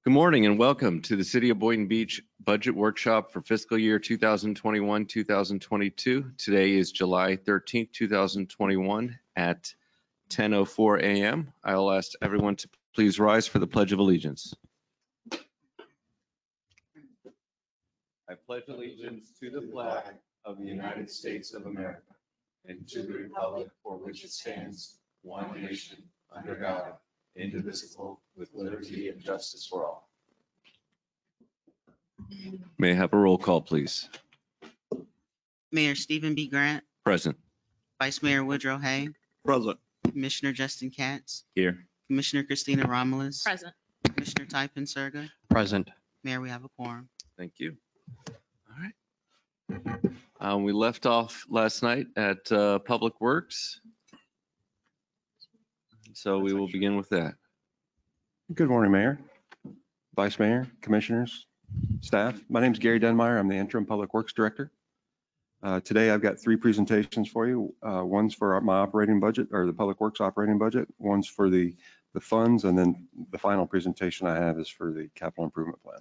Good morning and welcome to the City of Boynton Beach Budget Workshop for Fiscal Year 2021-2022. Today is July 13th, 2021 at 10:04 a.m. I'll ask everyone to please rise for the Pledge of Allegiance. I pledge allegiance to the flag of the United States of America and to the republic for which it stands, one nation, under God, indivisible, with liberty and justice for all. May I have a roll call, please? Mayor Stephen B. Grant, Present. Vice Mayor Woodrow Hay, Present. Commissioner Justin Katz, Here. Commissioner Christina Romulus, Present. Commissioner Typin Surga. Present. Mayor, we have a quorum. Thank you. All right. We left off last night at Public Works. So we will begin with that. Good morning, Mayor, Vice Mayor, Commissioners, staff. My name is Gary Denmeyer. I'm the Interim Public Works Director. Today I've got three presentations for you. One's for my operating budget, or the Public Works operating budget. One's for the funds, and then the final presentation I have is for the capital improvement plan.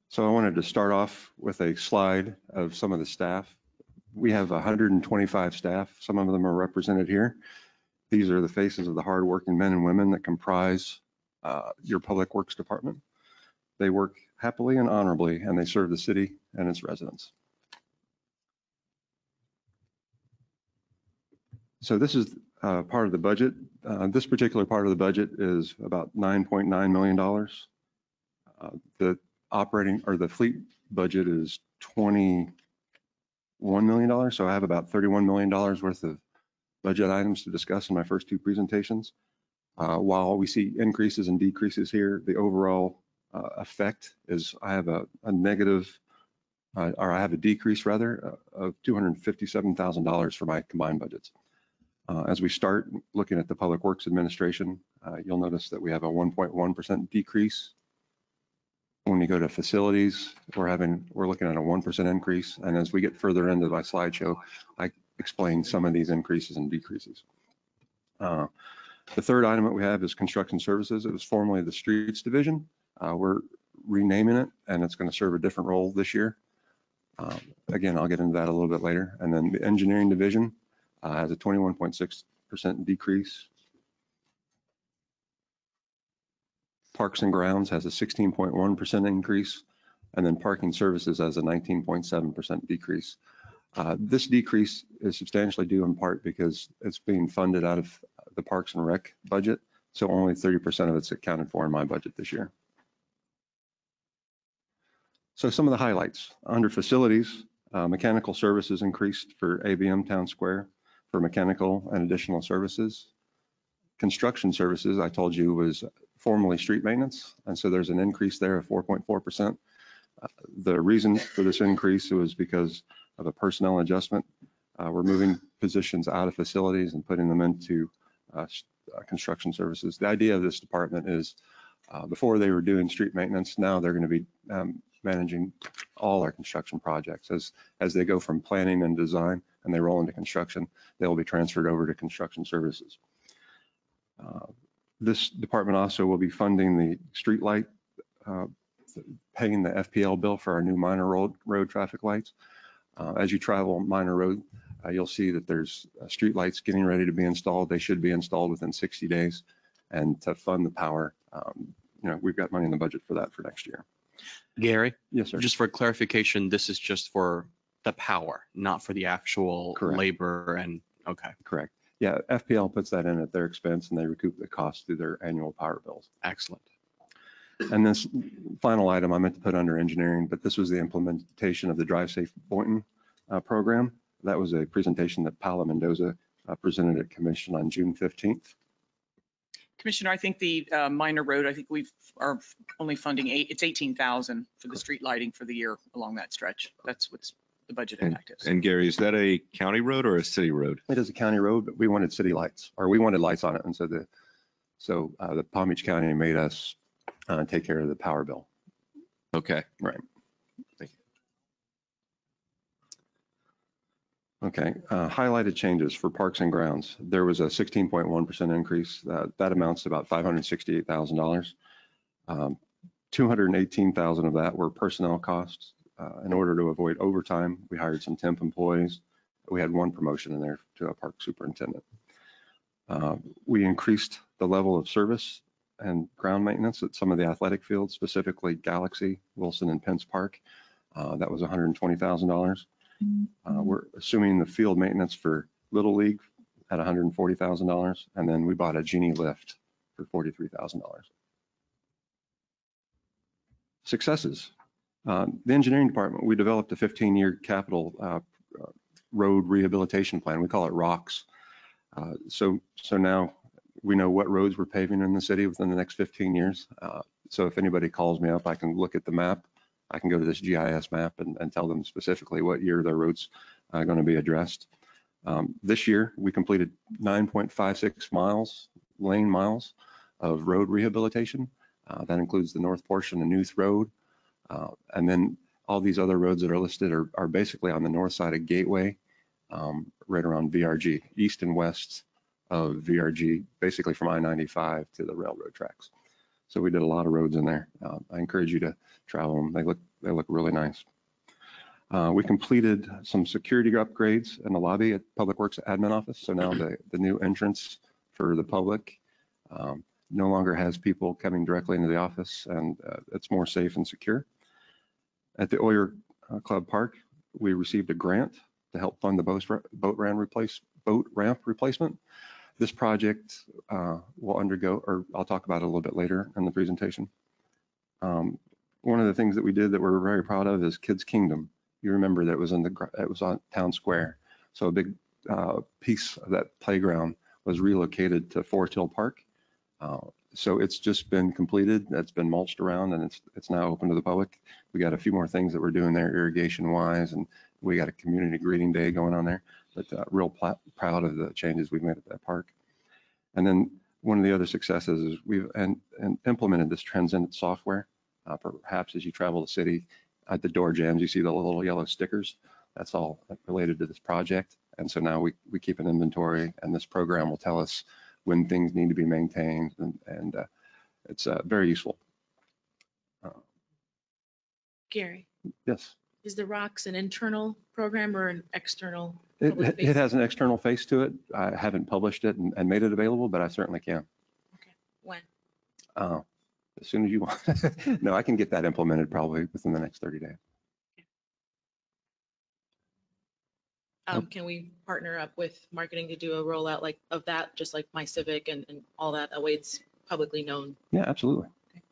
So I wanted to start off with a slide of some of the staff. We have 125 staff. Some of them are represented here. These are the faces of the hardworking men and women that comprise your Public Works Department. They work happily and honorably, and they serve the city and its residents. So this is part of the budget. This particular part of the budget is about $9.9 million. The operating or the fleet budget is $21 million. So I have about $31 million worth of budget items to discuss in my first two presentations. While we see increases and decreases here, the overall effect is I have a negative, or I have a decrease rather, of $257,000 for my combined budgets. As we start looking at the Public Works Administration, you'll notice that we have a 1.1% decrease. When you go to facilities, we're looking at a 1% increase. And as we get further into my slideshow, I explain some of these increases and decreases. The third item that we have is construction services. It was formerly the streets division. We're renaming it, and it's going to serve a different role this year. Again, I'll get into that a little bit later. And then the engineering division has a 21.6% decrease. Parks and grounds has a 16.1% increase, and then parking services has a 19.7% decrease. This decrease is substantially due in part because it's being funded out of the Parks and Rec budget, so only 30% of it's accounted for in my budget this year. So some of the highlights. Under facilities, mechanical services increased for ABM Town Square for mechanical and additional services. Construction services, I told you, was formerly street maintenance, and so there's an increase there of 4.4%. The reason for this increase was because of a personnel adjustment. We're moving positions out of facilities and putting them into construction services. The idea of this department is before they were doing street maintenance, now they're going to be managing all our construction projects. As they go from planning and design and they roll into construction, they'll be transferred over to construction services. This department also will be funding the street light, paying the FPL bill for our new minor road traffic lights. As you travel minor road, you'll see that there's street lights getting ready to be installed. They should be installed within 60 days. And to fund the power, we've got money in the budget for that for next year. Gary? Yes, sir. Just for clarification, this is just for the power, not for the actual Correct. Labor and, okay. Correct. Yeah, FPL puts that in at their expense and they recoup the cost through their annual power bills. Excellent. And this final item I meant to put under engineering, but this was the implementation of the Drive Safe Boynton program. That was a presentation that Paula Mendoza presented at Commission on June 15th. Commissioner, I think the minor road, I think we are only funding it's 18,000 for the street lighting for the year along that stretch. That's what's the budget impact is. And Gary, is that a county road or a city road? It is a county road, but we wanted city lights, or we wanted lights on it. And so the Palm Beach County made us take care of the power bill. Okay. Right. Thank you. Okay, highlighted changes for parks and grounds. There was a 16.1% increase. That amounts to about $568,000. 218,000 of that were personnel costs. In order to avoid overtime, we hired some temp employees. We had one promotion in there to a park superintendent. We increased the level of service and ground maintenance at some of the athletic fields, specifically Galaxy, Wilson, and Pence Park. That was $120,000. We're assuming the field maintenance for Little League at $140,000, and then we bought a Genie lift for $43,000. Successes. The engineering department, we developed a 15-year capital road rehabilitation plan. We call it ROCKS. So now we know what roads we're paving in the city within the next 15 years. So if anybody calls me up, I can look at the map. I can go to this GIS map and tell them specifically what year their road's going to be addressed. This year, we completed 9.56 lane miles of road rehabilitation. That includes the north portion of Newth Road. And then all these other roads that are listed are basically on the north side of Gateway, right around VRG, east and west of VRG, basically from I-95 to the railroad tracks. So we did a lot of roads in there. I encourage you to travel them. They look really nice. We completed some security upgrades in the lobby at Public Works Admin Office. So now the new entrance for the public no longer has people coming directly into the office, and it's more safe and secure. At the Oyer Club Park, we received a grant to help fund the boat ramp replacement. This project will undergo, or I'll talk about it a little bit later in the presentation. One of the things that we did that we're very proud of is Kids Kingdom. You remember that it was on Town Square. So a big piece of that playground was relocated to Forest Hill Park. So it's just been completed. It's been mulched around, and it's now open to the public. We got a few more things that we're doing there irrigation wise, and we got a community greeting day going on there. But real proud of the changes we've made at that park. And then one of the other successes is we've implemented this Transcendent software. Perhaps as you travel the city, at the door jams, you see the little yellow stickers. That's all related to this project. And so now we keep an inventory, and this program will tell us when things need to be maintained, and it's very useful. Gary, Yes. is the ROCKS an internal program or an external? It has an external face to it. I haven't published it and made it available, but I certainly can. Okay. When? As soon as you want. No, I can get that implemented probably within the next 30 days. Can we partner up with marketing to do a rollout of that, just like My Civic and all that? That way it's publicly known. Yeah, absolutely.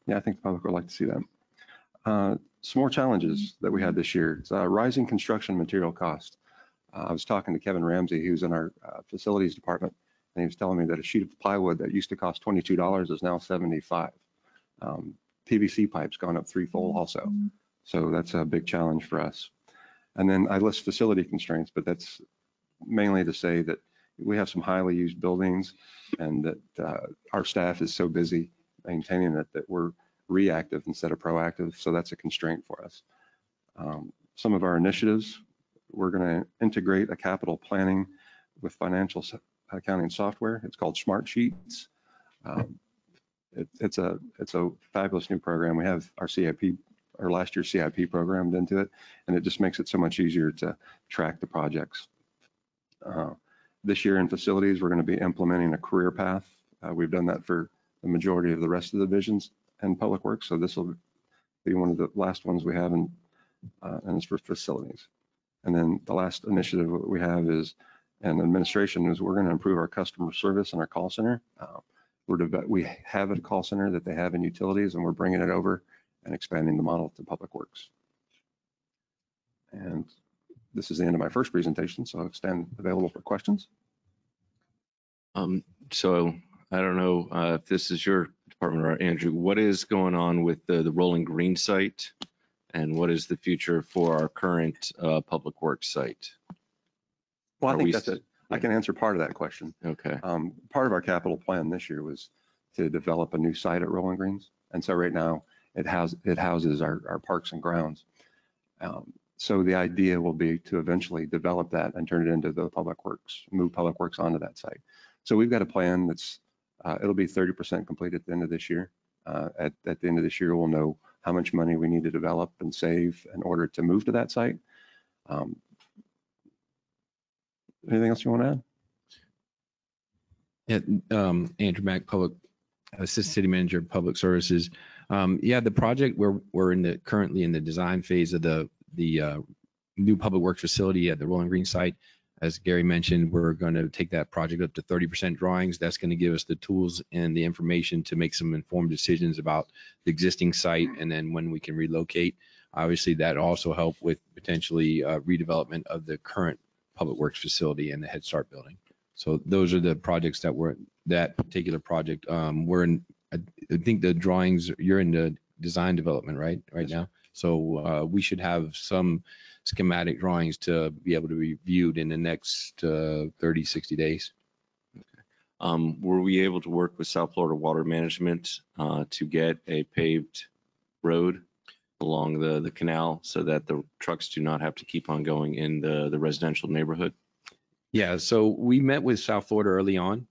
Yeah, I think the public would like to see that. Some more challenges that we had this year. It's rising construction material cost. I was talking to Kevin Ramsey, who's in our facilities department, and he was telling me that a sheet of plywood that used to cost $22 is now $75. PVC pipe's gone up threefold also. So that's a big challenge for us. And then I list facility constraints, but that's mainly to say that we have some highly used buildings, and that our staff is so busy maintaining it that we're reactive instead of proactive. So that's a constraint for us. Some of our initiatives, we're going to integrate a capital planning with financial accounting software. It's called Smart Sheets. It's a fabulous new program. We have our CIP, or last year's CIP programmed into it, and it just makes it so much easier to track the projects. This year in facilities, we're going to be implementing a career path. We've done that for the majority of the rest of the divisions and Public Works, so this will be one of the last ones we have, and it's for facilities. And then the last initiative we have is, and administration, is we're going to improve our customer service and our call center. We have a call center that they have in utilities, and we're bringing it over and expanding the model to Public Works. And this is the end of my first presentation, so I'll stand available for questions. So I don't know if this is your department or Andrew, what is going on with the Rolling Green site, and what is the future for our current Public Works site? Well, I think that's it. I can answer part of that question. Okay. Part of our capital plan this year was to develop a new site at Rolling Greens. And so right now it houses our parks and grounds. So the idea will be to eventually develop that and turn it into the public works, move public works onto that site. So we've got a plan that's, it'll be 30% complete at the end of this year. At the end of this year, we'll know how much money we need to develop and save in order to move to that site. Anything else you want to add? Yeah, Andrew Mack, Assistant City Manager of Public Services. Yeah, the project we're currently in the design phase of the new public works facility at the Rolling Green site. As Gary mentioned, we're going to take that project up to 30% drawings. That's going to give us the tools and the information to make some informed decisions about the existing site and then when we can relocate. Obviously, that also help with potentially redevelopment of the current public works facility and the Head Start building. So those are the projects that particular project. We're in, I think the drawings, you're in the design development, right now? So we should have some schematic drawings to be able to be viewed in the next 30, 60 days. Were we able to work with South Florida Water Management to get a paved road along the canal so that the trucks do not have to keep on going in the residential neighborhood? Yeah, so we met with South Florida early on.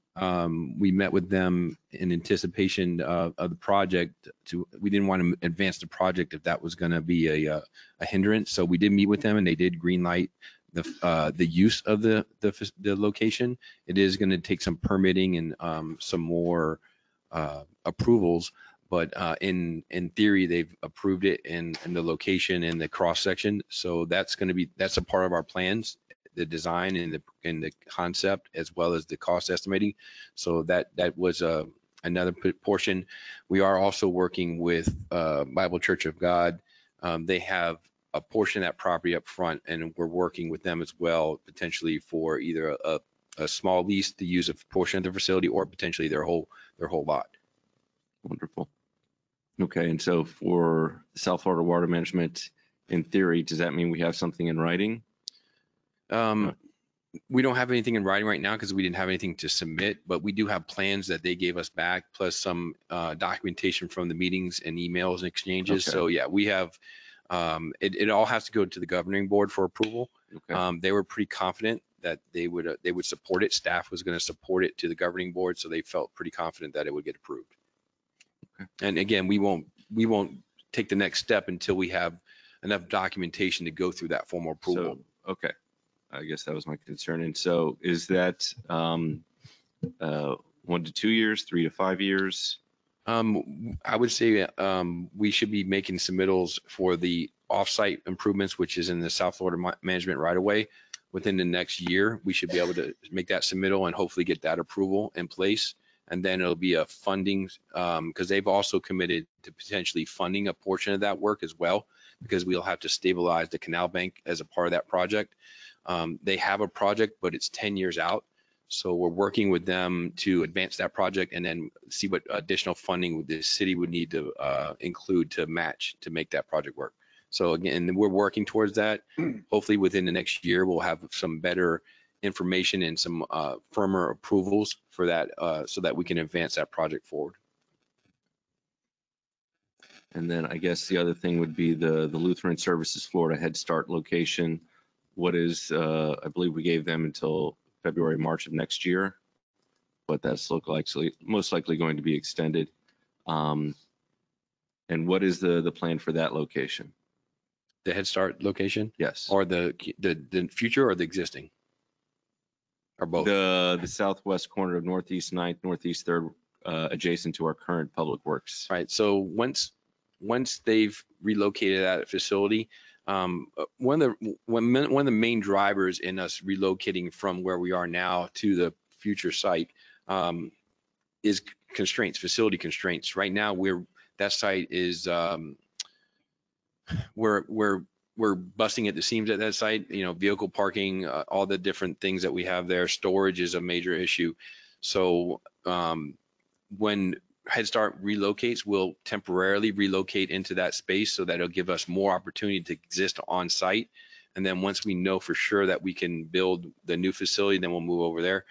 We met with them in anticipation of the project. We didn't want to advance the project if that was going to be a hindrance. So we did meet with them, and they did green light the use of the location. It is going to take some permitting and some more approvals, but in theory they've approved it in the location and the cross section. So that's a part of our plans, the design and the concept, as well as the cost estimating. So that was another portion. We are also working with Bible Church of God. They have a portion of that property up front, and we're working with them as well, potentially for either a small lease to use a portion of the facility or potentially their whole lot. Wonderful. Okay, and so for South Florida Water Management, in theory, does that mean we have something in writing? We don't have anything in writing right now because we didn't have anything to submit, but we do have plans that they gave us back, plus some documentation from the meetings and emails and exchanges. Okay. So yeah, we have, it all has to go to the governing board for approval. Okay. They were pretty confident that they would support it. Staff was going to support it to the governing board, so they felt pretty confident that it would get approved. Okay. And again, we won't take the next step until we have enough documentation to go through that formal approval. So, okay. I guess that was my concern. And so is that 1 to 2 years, 3 to 5 years? I would say we should be making submittals for the offsite improvements, which is in the South Florida Management right away. Within the next year, we should be able to make that submittal and hopefully get that approval in place. And then it'll be a funding, because they've also committed to potentially funding a portion of that work as well, because we'll have to stabilize the canal bank as a part of that project. They have a project, but it's 10 years out. So we're working with them to advance that project and then see what additional funding the city would need to include to match to make that project work. So again, we're working towards that. Hopefully within the next year, we'll have some better information and some firmer approvals for that so that we can advance that project forward. And then I guess the other thing would be the Lutheran Services Florida Head Start location. What is, I believe we gave them until February, March of next year, but that's most likely going to be extended. And what is the plan for that location? The Head Start location? Yes. Or the future or the existing? Or both? The southwest corner of Northeast 9th, Northeast 3rd, adjacent to our current public works. Right. So once they've relocated that facility, one of the main drivers in us relocating from where we are now to the future site is facility constraints. Right now, that site is we're busting at the seams at that site. Vehicle parking, all the different things that we have there. Storage is a major issue. So when Head Start relocates, we'll temporarily relocate into that space so that it'll give us more opportunity to exist on site. And then once we know for sure that we can build the new facility, then we'll move over there.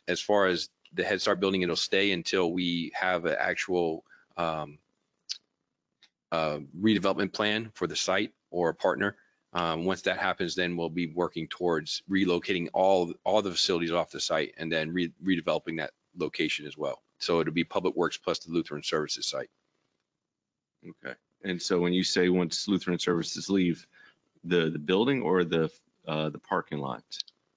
As far as the Head Start building, it'll stay until we have an actual redevelopment plan for the site or a partner. Once that happens, then we'll be working towards relocating all the facilities off the site and then redeveloping that location as well. So it'll be Public Works plus the Lutheran Services site. Okay. And so when you say once Lutheran Services leave, the building or the parking lot?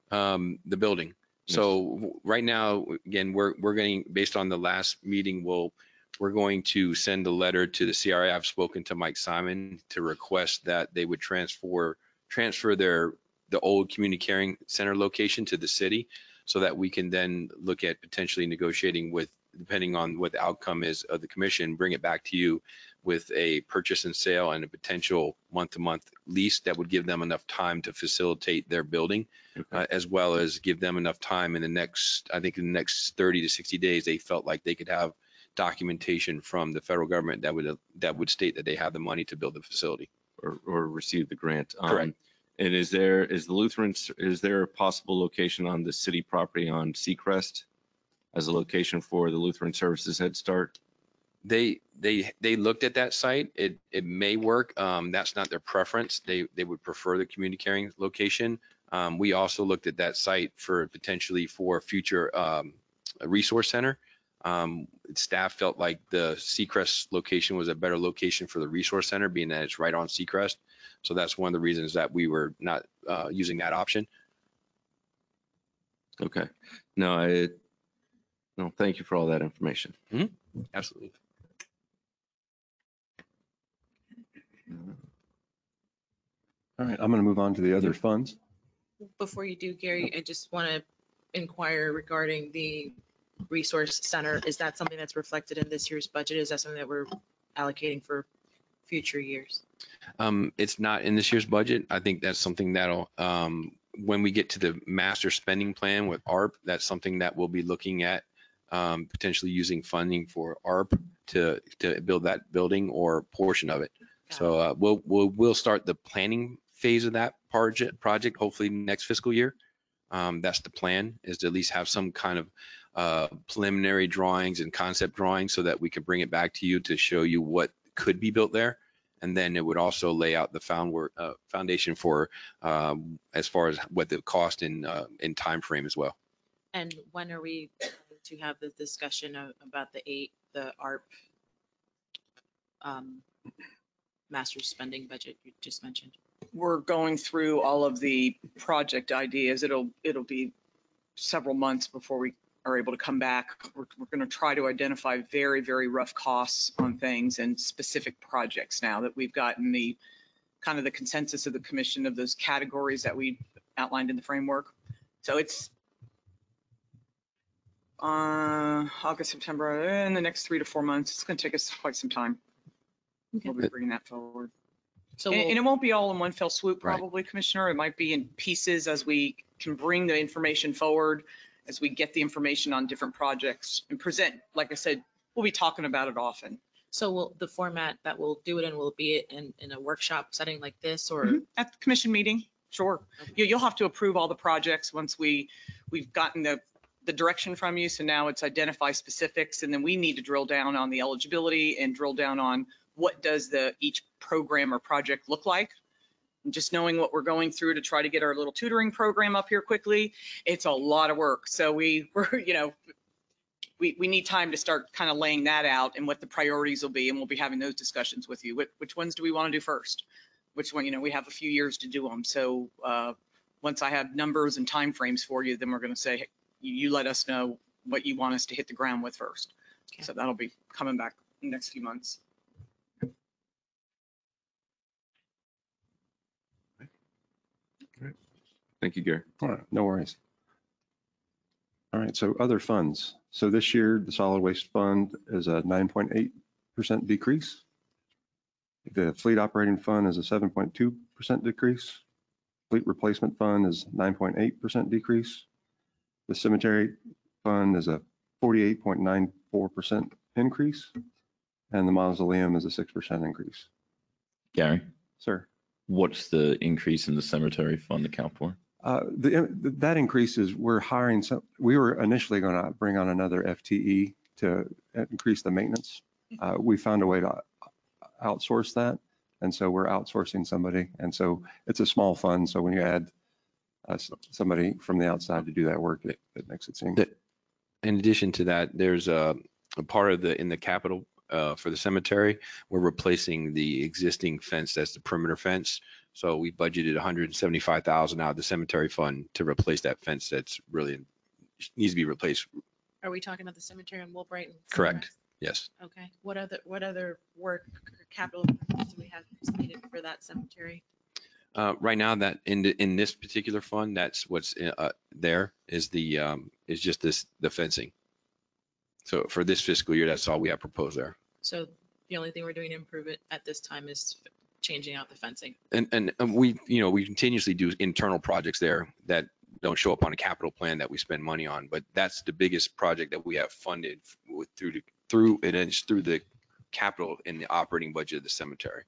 The building. So right now, again, we're getting, based on the last meeting, we're going to send a letter to the CRA. I've spoken to Mike Simon to request that they would transfer the old community caring center location to the city so that we can then look at potentially negotiating with, depending on what the outcome is of the commission, bring it back to you with a purchase and sale and a potential month-to-month lease that would give them enough time to facilitate their building, as well as give them enough time in the next, I think in the next 30 to 60 days, they felt like they could have documentation from the federal government that would state that they have the money to build the facility. Or receive the grant. Correct. And is there a possible location on the city property on Seacrest as a location for the Lutheran Services Head Start? They looked at that site. It may work. That's not their preference. They would prefer the community caring location. We also looked at that site for potentially for future a resource center. Staff felt like the Seacrest location was a better location for the resource center, being that it's right on Seacrest. So that's one of the reasons that we were not using that option. Okay. No, thank you for all that information. Absolutely. All right, I'm going to move on to the other funds. Before you do, Gary, I just want to inquire regarding the resource center. Is that something that's reflected in this year's budget? Is that something that we're allocating for future years? It's not in this year's budget. I think that's something that'll, when we get to the master spending plan with ARP, that's something that we'll be looking at, potentially using funding for ARP to build that building or portion of it. So we'll start the planning phase of that project hopefully next fiscal year. That's the plan, is to at least have some kind of preliminary drawings and concept drawings so that we can bring it back to you to show you what could be built there. And then it would also lay out the foundation for as far as what the cost in time frame as well. And when are we going to have the discussion about the ARP master spending budget you just mentioned? We're going through all of the project ideas. It'll be several months before we are able to come back. We're going to try to identify very, very rough costs on things and specific projects now that we've gotten the kind of the consensus of the commission of those categories that we outlined in the framework. So it's August, September, in the next 3 to 4 months. It's going to take us quite some time. Okay. We'll be bringing that forward. So And it won't be all in one fell swoop, Right. probably, Commissioner. It might be in pieces as we can bring the information forward, as we get the information on different projects and present. Like I said, we'll be talking about it often. So will the format that we'll do it in, will it be in a workshop setting like this, or? At the commission meeting, sure. You'll have to approve all the projects once we've gotten the direction from you. So now it's identify specifics, and then we need to drill down on the eligibility and drill down on what does each program or project look like. And just knowing what we're going through to try to get our little tutoring program up here quickly, it's a lot of work. So we need time to start kind of laying that out and what the priorities will be, and we'll be having those discussions with you. Which ones do we want to do first? Which one, we have a few years to do them. So once I have numbers and timeframes for you, then we're going to say, hey, you let us know what you want us to hit the ground with first. Okay. So that'll be coming back in the next few months. Thank you, Gary. All right, no worries. All right, so other funds. So this year, the solid waste fund is a 9.8% decrease. The fleet operating fund is a 7.2% decrease. Fleet replacement fund is 9.8% decrease. The cemetery fund is a 48.94% increase. And the mausoleum is a 6% increase. Gary, Sir. what's the increase in the cemetery fund account for? That increase is we're hiring we were initially going to bring on another FTE to increase the maintenance. We found a way to outsource that. And so we're outsourcing somebody. And so it's a small fund. So when you add somebody from the outside to do that work, it makes it seem. In addition to that, there's a part of in the capital for the cemetery, we're replacing the existing fence, that's the perimeter fence. So we budgeted $175,000 out of the cemetery fund to replace that fence that's really needs to be replaced. Are we talking about the cemetery in Woolbright? Correct. Yes. Okay. What other work or capital improvements do we have slated for that cemetery? Right now, that in this particular fund, that's what's there is is just the fencing. So for this fiscal year, that's all we have proposed there. So the only thing we're doing to improve it at this time is changing out the fencing. And we continuously do internal projects there that don't show up on a capital plan that we spend money on, but that's the biggest project that we have funded through the capital in the operating budget of the cemetery.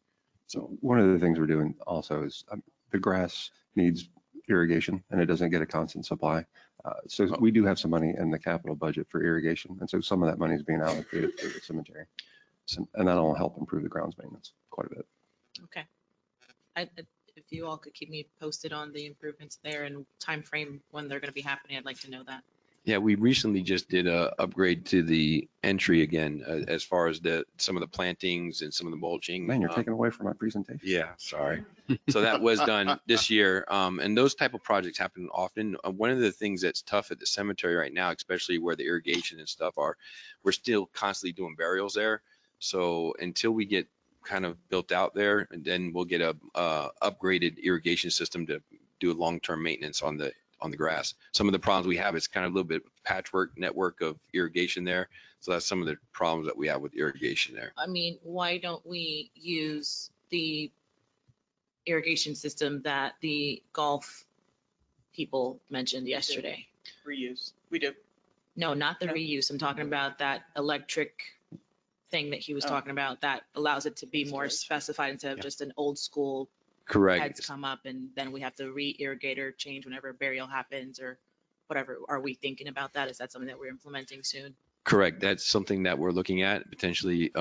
So one of the things we're doing also is the grass needs irrigation and it doesn't get a constant supply. So we do have some money in the capital budget for irrigation. And so some of that money is being allocated for the cemetery. So, and that'll help improve the grounds maintenance quite a bit. Okay. If you all could keep me posted on the improvements there and time frame when they're going to be happening, I'd like to know that. Yeah, we recently just did a upgrade to the entry again, as far as some of the plantings and some of the mulching. Man, you're taking away from my presentation. Yeah, sorry. So that was done this year. And those type of projects happen often. One of the things that's tough at the cemetery right now, especially where the irrigation and stuff are, we're still constantly doing burials there. So until we get kind of built out there, and then we'll get a upgraded irrigation system to do a long-term maintenance on the grass. Some of the problems we have is kind of a little bit patchwork network of irrigation there. So that's some of the problems that we have with irrigation there. I mean, why don't we use the irrigation system that the golf people mentioned yesterday? Reuse. We do. No, not the No. reuse. I'm talking about that electric thing that he was talking about that allows it to be more specified instead of just an old school Correct. heads come up and then we have to re-irrigate or change whenever a burial happens or whatever. Are we thinking about that? Is that something that we're implementing soon? Correct. That's something that we're looking at, potentially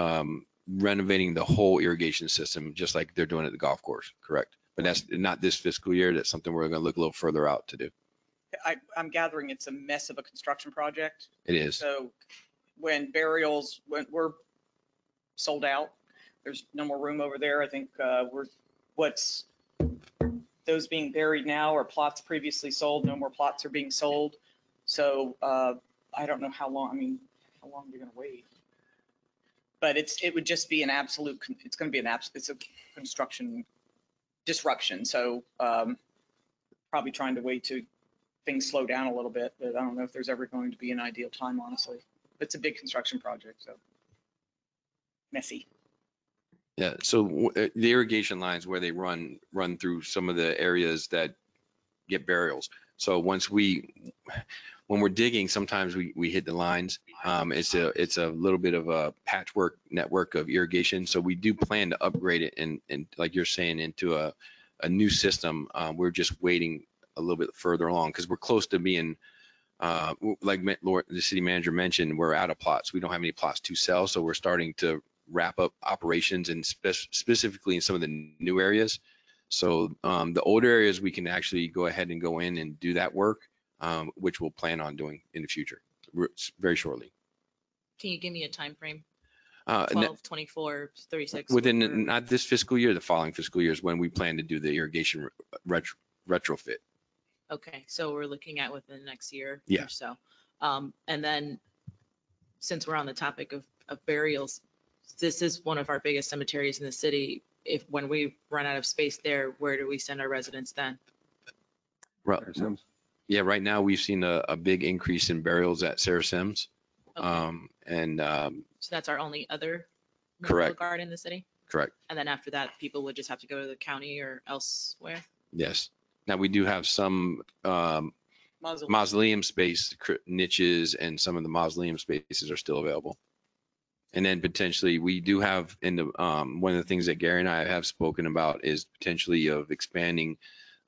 renovating the whole irrigation system, just like they're doing at the golf course. Correct. But that's not this fiscal year. That's something we're going to look a little further out to do. I'm gathering it's a mess of a construction project. It is. So when burials, when we're sold out, there's no more room over there. I think those being buried now are plots previously sold. No more plots are being sold. So I don't know how long, how long are you going to wait? But it would just be an absolute, it's going to be it's a construction disruption. So probably trying to wait till things slow down a little bit, but I don't know if there's ever going to be an ideal time, honestly. It's a big construction project, so messy. Yeah, so the irrigation lines where they run through some of the areas that get burials. So when we're digging, sometimes we hit the lines. It's a little bit of a patchwork network of irrigation. So we do plan to upgrade it and like you're saying, into a new system. We're just waiting a little bit further along because we're close to being, like the city manager mentioned, we're out of plots. We don't have any plots to sell, so we're starting to wrap up operations and specifically in some of the new areas. So the older areas, we can actually go ahead and go in and do that work, which we'll plan on doing in the future very shortly. Can you give me a time frame? 12, 24, 36? Within not this fiscal year, the following fiscal year is when we plan to do the irrigation retrofit. Okay, so we're looking at within the next year Yeah. or so. And then since we're on the topic of burials, this is one of our biggest cemeteries in the city. When we run out of space there, where do we send our residents then? Yeah, right now we've seen a big increase in burials at Sarah Sims. Okay. So that's our only other memorial Correct. guard in the city? Correct. And then after that, people would just have to go to the county or elsewhere? Yes. Now we do have some mausoleum space niches, and some of the mausoleum spaces are still available. And then potentially we do have one of the things that Gary and I have spoken about is potentially of expanding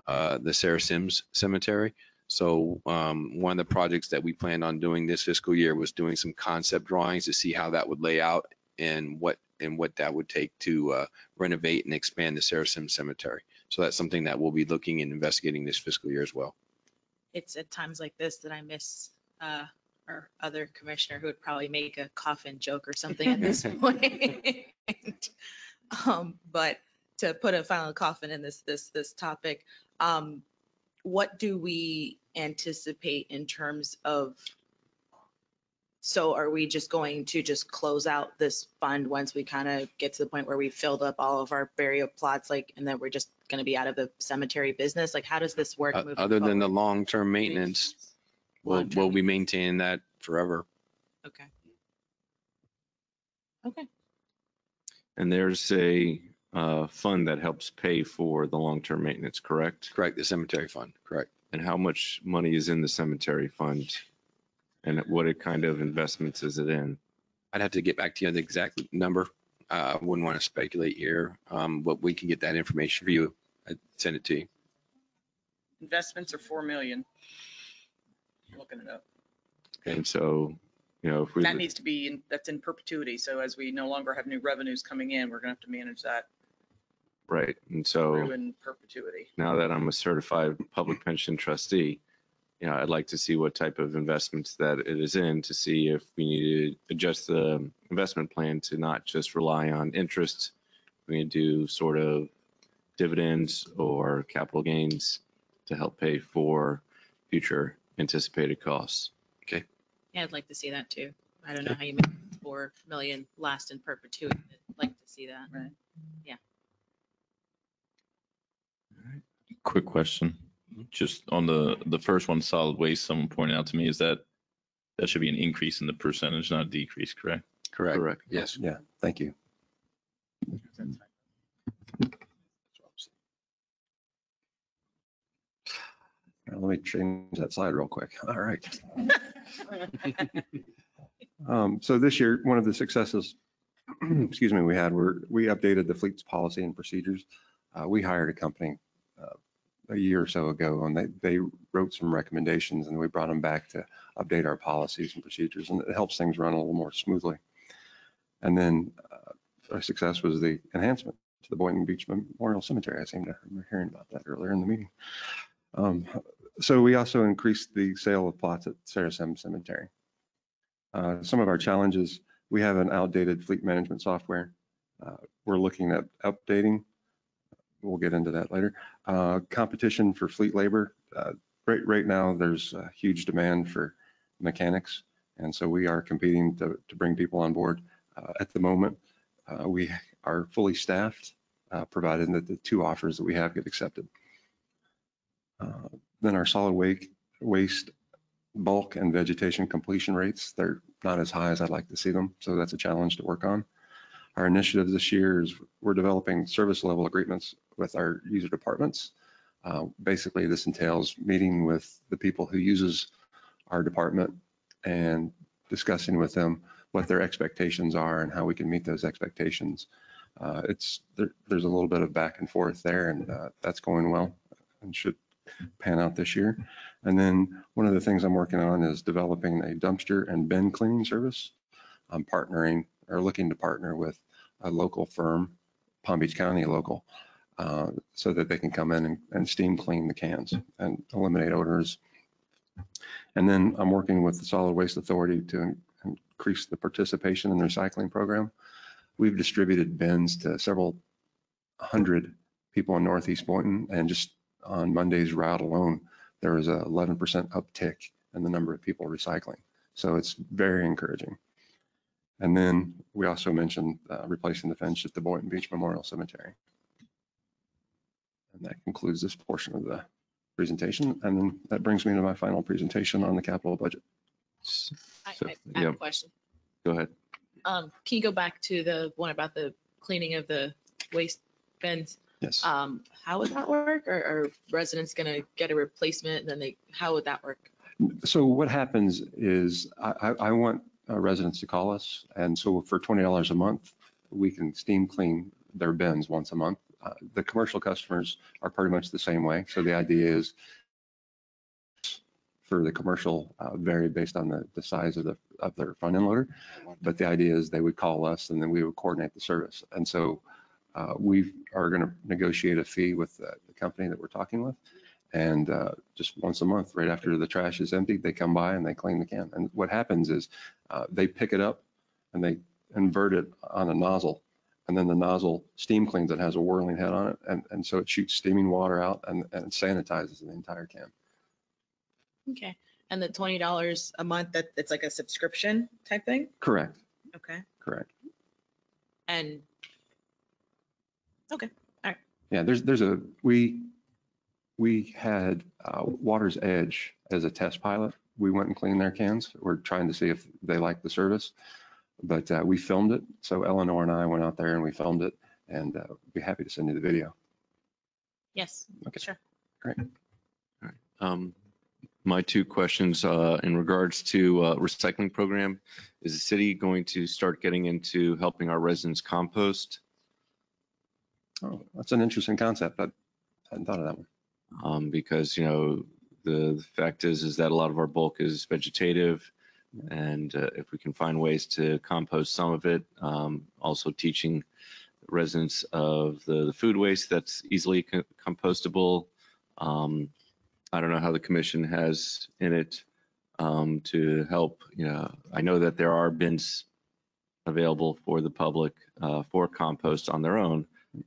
the Sarah Sims Cemetery. So one of the projects that we planned on doing this fiscal year was doing some concept drawings to see how that would lay out and what and what that would take to renovate and expand the Saracen Cemetery. So that's something that we'll be looking and investigating this fiscal year as well. It's at times like this that I miss our other commissioner who would probably make a coffin joke or something at this point. But to put a final coffin in this topic, what do we anticipate in terms of, so are we just going to just close out this fund once we kind of get to the point where we filled up all of our burial plots, like, and then we're just going to be out of the cemetery business? Like, how does this work moving Other than the forward? long-term maintenance, we'll be maintaining that forever. Okay. Okay. And there's a fund that helps pay for the long-term maintenance, correct? Correct, the cemetery fund, correct. And how much money is in the cemetery fund? And what kind of investments is it in? I'd have to get back to you on the exact number. I wouldn't want to speculate here, but we can get that information for you. I'd send it to you. Investments are 4 million. Looking it up. And so, if we, That needs to be, that's in perpetuity. So as we no longer have new revenues coming in, we're gonna have to manage that right. And through so in perpetuity. now that I'm a certified public pension trustee, I'd like to see what type of investments that it is in to see if we need to adjust the investment plan to not just rely on interest. We need to do sort of dividends or capital gains to help pay for future anticipated costs. Yeah, I'd like to see that too. I don't know how you make 4 million last in perpetuity. I'd like to see that. Right. Yeah. Quick question. Just on the first one, solid waste, someone pointed out to me, is that should be an increase in the percentage, not a decrease, correct? Correct. Yes. Yeah, thank you. Let me change that slide real quick. All right. So this year, one of the successes, excuse me, we had, we updated the fleet's policy and procedures. We hired a company a year or so ago, and they wrote some recommendations, and we brought them back to update our policies and procedures, and it helps things run a little more smoothly. And then our success was the enhancement to the Boynton Beach Memorial Cemetery. I seem to remember hearing about that earlier in the meeting. So we also increased the sale of plots at Saracen Cemetery. Some of our challenges, we have an outdated fleet management software. We're looking at updating. We'll get into that later. Competition for fleet labor. Right now, there's a huge demand for mechanics. And so we are competing to bring people on board. At the moment, we are fully staffed, provided that the 2 offers that we have get accepted. Then our solid waste bulk and vegetation completion rates, they're not as high as I'd like to see them. So that's a challenge to work on. Our initiative this year is we're developing service level agreements with our user departments. Basically, this entails meeting with the people who uses our department and discussing with them what their expectations are and how we can meet those expectations. There's a little bit of back and forth there, and that's going well and should pan out this year. And then one of the things I'm working on is developing a dumpster and bin cleaning service. I'm partnering or looking to partner with a local firm, Palm Beach County local, so that they can come in and steam clean the cans and eliminate odors. And then I'm working with the Solid Waste Authority to increase the participation in the recycling program. We've distributed bins to several hundred people in Northeast Boynton, and just on Monday's route alone, there was a 11% uptick in the number of people recycling. So it's very encouraging. And then we also mentioned replacing the fence at the Boynton Beach Memorial Cemetery. And that concludes this portion of the presentation. And then that brings me to my final presentation on the capital budget. I So, have a question. Go ahead. Can you go back to the one about the cleaning of the waste bins? Yes. How would that work? Are residents going to get a replacement? And then how would that work? So what happens is I want residents to call us. And so for $20 a month, we can steam clean their bins once a month. The commercial customers are pretty much the same way. So the idea is for the commercial vary based on the size of their front end loader. But the idea is they would call us and then we would coordinate the service. And so we are going to negotiate a fee with the company that we're talking with. And just once a month, right after the trash is emptied, they come by and they clean the can. And what happens is they pick it up and they invert it on a nozzle. And then the nozzle steam cleans it, has a whirling head on it. And so it shoots steaming water out and sanitizes the entire can. Okay. And the $20 a month, it's like a subscription type thing? Correct. Okay. Correct. And, okay. Yeah, we had Water's Edge as a test pilot. We went and cleaned their cans. We're trying to see if they like the service, but we filmed it. So Eleanor and I went out there and we filmed it, and be happy to send you the video. Yes. Okay. Sure. Great. All right. My two questions in regards to recycling program, is the city going to start getting into helping our residents compost? Oh, that's an interesting concept. I hadn't thought of that one. Because, you know, the fact is that a lot of our bulk is vegetative, and if we can find ways to compost some of it, also teaching residents of the food waste that's easily compostable. I don't know how the commission has in it to help. You know, I know that there are bins available for the public for compost on their own.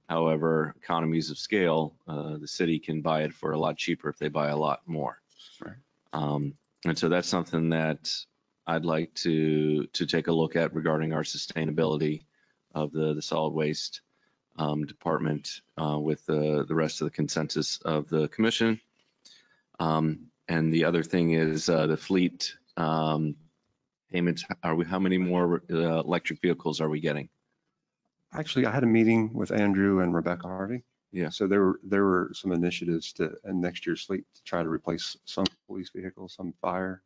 However, economies of scale, the city can buy it for a lot cheaper if they buy a lot more. Right. And so that's something that I'd like to take a look at regarding our sustainability of the solid waste department with the rest of the consensus of the commission. And the other thing is the fleet payments. How many more electric vehicles are we getting? Actually, I had a meeting with Andrew and Rebecca Harvey. Yeah. So there were some initiatives in next year's fleet to try to replace some police vehicles, some fire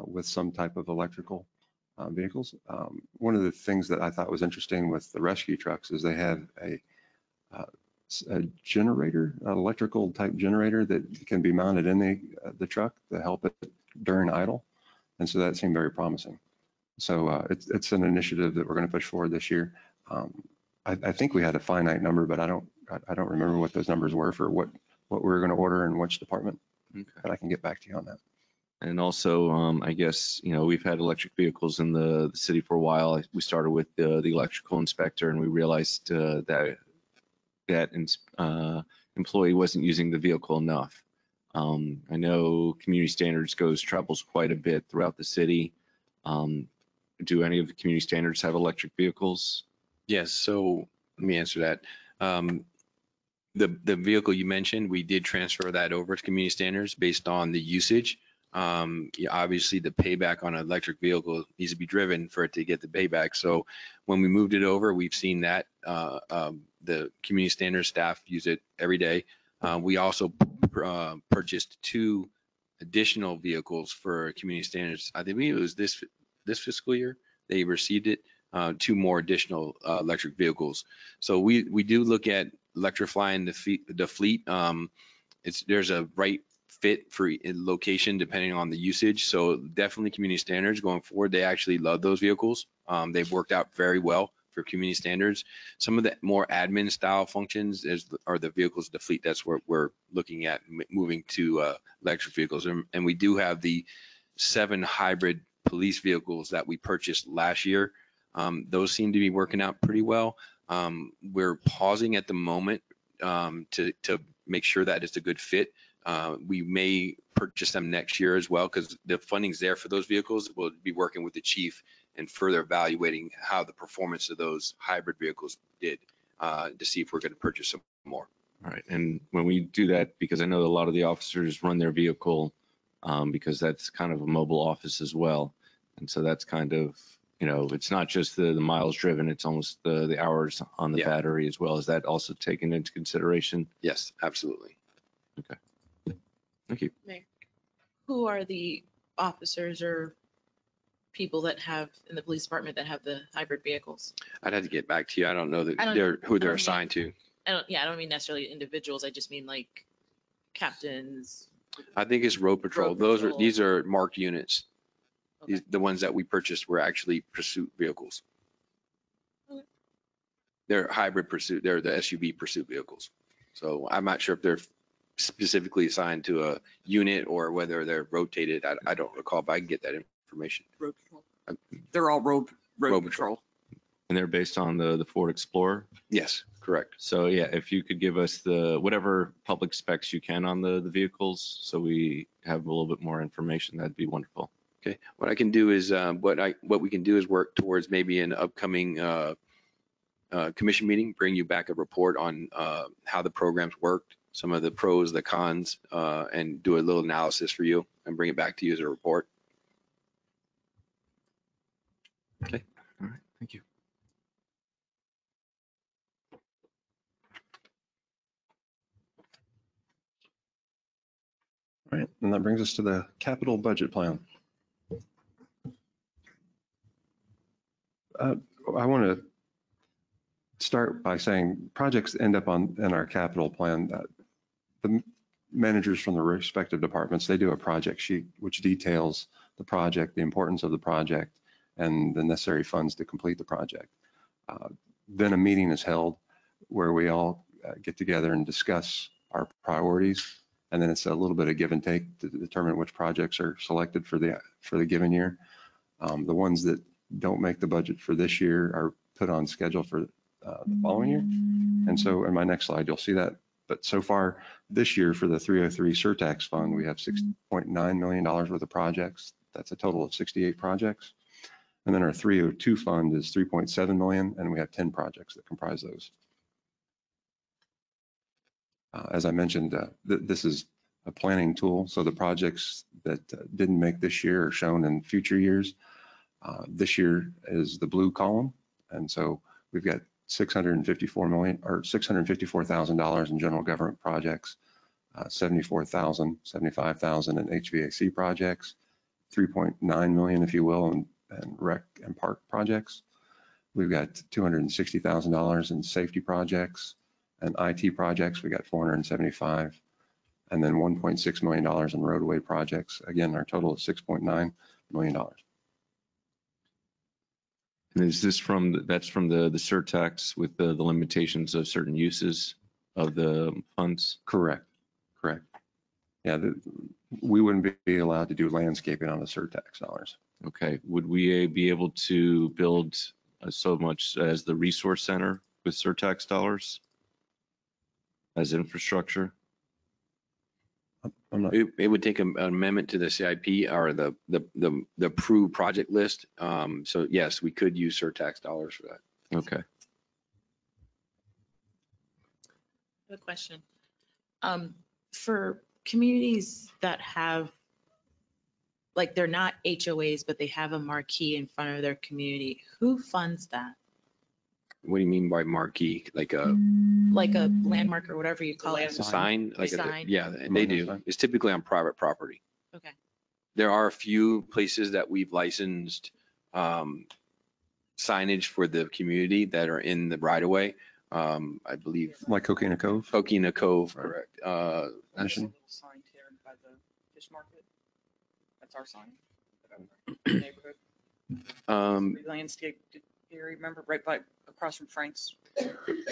with some type of electrical vehicles. One of the things that I thought was interesting with the rescue trucks is they have a generator, an electrical type generator that can be mounted in the truck to help it during idle. And so that seemed very promising. So it's an initiative that we're going to push forward this year. I think we had a finite number, but I don't remember what those numbers were for what we were going to order in which department. Okay. But I can get back to you on that. And also, I guess, you know, we've had electric vehicles in the city for a while. We started with the electrical inspector, and we realized that employee wasn't using the vehicle enough. I know community standards travels quite a bit throughout the city. Do any of the community standards have electric vehicles? Yes, so let me answer that. The vehicle you mentioned, we did transfer that over to community standards based on the usage. Obviously, the payback on an electric vehicle needs to be driven for it to get the payback. So when we moved it over, we've seen that the community standards staff use it every day. We also purchased 2 additional vehicles for community standards. I think it was this fiscal year they received it. 2 more additional electric vehicles. So we do look at electrifying the fleet. There's a right fit for location depending on the usage. So definitely community standards going forward. They actually love those vehicles. They've worked out very well for community standards. Some of the more admin style functions are the vehicles of the fleet. That's what we're looking at moving to electric vehicles. And we do have the 7 hybrid police vehicles that we purchased last year. Those seem to be working out pretty well. We're pausing at the moment to make sure that it's a good fit. We may purchase them next year as well because the funding's there for those vehicles. We'll be working with the chief and further evaluating how the performance of those hybrid vehicles did to see if we're going to purchase some more. All right. And when we do that, because I know a lot of the officers run their vehicle because that's kind of a mobile office as well. And so that's kind of, you know, it's not just the miles driven, it's almost the hours on the battery as well. Is that also taken into consideration? Yes, absolutely. Okay. Thank you. Who are the officers or people that have in the police department that have the hybrid vehicles? I'd have to get back to you. I don't know I don't- who they're I don't assigned to. I don't mean necessarily individuals. I just mean like captains, I think it's road patrol. Road These patrol. are marked units. Okay. The ones that we purchased were actually pursuit vehicles. Okay. They're hybrid pursuit. They're the SUV pursuit vehicles. So I'm not sure if they're specifically assigned to a unit or whether they're rotated. I don't recall, but I can get that information. Road patrol. They're all road Road patrol. And they're based on the Ford Explorer. Yes, correct. So yeah, if you could give us the, whatever public specs you can on the vehicles, so we have a little bit more information, that'd be wonderful. Okay. What I can do is, what we can do is work towards maybe an upcoming commission meeting, bring you back a report on how the programs worked, some of the pros, the cons, and do a little analysis for you and bring it back to you as a report. Okay. All right, thank you. All right, and that brings us to the capital budget plan. I want to start by saying projects end up in our capital plan. The managers from the respective departments, they do a project sheet which details the project, the importance of the project, and the necessary funds to complete the project. Then a meeting is held where we all get together and discuss our priorities, and then it's a little bit of give and take to determine which projects are selected for the given year. The ones that don't make the budget for this year are put on schedule for the following year. And so in my next slide, you'll see that. But so far this year for the 303 Surtax fund, we have $6.9 million worth of projects. That's a total of 68 projects. And then our 302 fund is 3.7 million, and we have 10 projects that comprise those. As I mentioned, this is a planning tool. So the projects that didn't make this year are shown in future years. This year is the blue column. And so we've got $654,000 in general government projects, 74,000, 75,000 in HVAC projects, 3.9 million, if you will, in rec and park projects. We've got $260,000 in safety projects and IT projects. We got 475, and then $1.6 million in roadway projects. Again, our total is $6.9 million. And is this that's from the Surtax with the limitations of certain uses of the funds? Correct. Yeah, we wouldn't be allowed to do landscaping on the Surtax dollars. Okay, would we be able to build so much as the resource center with Surtax dollars as infrastructure? It would take an amendment to the CIP or the approved project list. So yes, we could use Surtax dollars for that. Okay. A question. For communities that have, like, they're not HOAs, but they have a marquee in front of their community, who funds that? What do you mean by marquee? Like a Like a landmark or whatever you call it? sign? Like sign. yeah, they do. It's typically on private property. Okay. There are a few places that we've licensed signage for the community that are in the right of way. I believe Like Coquina Cove? Coquina Cove, correct. That's a Mission. little sign here by the fish market. That's our sign. Neighborhood. Landscape, do you remember, right by, across from Frank's?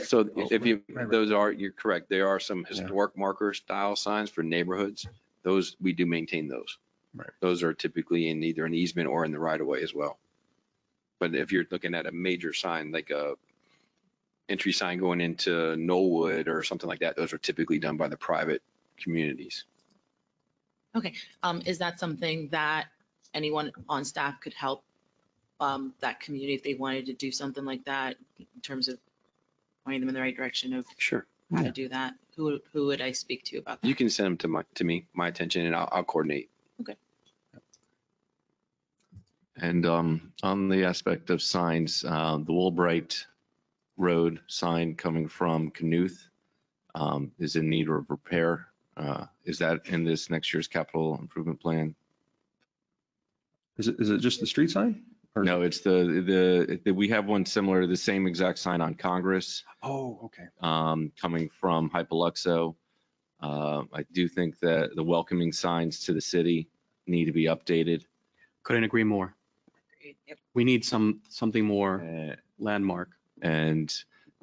So if you, Right. you're correct. There are some historic marker style signs for neighborhoods. Those, we do maintain those. Right. Those are typically in either an easement or in the right of way as well. But if you're looking at a major sign, like a entry sign going into Knollwood or something like that, those are typically done by the private communities. Okay. Is that something that anyone on staff could help that community if they wanted to do something like that in terms of pointing them in the right direction of Sure. how to do that? Who would I speak to about that? You can send them to my attention, and I'll coordinate. Okay. And on the aspect of signs, the Woolbright Road sign coming from Knuth is in need of repair. Is that in this next year's capital improvement plan? Is it just the street sign? Or- No, it's we have one similar, the same exact sign on Congress Oh, okay. coming from Hypoluxo. I do think that the welcoming signs to the city need to be updated. Couldn't agree more. Yep. We need something more Uh, landmark. And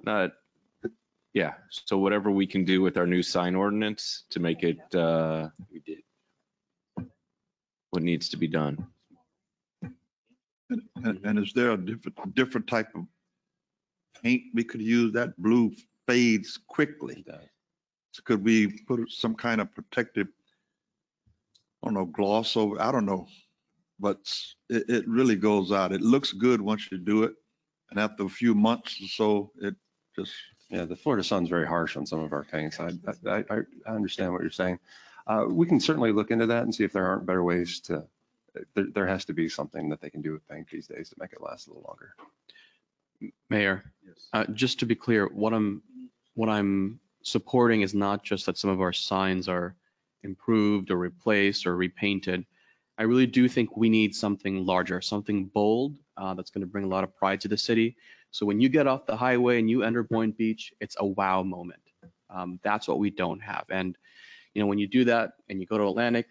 not, yeah, so whatever we can do with our new sign ordinance to make it, we did what needs to be done. And is there a different type of paint we could use? That blue fades quickly. So could we put some kind of protective, I don't know, gloss over, I don't know, but it really goes out. It looks good once you do it. And after a few months or so, it just. Yeah, the Florida sun's very harsh on some of our paints. I understand what you're saying. We can certainly look into that and see if there aren't better ways to, there has to be something that they can do with paint these days to make it last a little longer. Mayor, just to be clear, what I'm supporting is not just that some of our signs are improved or replaced or repainted. I really do think we need something larger, something bold that's going to bring a lot of pride to the city. So when you get off the highway and you enter Boynton Beach, it's a wow moment. That's what we don't have. And you know, when you do that and you go to Atlantic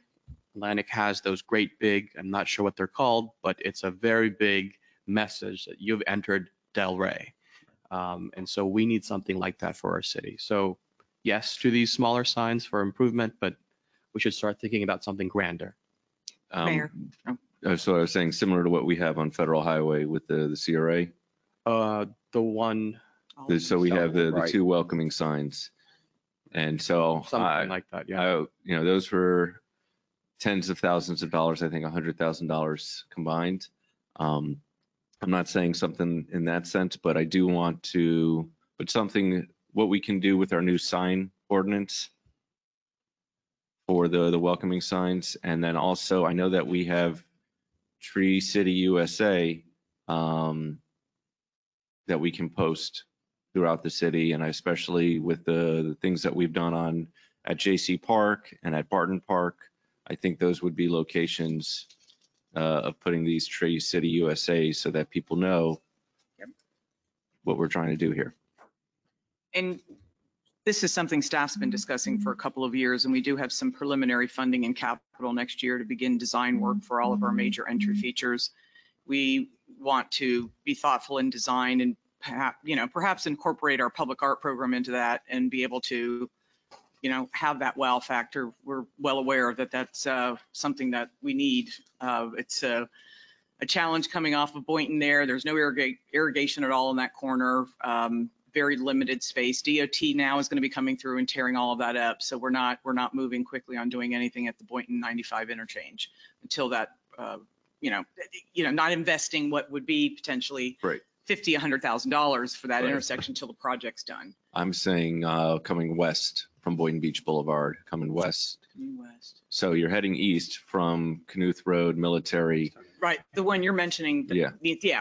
has those great big, I'm not sure what they're called, but it's a very big message that you've entered Del Rey. And so we need something like that for our city. So yes, to these smaller signs for improvement, but we should start thinking about something grander. Mayor. So I was saying similar to what we have on Federal Highway with the CRA. The one, So we have the Right. two welcoming signs. And so something like that, yeah. you know, those were tens of thousands of dollars, I think $100,000 combined. I'm not saying something in that sense, but I do want to put something, what we can do with our new sign ordinance for the welcoming signs. And then also, I know that we have Tree City USA that we can post throughout the city, and especially with the things that we've done at JC Park and at Barton Park, I think those would be locations of putting these Tree City USA so that people know what we're trying to do here. And this is something staff's been discussing for a couple of years, and we do have some preliminary funding in capital next year to begin design work for all of our major entry features. We want to be thoughtful in design and perhaps incorporate our public art program into that and be able to, have that wow factor. We're well aware that that's something that we need. It's a challenge coming off of Boynton there. There's no irrigation at all in that corner. Very limited space. DOT now is going to be coming through and tearing all of that up. So we're not moving quickly on doing anything at the Boynton 95 interchange until that, not investing what would be potentially Right. $50,000, $100,000 for that Right. intersection until the project's done. I'm saying coming west from Boynton Beach Boulevard, coming west. West. So you're heading east from Knuth Road, Military. Right, the one you're mentioning. Yeah.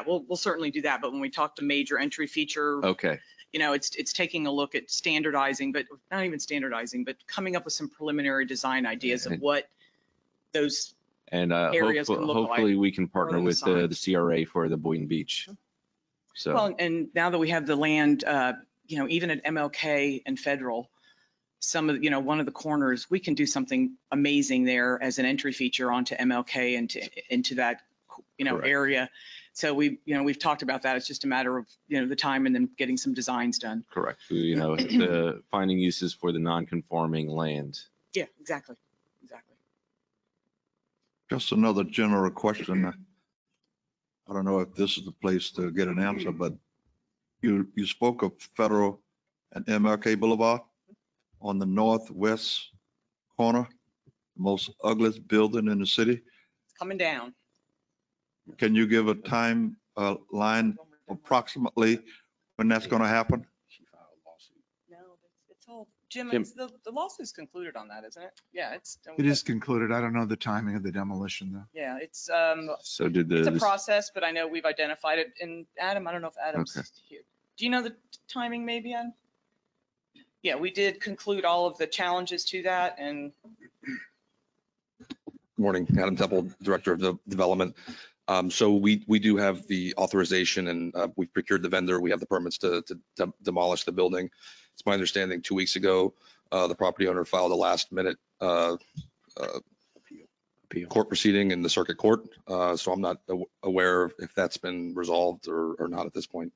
We'll certainly do that. But when we talk to major entry feature, Okay. it's taking a look at standardizing, but not even standardizing, but coming up with some preliminary design ideas of what those And areas can look hopefully like we can partner for the with the CRA for the Boynton Beach. So, Well, and now that we have the land, even at MLK and Federal, some of, one of the corners, we can do something amazing there as an entry feature onto MLK and into that, Correct. area. So we've talked about that. It's just a matter of, the time and then getting some designs done. correct. The finding uses for the non-conforming land. Yeah, exactly. Just another general question. I don't know if this is the place to get an answer, but you spoke of Federal and MLK Boulevard on the northwest corner, most ugliest building in the city. It's coming down. Can you give a time line approximately when that's going to happen? No, it's all, Jim, Jim. the lawsuit's concluded on that, isn't it? Yeah, It is concluded. I don't know the timing of the demolition though. Yeah, it's So did it's a the, process, but I know we've identified it. And Adam, I don't know if Adam's Okay. here. Do you know the timing maybe, Adam? Yeah, we did conclude all of the challenges to that, and Morning, Adam Temple, Director of the Development. So we do have the authorization and we've procured the vendor. We have the permits to demolish the building. It's my understanding 2 weeks ago, The property owner filed a last minute court proceeding in the circuit court. So I'm not aware if that's been resolved or not at this point.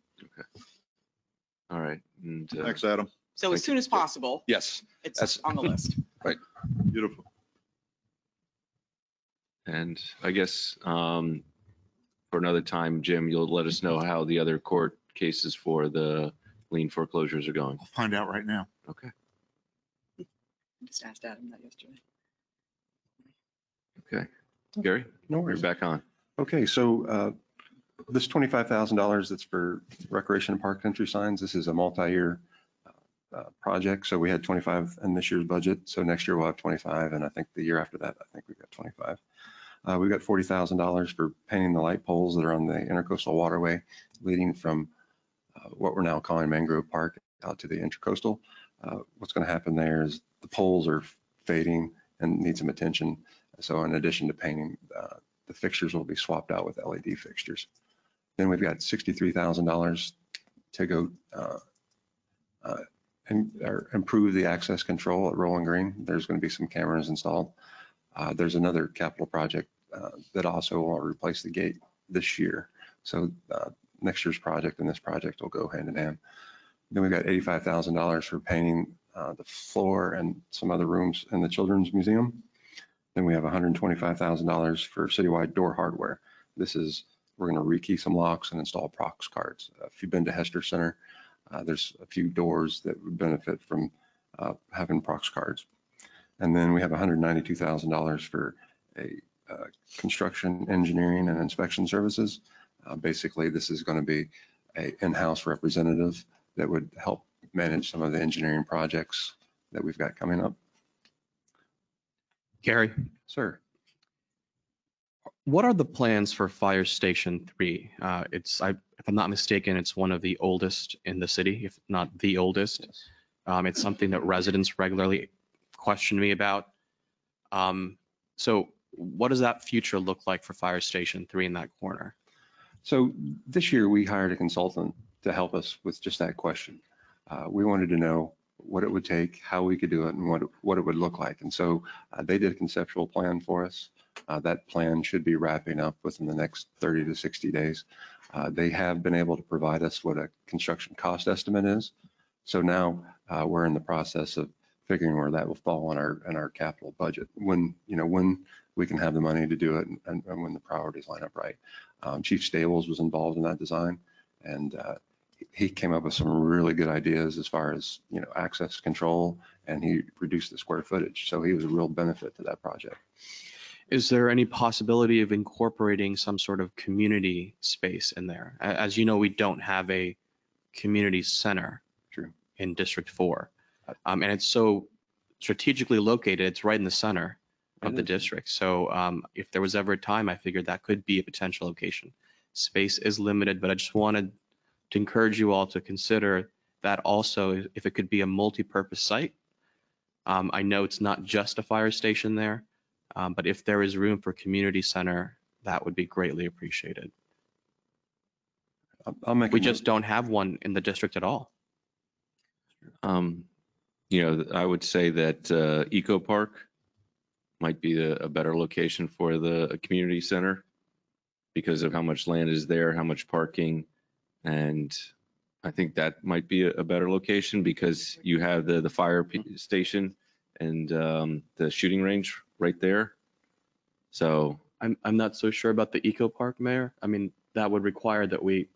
All right. And, Thanks, Adam. So as soon as possible, Yes. it's on the list. Beautiful. and I guess for another time, Jim, you'll let us know how the other court cases for the lien foreclosures are going. I'll find out right now. Okay. I just asked Adam that yesterday. Okay. Gary, No you're worries. back on. Okay, so this $25,000 that's for recreation and park entry signs, this is a multi-year project. So we had 25 in this year's budget. So next year we'll have 25. And I think the year after that, I think we've got 25. We've got $40,000 for painting the light poles that are on the intercoastal waterway leading from what we're now calling Mangrove Park out to the intercoastal. What's going to happen there is the poles are fading and need some attention. So in addition to painting, the fixtures will be swapped out with LED fixtures. Then we've got $63,000 to go improve the access control at Rolling Green. There's going to be some cameras installed. There's another capital project that also will replace the gate this year. So next year's project and this project will go hand in hand. Then we've got $85,000 for painting the floor and some other rooms in the Children's Museum. Then we have $125,000 for citywide door hardware. We're going to rekey some locks and install prox cards. If you've been to Hester Center, there's a few doors that would benefit from having prox cards. And then we have $192,000 for a construction, engineering, and inspection services. Basically, this is going to be an in-house representative that would help manage some of the engineering projects that we've got coming up. Gary, Sir. what are the plans for Fire Station 3? If I'm not mistaken, it's one of the oldest in the city, if not the oldest. Yes. It's something that residents regularly question me about. So what does that future look like for Fire Station 3 in that corner? So this year we hired a consultant to help us with just that question. We wanted to know what it would take, how we could do it, and what it would look like. And so they did a conceptual plan for us. That plan should be wrapping up within the next 30 to 60 days. They have been able to provide us what a construction cost estimate is. So now we're in the process of figuring where that will fall in our capital budget, when we can have the money to do it and when the priorities line up right. Chief Stables was involved in that design, and he came up with some really good ideas as far as access control, and he reduced the square footage. So he was a real benefit to that project. Is there any possibility of incorporating some sort of community space in there? As you know, we don't have a community center. True. In District 4. And it's so strategically located, it's right in the center of the district. So if there was ever a time, I figured that could be a potential location. Space is limited, but I just wanted to encourage you all to consider that also, if it could be a multi-purpose site. I know it's not just a fire station there, but if there is room for community center, that would be greatly appreciated. We just don't have one in the district at all. I would say that Eco Park might be a better location for the community center because of how much land is there, how much parking. And I think that might be a better location because you have the fire station and the shooting range right there. So I'm not so sure about the Eco Park, Mayor. I mean, that would require that we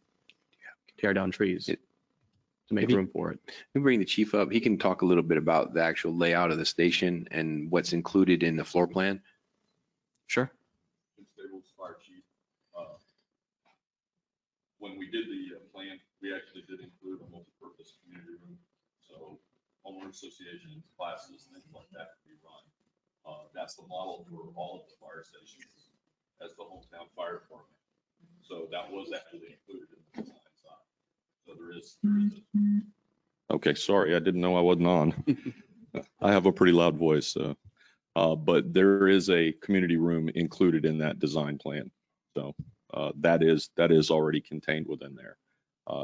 tear down trees to make room for it. We bring the chief up. He can talk a little bit about the actual layout of the station and what's included in the floor plan. Sure. Fire chief. When we did the plan, we actually did include a multi-purpose community room. So homeowner associations, classes, things like that can be run. That's the model for all of the fire stations as the hometown fire department. So that was actually included in the design side. So there is okay, sorry, I didn't know I wasn't on. I have a pretty loud voice, but there is a community room included in that design plan. So that is already contained within there.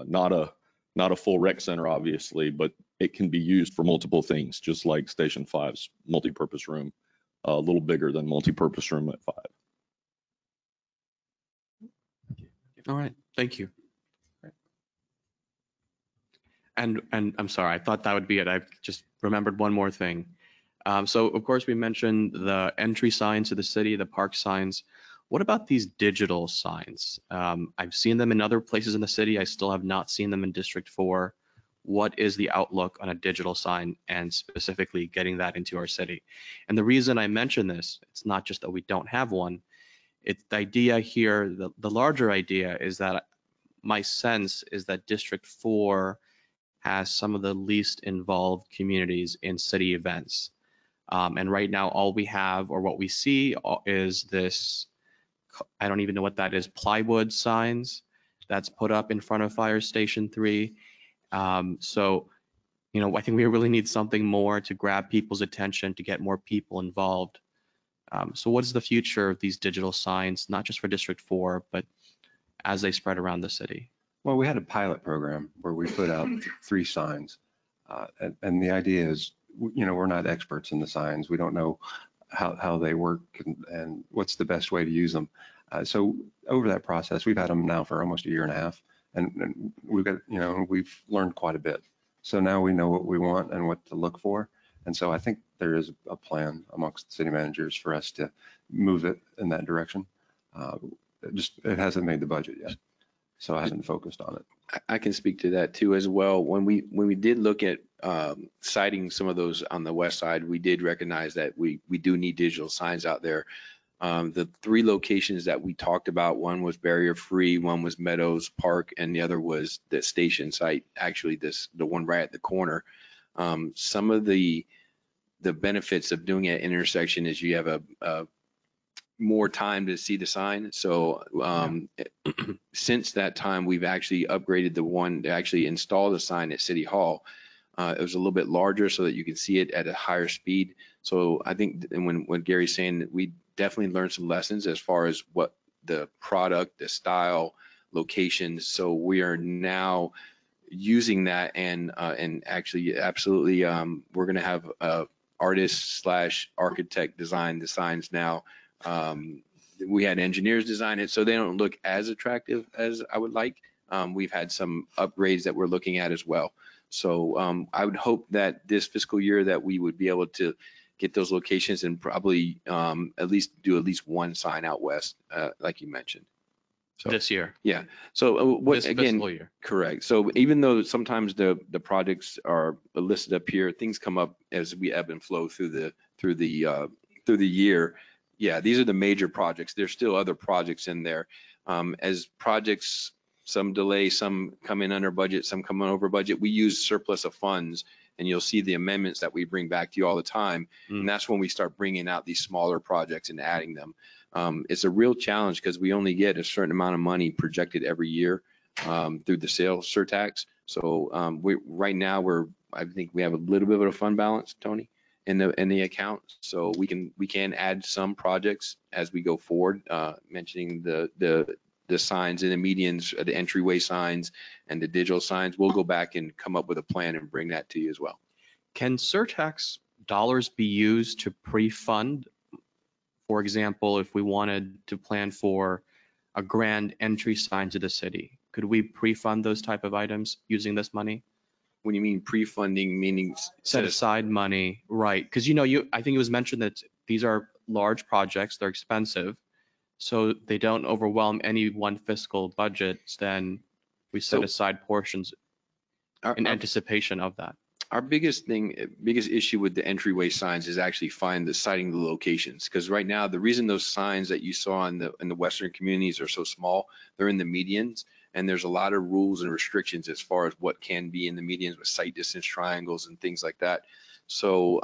Not a full rec center, obviously, but it can be used for multiple things, just like Station 5's multipurpose room, a little bigger than multipurpose room at 5. All right, thank you. And I'm sorry, I thought that would be it. I just remembered one more thing. So of course we mentioned the entry signs to the city, the park signs. What about these digital signs? I've seen them in other places in the city. I still have not seen them in District 4. What is the outlook on a digital sign and specifically getting that into our city? And the reason I mention this, it's not just that we don't have one. It's the idea here, the larger idea is that my sense is that District 4 has some of the least involved communities in city events. And right now, all we have or what we see is this, I don't even know what that is, plywood signs that's put up in front of Fire Station 3. So, you know, I think we really need something more to grab people's attention, to get more people involved. So what is the future of these digital signs, not just for District 4, but as they spread around the city? Well, we had a pilot program where we put out 3 signs. And the idea is, you know, we're not experts in the signs. We don't know how they work and what's the best way to use them. So over that process, we've had them now for almost a year and a half. And we've got, you know, we've learned quite a bit. So now we know what we want and what to look for. And so I think there is a plan amongst city managers for us to move it in that direction. It hasn't made the budget yet, so I haven't focused on it. I can speak to that too as well. When we did look at citing some of those on the west side, we did recognize that we do need digital signs out there. The 3 locations that we talked about, one was barrier free, one was Meadows Park, and the other was the station site, actually the one right at the corner. Some of the benefits of doing an intersection is you have a more time to see the sign. So since that time, we've actually upgraded the one to actually install the sign at City Hall. It was a little bit larger so that you can see it at a higher speed. So I think, and when Gary's saying that, we definitely learned some lessons as far as what the product, the style, locations. So we are now using that and actually absolutely we're going to have artist / architect design the signs now. We had engineers design it so they don't look as attractive as I would like. We've had some upgrades that we're looking at as well. So I would hope that this fiscal year that we would be able to get those locations and probably at least do one sign out west, like you mentioned. So, This year. yeah. So what This again? fiscal year. Correct. So even though sometimes the projects are listed up here, things come up as we ebb and flow through the year. Yeah, these are the major projects. There's still other projects in there. As projects, some delay, some come in under budget, some come in over budget. We use surplus of funds, and you'll see the amendments that we bring back to you all the time. And that's when we start bringing out these smaller projects and adding them. It's a real challenge because we only get a certain amount of money projected every year through the sales surtax. So right now I think we have a little bit of a fund balance, Tony, in the account. So we can add some projects as we go forward, mentioning the signs and the medians, the entryway signs and the digital signs. We'll go back and come up with a plan and bring that to you as well. Can surtax dollars be used to pre-fund? For example, if we wanted to plan for a grand entry sign to the city, could we pre-fund those type of items using this money? When you mean pre-funding, meaning Set aside money, right? Because I think it was mentioned that these are large projects, they're expensive, so they don't overwhelm any one fiscal budget. Then we set aside portions in anticipation of that. Our biggest issue with the entryway signs is actually citing the locations. Because right now, the reason those signs that you saw in the western communities are so small, they're in the medians, and there's a lot of rules and restrictions as far as what can be in the medians with sight distance triangles and things like that. So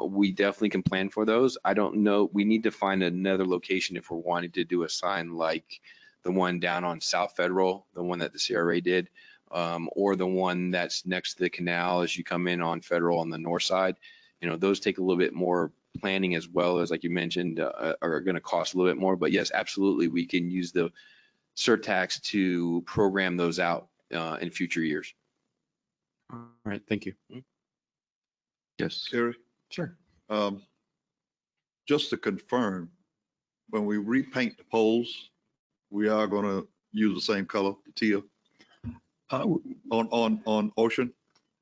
we definitely can plan for those. I don't know. We need to find another location if we're wanting to do a sign like the one down on South Federal, the one that the CRA did. Or the one that's next to the canal as you come in on Federal on the north side. You know, those take a little bit more planning as well as, like you mentioned, are going to cost a little bit more. But yes, absolutely, we can use the surtax to program those out in future years. All right, thank you. Yes. Gary? Sure. Just to confirm, when we repaint the poles, we are going to use the same color, the teal, on Ocean?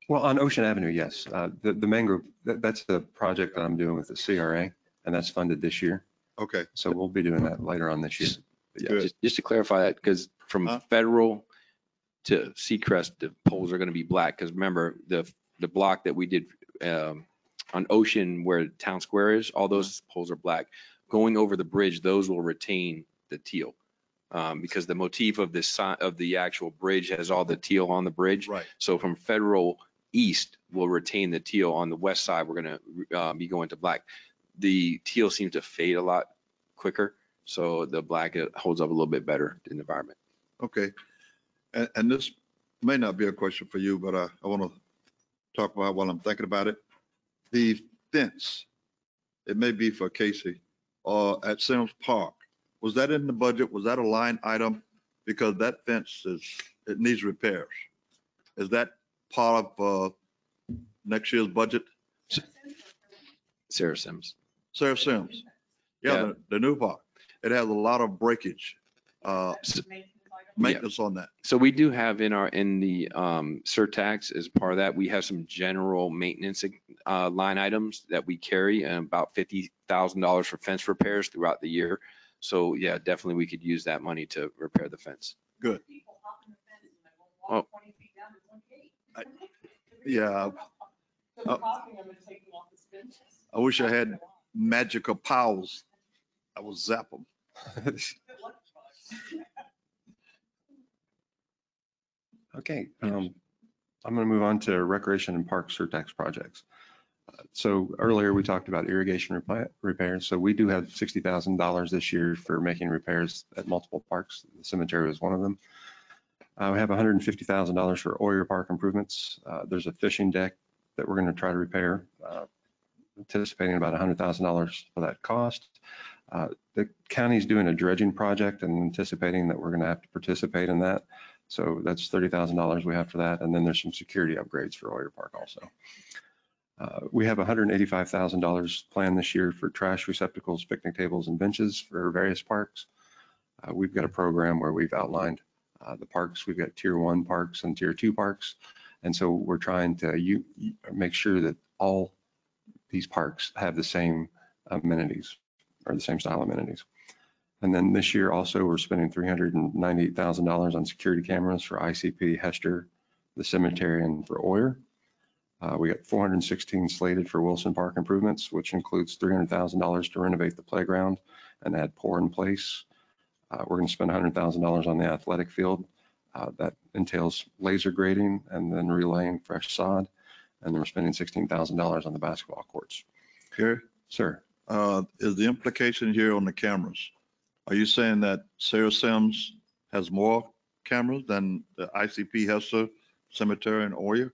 Well, on Ocean Avenue, yes. The mangrove, that's the project that I'm doing with the CRA, and that's funded this year. Okay. So we'll be doing that later on this year. But yeah. Good. Just to clarify that, because from federal to Seacrest, the poles are going to be black. Because remember, the block that we did on Ocean where Town Square is, all those poles are black. Going over the bridge, those will retain the teal. Because the motif of the actual bridge has all the teal on the bridge. Right. So from federal east, we'll retain the teal. On the west side, we're going to be going to black. The teal seems to fade a lot quicker. So the black holds up a little bit better in the environment. Okay. And this may not be a question for you, but I want to talk about while I'm thinking about it. The fence, it may be for Casey, at Sims Park. Was that in the budget? Was that a line item? Because that fence it needs repairs. Is that part of next year's budget? Sarah Sims. Sarah Sims. Yeah, the new park. It has a lot of breakage, maintenance on that. So we do have in the Surtax, as part of that, we have some general maintenance line items that we carry, and about $50,000 for fence repairs throughout the year. So yeah, definitely we could use that money to repair the fence. Good. Oh. Yeah. I wish I had magical powers. I would zap them. Okay, I'm going to move on to Recreation and Park Surtax projects. So earlier we talked about irrigation repairs. So we do have $60,000 this year for making repairs at multiple parks. The cemetery was one of them. We have $150,000 for Oyer Park improvements. There's a fishing deck that we're going to try to repair, anticipating about $100,000 for that cost. The county's doing a dredging project and anticipating that we're going to have to participate in that. So that's $30,000 we have for that. And then there's some security upgrades for Oyer Park also. We have $185,000 planned this year for trash receptacles, picnic tables, and benches for various parks. We've got a program where we've outlined the parks. We've got tier 1 parks and tier 2 parks. And so we're trying to make sure that all these parks have the same amenities or the same style amenities. And then this year also, we're spending $398,000 on security cameras for ICP, Hester, the cemetery, and for Oyer. We got 416 slated for Wilson Park improvements, which includes $300,000 to renovate the playground and add pour in place. We're going to spend $100,000 on the athletic field. That entails laser grading and then relaying fresh sod. And then we're spending $16,000 on the basketball courts. Gary? Sir. Is the implication here on the cameras? Are you saying that Sarah Sims has more cameras than the ICP, Hester, Cemetery, and Oyer?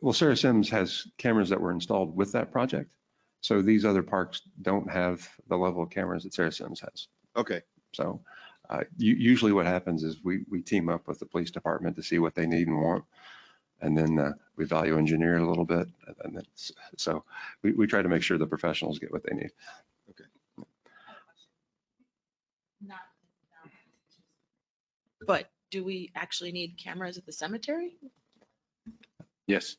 Well, Sarah Sims has cameras that were installed with that project. So these other parks don't have the level of cameras that Sarah Sims has. Okay. So usually what happens is we team up with the police department to see what they need and want. And then we value engineer a little bit. And then, so we try to make sure the professionals get what they need. Okay. But do we actually need cameras at the cemetery? Yes.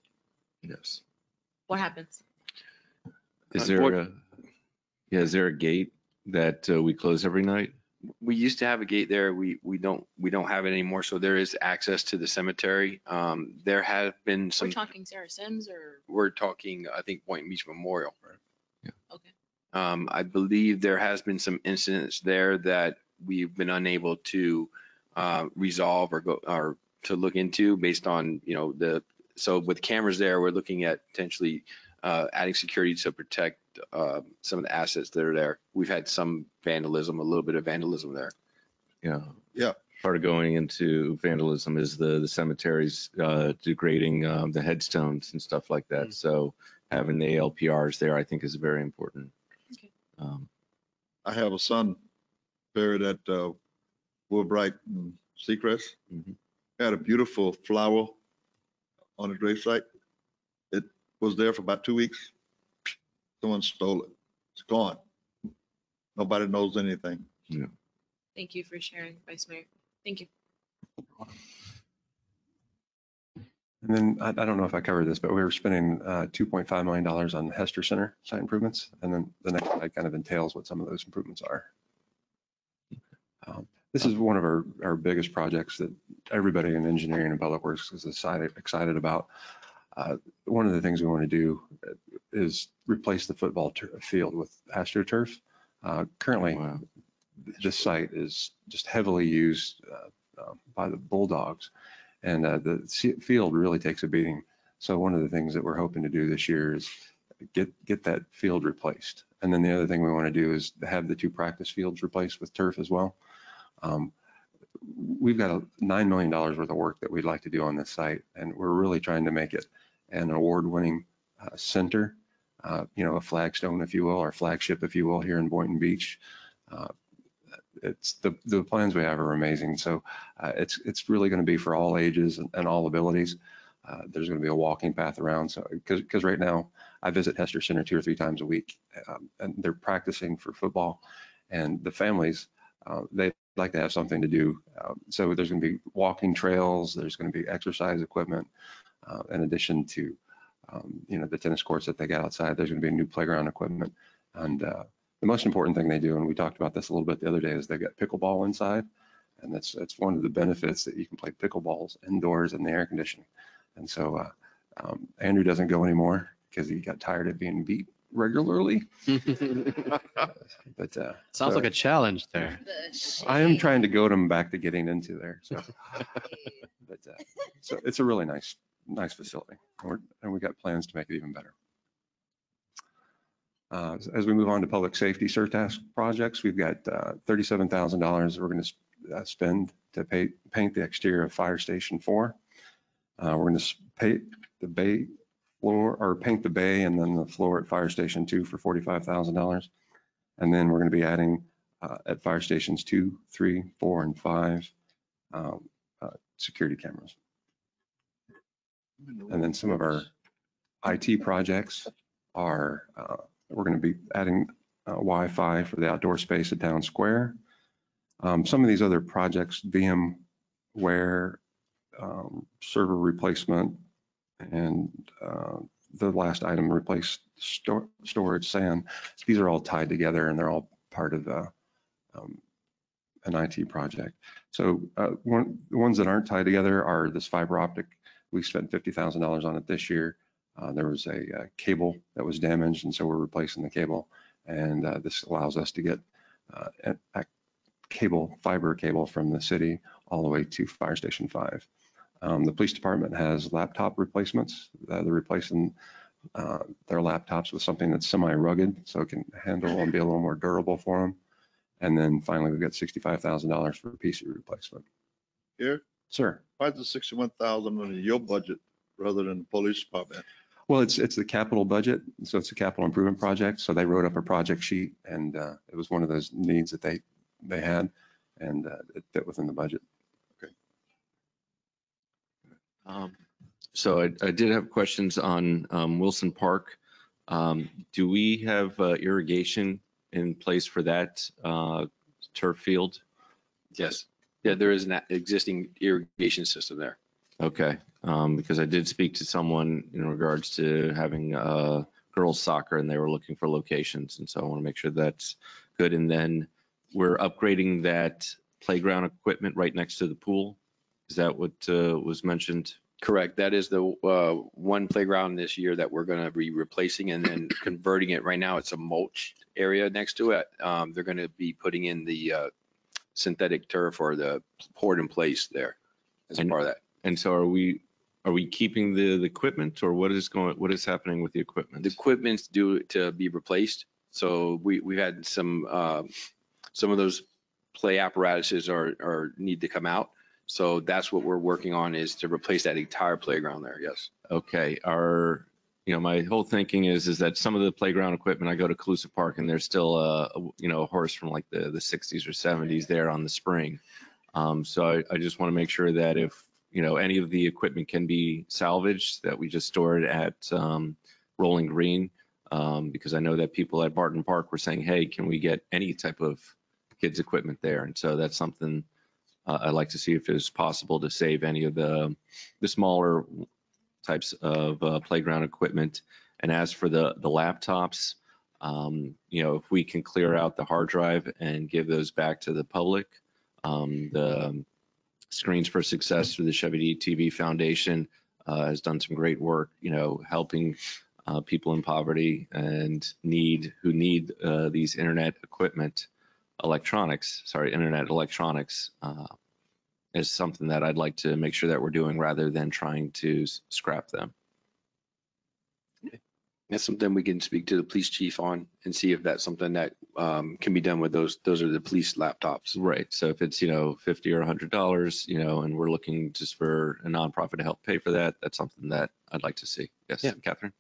Yes. What happens? Is there a gate that we close every night? We used to have a gate there. We don't have it anymore. So there is access to the cemetery. There have been some. We're talking Sarah Sims or? We're talking, I think, Boynton Beach Memorial. Yeah. Okay. I believe there has been some incidents there that we've been unable to resolve or to look into based on, so with cameras there, we're looking at potentially adding security to protect some of the assets that are there. We've had some vandalism, a little bit of vandalism there. Yeah. Yeah. Part of going into vandalism is the cemeteries degrading the headstones and stuff like that. So having the ALPRs there, I think, is very important. Okay. I have a son buried at Woodbright and Seacrest. Mhm. Had a beautiful flower on the gravesite. was there for about 2 weeks. Someone stole it. It's gone. Nobody knows anything. Thank you for sharing, Vice Mayor. Thank you. And then I don't know if I covered this, but we were spending $2.5 million on Hester Center site improvements. And then the next slide kind of entails what some of those improvements are. This is one of our biggest projects that everybody in engineering and public works is excited about. One of the things we want to do is replace the football field with AstroTurf. Currently, this site is just heavily used by the Bulldogs, and the field really takes a beating. So one of the things that we're hoping to do this year is get that field replaced. And then the other thing we want to do is have the 2 practice fields replaced with turf as well. We've got $9 million worth of work that we'd like to do on this site, and we're really trying to make it an award-winning center, a flagstone, if you will, or flagship, if you will, here in Boynton Beach. It's the plans we have are amazing. So it's really going to be for all ages and all abilities. There's going to be a walking path around. So because right now I visit Hester Center 2 or 3 times a week, and they're practicing for football, and the families, they like to have something to do. So there's going to be walking trails. There's going to be exercise equipment. In addition to, the tennis courts that they got outside, there's going to be new playground equipment. And the most important thing they do, and we talked about this a little bit the other day, is they've got pickleball inside. And that's one of the benefits, that you can play pickleballs indoors in the air conditioning. And so Andrew doesn't go anymore because he got tired of being beat regularly. But Sounds like a challenge there. I am trying to goad him back to getting into there. So, but so it's a really nice facility, and we got plans to make it even better. As we move on to public safety Surtax projects, we've got $37,000 we're going to spend to paint the exterior of Fire Station 4. We're going to paint the bay floor, or paint the bay and then the floor at Fire Station 2 for $45,000. And then we're going to be adding at Fire Stations 2, 3, 4, and 5 security cameras. And then some of our IT projects are, we're going to be adding Wi-Fi for the outdoor space at Town Square. Some of these other projects, VMware, server replacement, and the last item, replace storage SAN. These are all tied together, and they're all part of an IT project. So the ones that aren't tied together are this fiber optic. We spent $50,000 on it this year. There was a cable that was damaged, and so we're replacing the cable. And this allows us to get a fiber cable from the city all the way to Fire Station 5. The police department has laptop replacements. They're replacing their laptops with something that's semi-rugged, so it can handle and be a little more durable for them. And then finally, we've got $65,000 for PC replacement. Here? Sir. Why is the 61,000 in your budget rather than the police department? Well, it's the capital budget, so it's a capital improvement project. So they wrote up a project sheet, and it was one of those needs that they had, and it fit within the budget. So I did have questions on Wilson Park. Do we have irrigation in place for that turf field? Yes. Yeah, there is an existing irrigation system there. Okay, because I did speak to someone in regards to having girls soccer, and they were looking for locations, and so I want to make sure that's good. And then we're upgrading that playground equipment right next to the pool. Is that what was mentioned? Correct. That is the one playground this year that we're going to be replacing and then converting it. Right now, it's a mulch area next to it. They're going to be putting in the synthetic turf, or the poured in place there as a part of that. And so are we keeping the equipment, or what is happening with the equipment? The equipment's due to be replaced. So we've had some of those play apparatuses are need to come out. So that's what we're working on, is to replace that entire playground there. Yes. Okay. My whole thinking is that some of the playground equipment, I go to Calusa Park, and there's still a horse from like the 60s or 70s there on the spring. So I just want to make sure that if any of the equipment can be salvaged that we just stored at Rolling Green. Because I know that people at Barton Park were saying, hey, can we get any type of kids equipment there? And so that's something I'd like to see if it's possible to save any of the smaller types of playground equipment. And as for the laptops, if we can clear out the hard drive and give those back to the public, the Screens for Success through the Chevy TV Foundation has done some great work, helping people in poverty and who need these internet electronics is something that I'd like to make sure that we're doing rather than trying to scrap them. That's something we can speak to the police chief on and see if that's something that can be done with those. Those are the police laptops. Right. So if it's, $50 or $100, and we're looking just for a nonprofit to help pay for that, that's something that I'd like to see. Yes, Yeah. Catherine.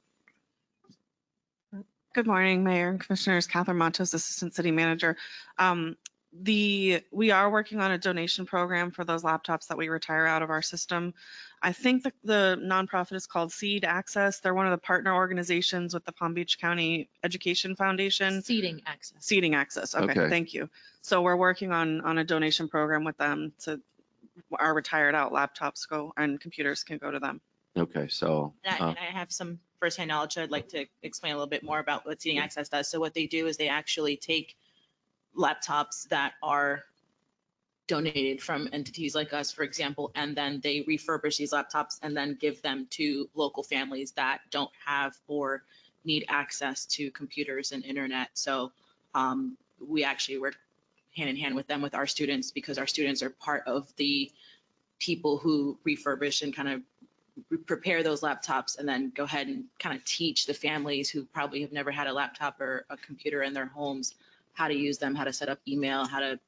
Good morning, Mayor and Commissioners. Catherine Montos, Assistant City Manager. We are working on a donation program for those laptops that we retire out of our system. I think the nonprofit is called Seed Access. They're one of the partner organizations with the Palm Beach County Education Foundation. Seating access. Seating Access. Okay. Thank you. So we're working on a donation program with them to our retired out laptops and computers can go to them. Okay, so. And I have some firsthand knowledge. I'd like to explain a little bit more about what Seating Access does. So what they do is they actually take laptops that are donated from entities like us, for example, and then they refurbish these laptops and then give them to local families that don't have or need access to computers and internet. So we actually work hand in hand with them, with our students, because our students are part of the people who refurbish and kind of prepare those laptops and then go ahead and kind of teach the families who probably have never had a laptop or a computer in their homes how to use them, how to set up email, how to,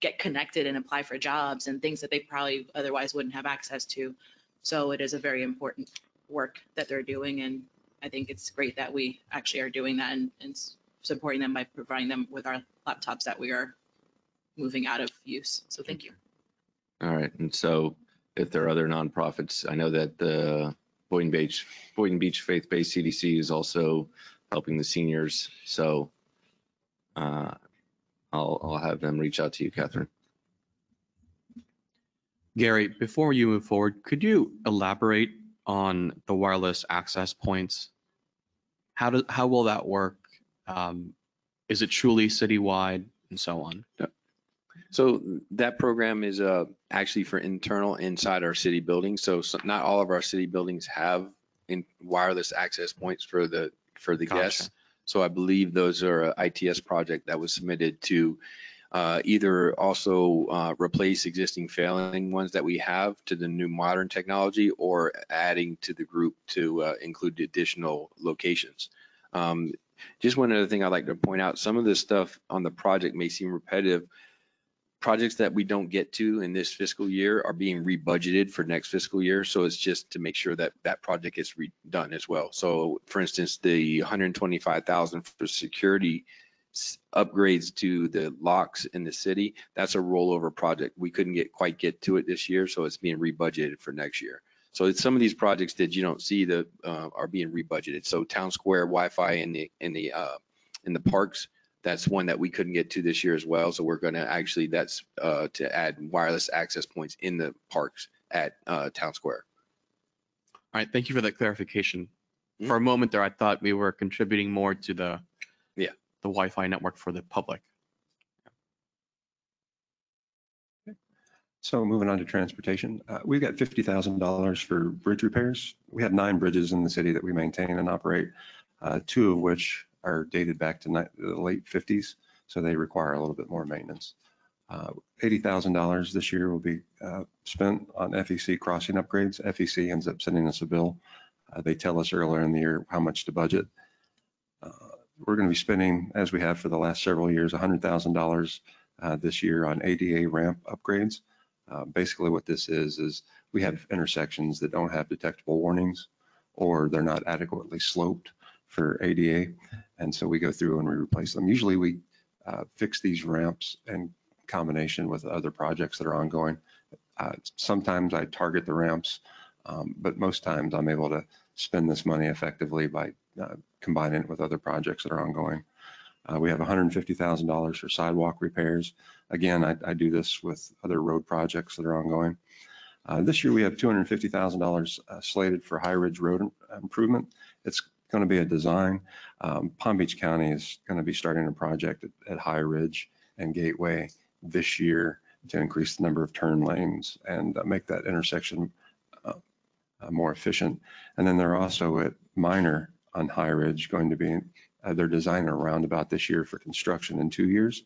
get connected and apply for jobs and things that they probably otherwise wouldn't have access to. So it is a very important work that they're doing. And I think it's great that we actually are doing that and supporting them by providing them with our laptops that we are moving out of use. So thank you. All right. And so if there are other nonprofits, I know that the Boynton Beach Faith-Based CDC is also helping the seniors. So I'll have them reach out to you, Catherine. Gary, before you move forward, could you elaborate on the wireless access points? How will that work? Is it truly citywide and so on? So that program is actually for inside our city buildings. So not all of our city buildings have wireless access points for the Gotcha. guests. So I believe those are an ITS project that was submitted to either also replace existing failing ones that we have to the new modern technology, or adding to the group to include additional locations. Just one other thing I'd like to point out, some of this stuff on the project may seem repetitive. Projects that we don't get to in this fiscal year are being rebudgeted for next fiscal year. So it's just to make sure that that project gets redone as well. So for instance, the $125,000 for security upgrades to the locks in the city, that's a rollover project. We couldn't quite get to it this year, so it's being rebudgeted for next year. So it's some of these projects that you don't see that are being rebudgeted. So Town Square Wi-Fi in the parks, that's one that we couldn't get to this year as well. So we're going to actually, that's to add wireless access points in the parks at Town Square. All right, thank you for that clarification. For a moment there, I thought we were contributing more to the Wi-Fi network for the public. So moving on to transportation, we've got $50,000 for bridge repairs. We have 9 bridges in the city that we maintain and operate, 2 of which are dated back to the late 50s, so they require a little bit more maintenance. $80,000 this year will be spent on FEC crossing upgrades. FEC ends up sending us a bill. They tell us earlier in the year how much to budget. We're going to be spending, as we have for the last several years, $100,000 this year on ADA ramp upgrades. Basically what this is we have intersections that don't have detectable warnings, or they're not adequately sloped for ADA. And so we go through and we replace them. Usually we fix these ramps in combination with other projects that are ongoing. Sometimes I target the ramps, but most times I'm able to spend this money effectively by combining it with other projects that are ongoing. We have $150,000 for sidewalk repairs. Again, I do this with other road projects that are ongoing. This year we have $250,000 slated for High Ridge Road improvement. It's going to be a design. Palm Beach County is going to be starting a project at High Ridge and Gateway this year to increase the number of turn lanes and make that intersection more efficient. And then they're also at Minor on High Ridge going to be, they're designing a roundabout this year for construction in 2 years.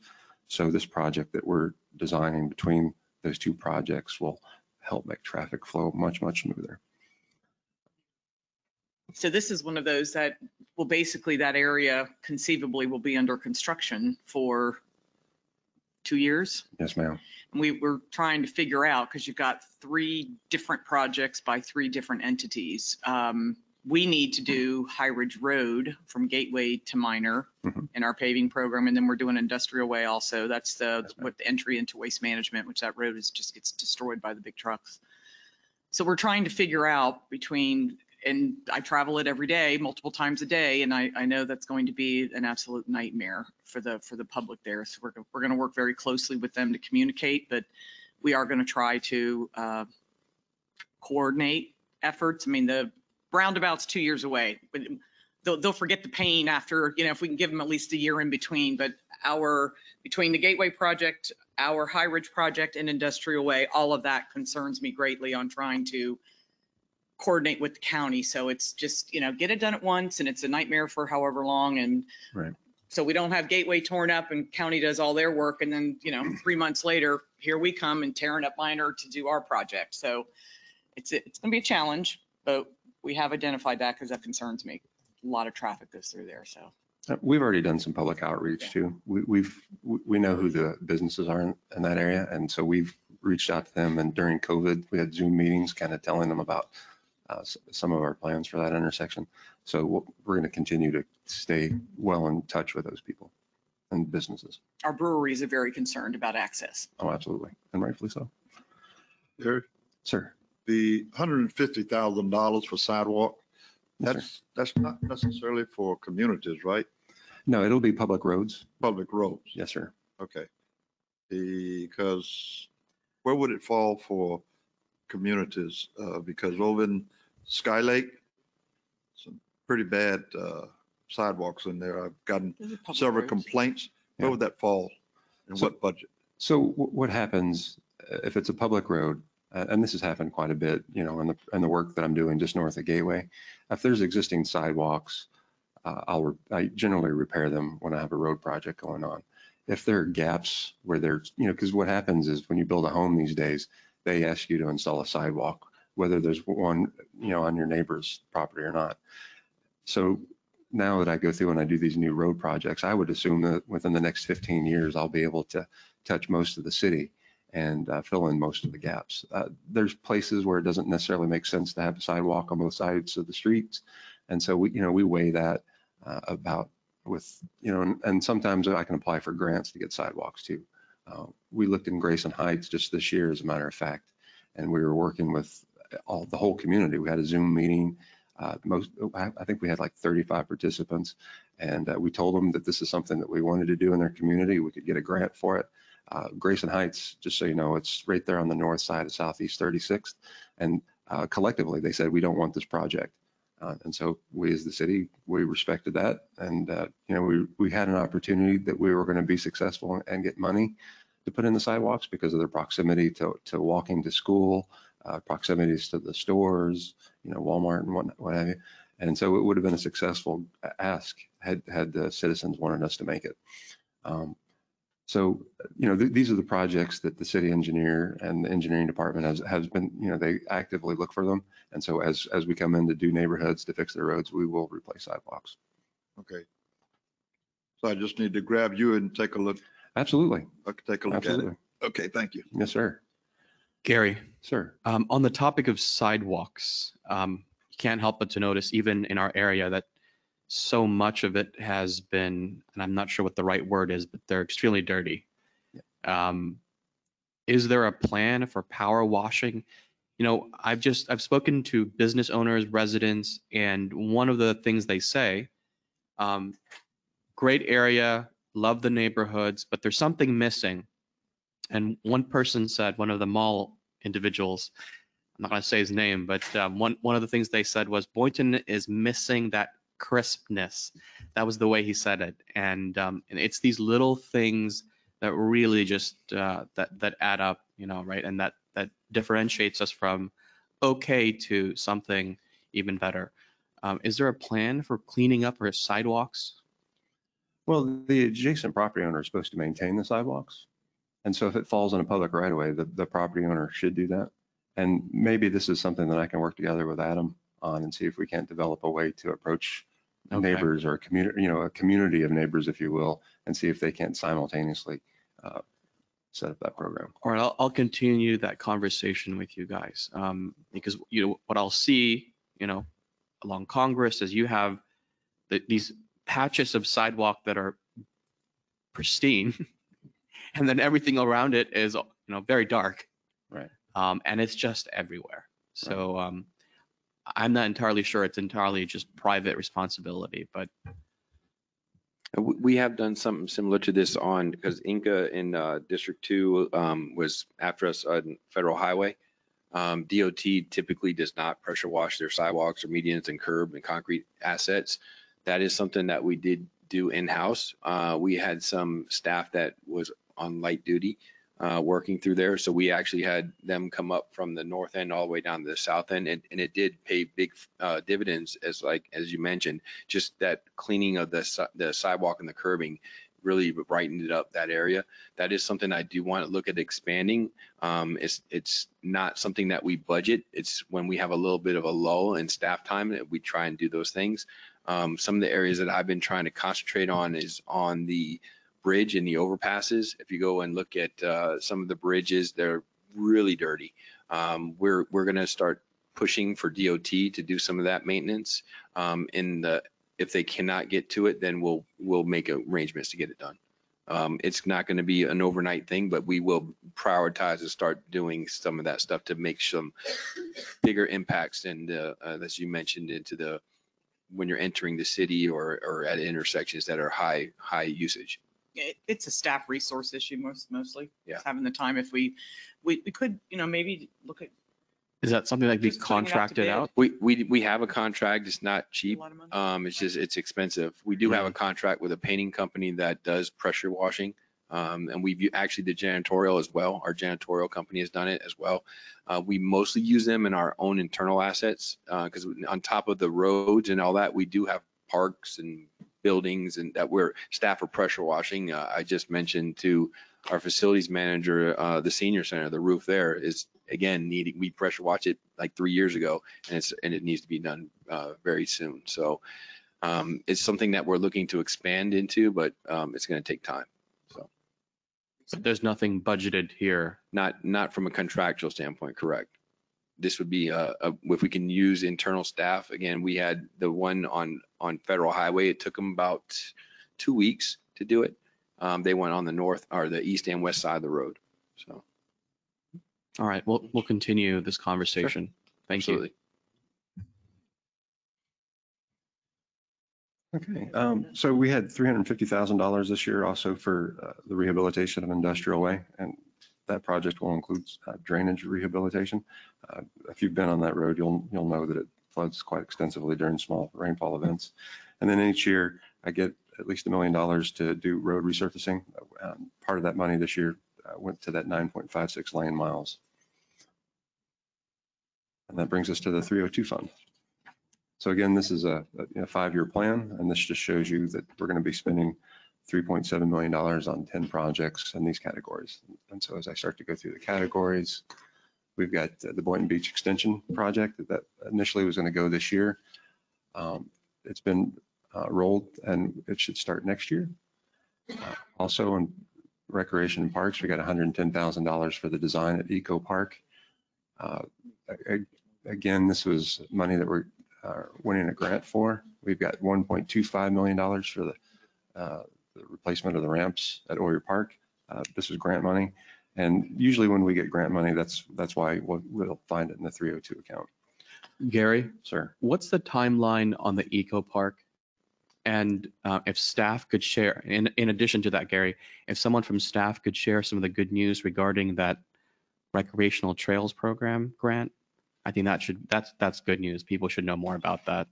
So this project that we're designing between those two projects will help make traffic flow much, much smoother. So this is one of those that will basically, that area conceivably will be under construction for 2 years. Yes, ma'am. And we were trying to figure out, because you've got 3 different projects by 3 different entities. We need to do High Ridge Road from Gateway to Minor in our paving program. And then we're doing Industrial Way also. That's the entry into waste management, which that road is just gets destroyed by the big trucks. So we're trying to figure out between, and I travel it every day, multiple times a day, and I know that's going to be an absolute nightmare for the public there. So we're going to work very closely with them to communicate, but we are going to try to coordinate efforts. I mean, the roundabout's 2 years away, but they'll forget the pain after, if we can give them at least a year in between. But between the Gateway project, our High Ridge project, and Industrial Way, all of that concerns me greatly on trying to coordinate with the county. So it's just, get it done at once, and it's a nightmare for however long. And right. So we don't have Gateway torn up and county does all their work. And then, 3 months later, here we come and tearing up Minor to do our project. So it's going to be a challenge, but we have identified that because that concerns me. A lot of traffic goes through there. So we've already done some public outreach too. We know who the businesses are in that area. And so we've reached out to them, and during COVID, we had Zoom meetings kind of telling them about some of our plans for that intersection. So we're going to continue to stay well in touch with those people and businesses. Our breweries are very concerned about access. Oh, absolutely. And rightfully so. Eric? Sir. The $150,000 for sidewalk, Yes, that's not necessarily for communities, right? No, it'll be public roads. Public roads. Yes, sir. Okay. Because where would it fall for communities? Because over in Sky Lake, some pretty bad sidewalks in there. I've gotten several complaints. Where would that fall and what budget? So what happens if it's a public road? And this has happened quite a bit, in the work that I'm doing just north of Gateway. If there's existing sidewalks, I generally repair them when I have a road project going on. If there are gaps where there's, because what happens is when you build a home these days, they ask you to install a sidewalk, whether there's one, on your neighbor's property or not. So now that I go through and I do these new road projects, I would assume that within the next 15 years, I'll be able to touch most of the city and fill in most of the gaps. There's places where it doesn't necessarily make sense to have a sidewalk on both sides of the streets. And so we weigh that about with, and sometimes I can apply for grants to get sidewalks too. We looked in Grayson Heights just this year, as a matter of fact, and we were working with the whole community. We had a Zoom meeting. I think we had like 35 participants, and we told them that this is something that we wanted to do in their community. We could get a grant for it. Grayson Heights, just so you know, it's right there on the north side of Southeast 36th. And collectively, they said, we don't want this project. And so we as the city, we respected that. And, we had an opportunity that we were going to be successful and get money to put in the sidewalks because of their proximity to walking to school, proximities to the stores, Walmart and what have you. And so it would have been a successful ask had the citizens wanted us to make it. So, these are the projects that the city engineer and the engineering department has been, they actively look for them. And so as we come in to do neighborhoods to fix their roads, we will replace sidewalks. Okay. So I just need to grab you and take a look. Absolutely. Okay, take a look at it. Okay, thank you. Yes, sir. Gary. Sir. On the topic of sidewalks, you can't help but to notice even in our area that so much of it has been, and I'm not sure what the right word is, but they're extremely dirty. is there a plan for power washing? You know, I've spoken to business owners, residents, and one of the things they say, great area, love the neighborhoods, but there's something missing. And one person said, one of the mall individuals, I'm not going to say his name, but one of the things they said was Boynton is missing that crispness. That was the way he said it. And it's these little things that really just that add up, you know, right? And that differentiates us from okay to something even better. Is there a plan for cleaning up our sidewalks? Well, the adjacent property owner is supposed to maintain the sidewalks. And so if it falls on a public right of way, the property owner should do that. And maybe this is something that I can work together with Adam on and see if we can't develop a way to approach neighbors or a community, you know, a community of neighbors, if you will, and see if they can't simultaneously set up that program. All right, I'll continue that conversation with you guys because, you know, what I'll see, you know, along Congress is you have these patches of sidewalk that are pristine and then everything around it is, you know, very dark. Right. And it's just everywhere. So I'm not entirely sure it's entirely just private responsibility, but. We have done something similar to this on, because Inca in District 2 was after us on Federal Highway. DOT typically does not pressure wash their sidewalks or medians and curb and concrete assets. That is something that we did do in-house. We had some staff that was on light duty working through there. So we actually had them come up from the north end all the way down to the south end, and it did pay big dividends, as you mentioned. Just that cleaning of the sidewalk and the curbing really brightened it up, that area. That is something I do want to look at expanding. It's not something that we budget. It's when we have a little bit of a lull in staff time that we try and do those things. Some of the areas that I've been trying to concentrate on is on the bridge and the overpasses. If you go and look at some of the bridges, they're really dirty. We're going to start pushing for DOT to do some of that maintenance. If they cannot get to it, then we'll make arrangements to get it done. It's not going to be an overnight thing, but we will prioritize and start doing some of that stuff to make some bigger impacts. And as you mentioned, into when you're entering the city or at intersections that are high usage. It's a staff resource issue mostly. Yeah. Having the time. If we could, you know, maybe look at. Is that something that be Just putting it out to contracted bid. out? We have a contract. It's not cheap. A lot of money. It's expensive. We do have a contract with a painting company that does pressure washing. And we've actually the janitorial as well. Our janitorial company has done it as well. We mostly use them in our own internal assets because on top of the roads and all that, we do have parks and buildings and that where staff are pressure washing. I just mentioned to our facilities manager, the senior center, the roof there is again we pressure wash it like 3 years ago, and it needs to be done very soon. So it's something that we're looking to expand into, but it's going to take time. But there's nothing budgeted here. Not from a contractual standpoint, correct. This would be if we can use internal staff. Again, we had the one on Federal Highway. It took them about 2 weeks to do it. They went on the north or the east and west side of the road. So, all right, we'll continue this conversation. Sure. Thank Absolutely. you. Okay, so we had $350,000 this year also for the rehabilitation of Industrial Way, and that project will include drainage rehabilitation. If you've been on that road, you'll know that it floods quite extensively during small rainfall events. And then each year I get at least $1 million to do road resurfacing. Part of that money this year went to that 9.56 lane miles. And that brings us to the 302 fund. So again, this is a 5-year plan, and this just shows you that we're going to be spending $3.7 million on 10 projects in these categories. And so as I start to go through the categories, we've got the Boynton Beach Extension project that initially was going to go this year. It's been rolled and it should start next year. Also in Recreation and Parks, we got $110,000 for the design at Eco Park. Again, this was money that we're winning a grant for. We've got $1.25 million for the replacement of the ramps at Oyer Park. This is grant money. And usually when we get grant money, that's why we'll find it in the 302 account. Gary, Sir. what's the timeline on the eco park? And if staff could share, in addition to that, Gary, if someone from staff could share some of the good news regarding that recreational trails program grant, I think that's good news. People should know more about that.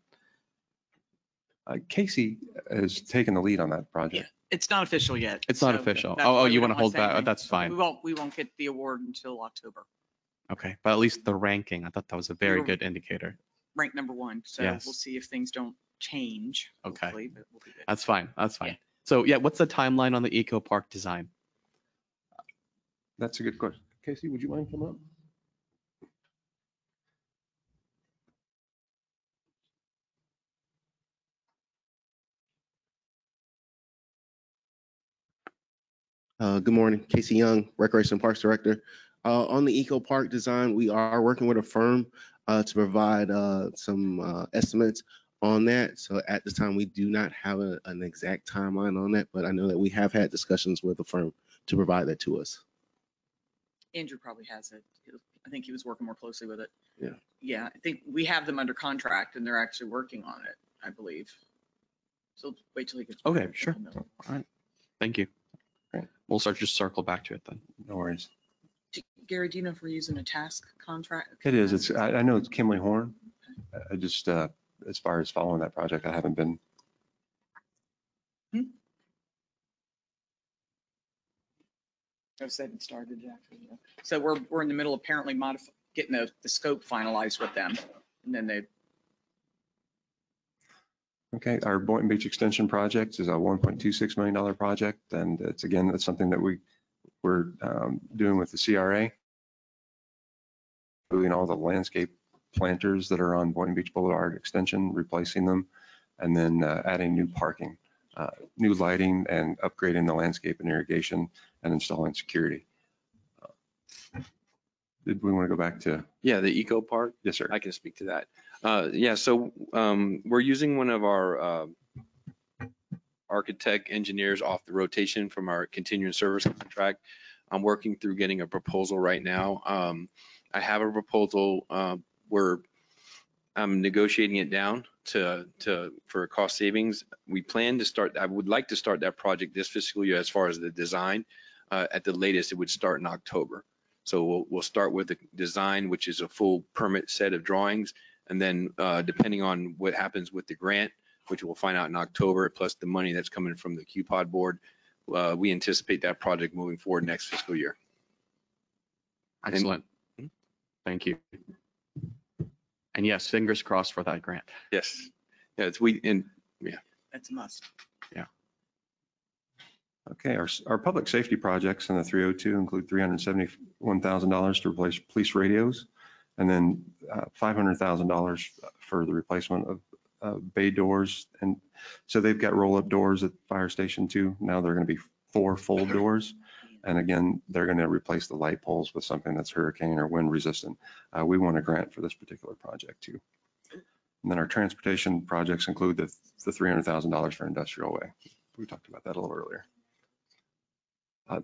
Casey has taken the lead on that project. It's not official yet. It's not so official. that's Oh, why you we want to don't hold say anything. back? That's fine. We won't get the award until October. Okay, but at least the ranking, I thought that was a very You're- good indicator. Ranked number 1. So Yes. we'll see if things don't change. Okay. Hopefully, but we'll be good. That's fine. That's fine. Yeah. So yeah, what's the timeline on the eco park design? That's a good question. Casey, would you mind coming up? Good morning, Casey Young, Recreation Parks Director. On the Eco Park design, we are working with a firm to provide some estimates on that. So at this time, we do not have an exact timeline on that, but I know that we have had discussions with the firm to provide that to us. Andrew probably has it. I think he was working more closely with it. Yeah. Yeah, I think we have them under contract and they're actually working on it, I believe. So wait till he gets. Okay, back. sure. All right. Thank you. Great. We'll just circle back to it then. No worries. Gary, do you know if we're using a task contract? It is. I know it's Kimley Horn. I just, as far as following that project, I haven't been. I said it started actually. Yeah. So we're in the middle of apparently getting the scope finalized with them. And then they, Okay, our Boynton Beach Extension project is a $1.26 million project. And it's, again, that's something that we're doing with the CRA. Moving all the landscape planters that are on Boynton Beach Boulevard Extension, replacing them, and then adding new parking, new lighting, and upgrading the landscape and irrigation, and installing security. Did we want to go back to? Yeah, the eco park. Yes, sir. I can speak to that. Yeah, so we're using one of our architect engineers off the rotation from our continuing service contract. I'm working through getting a proposal right now. I have a proposal where I'm negotiating it down for cost savings. We plan to start, I would like to start that project this fiscal year as far as the design. At the latest, it would start in October. So we'll start with the design, which is a full permit set of drawings. And then depending on what happens with the grant, which we'll find out in October, plus the money that's coming from the QPOD board, we anticipate that project moving forward next fiscal year. Excellent. Thank you. And yes, fingers crossed for that grant. Yes. Yeah, that's a must. Yeah. Okay, our public safety projects in the 302 include $371,000 to replace police radios, and then $500,000 for the replacement of bay doors. And so they've got roll-up doors at Fire Station 2. Now they're going to be 4 full doors. And again, they're going to replace the light poles with something that's hurricane or wind resistant. We want a grant for this particular project too. And then our transportation projects include the $300,000 for Industrial Way. We talked about that a little earlier.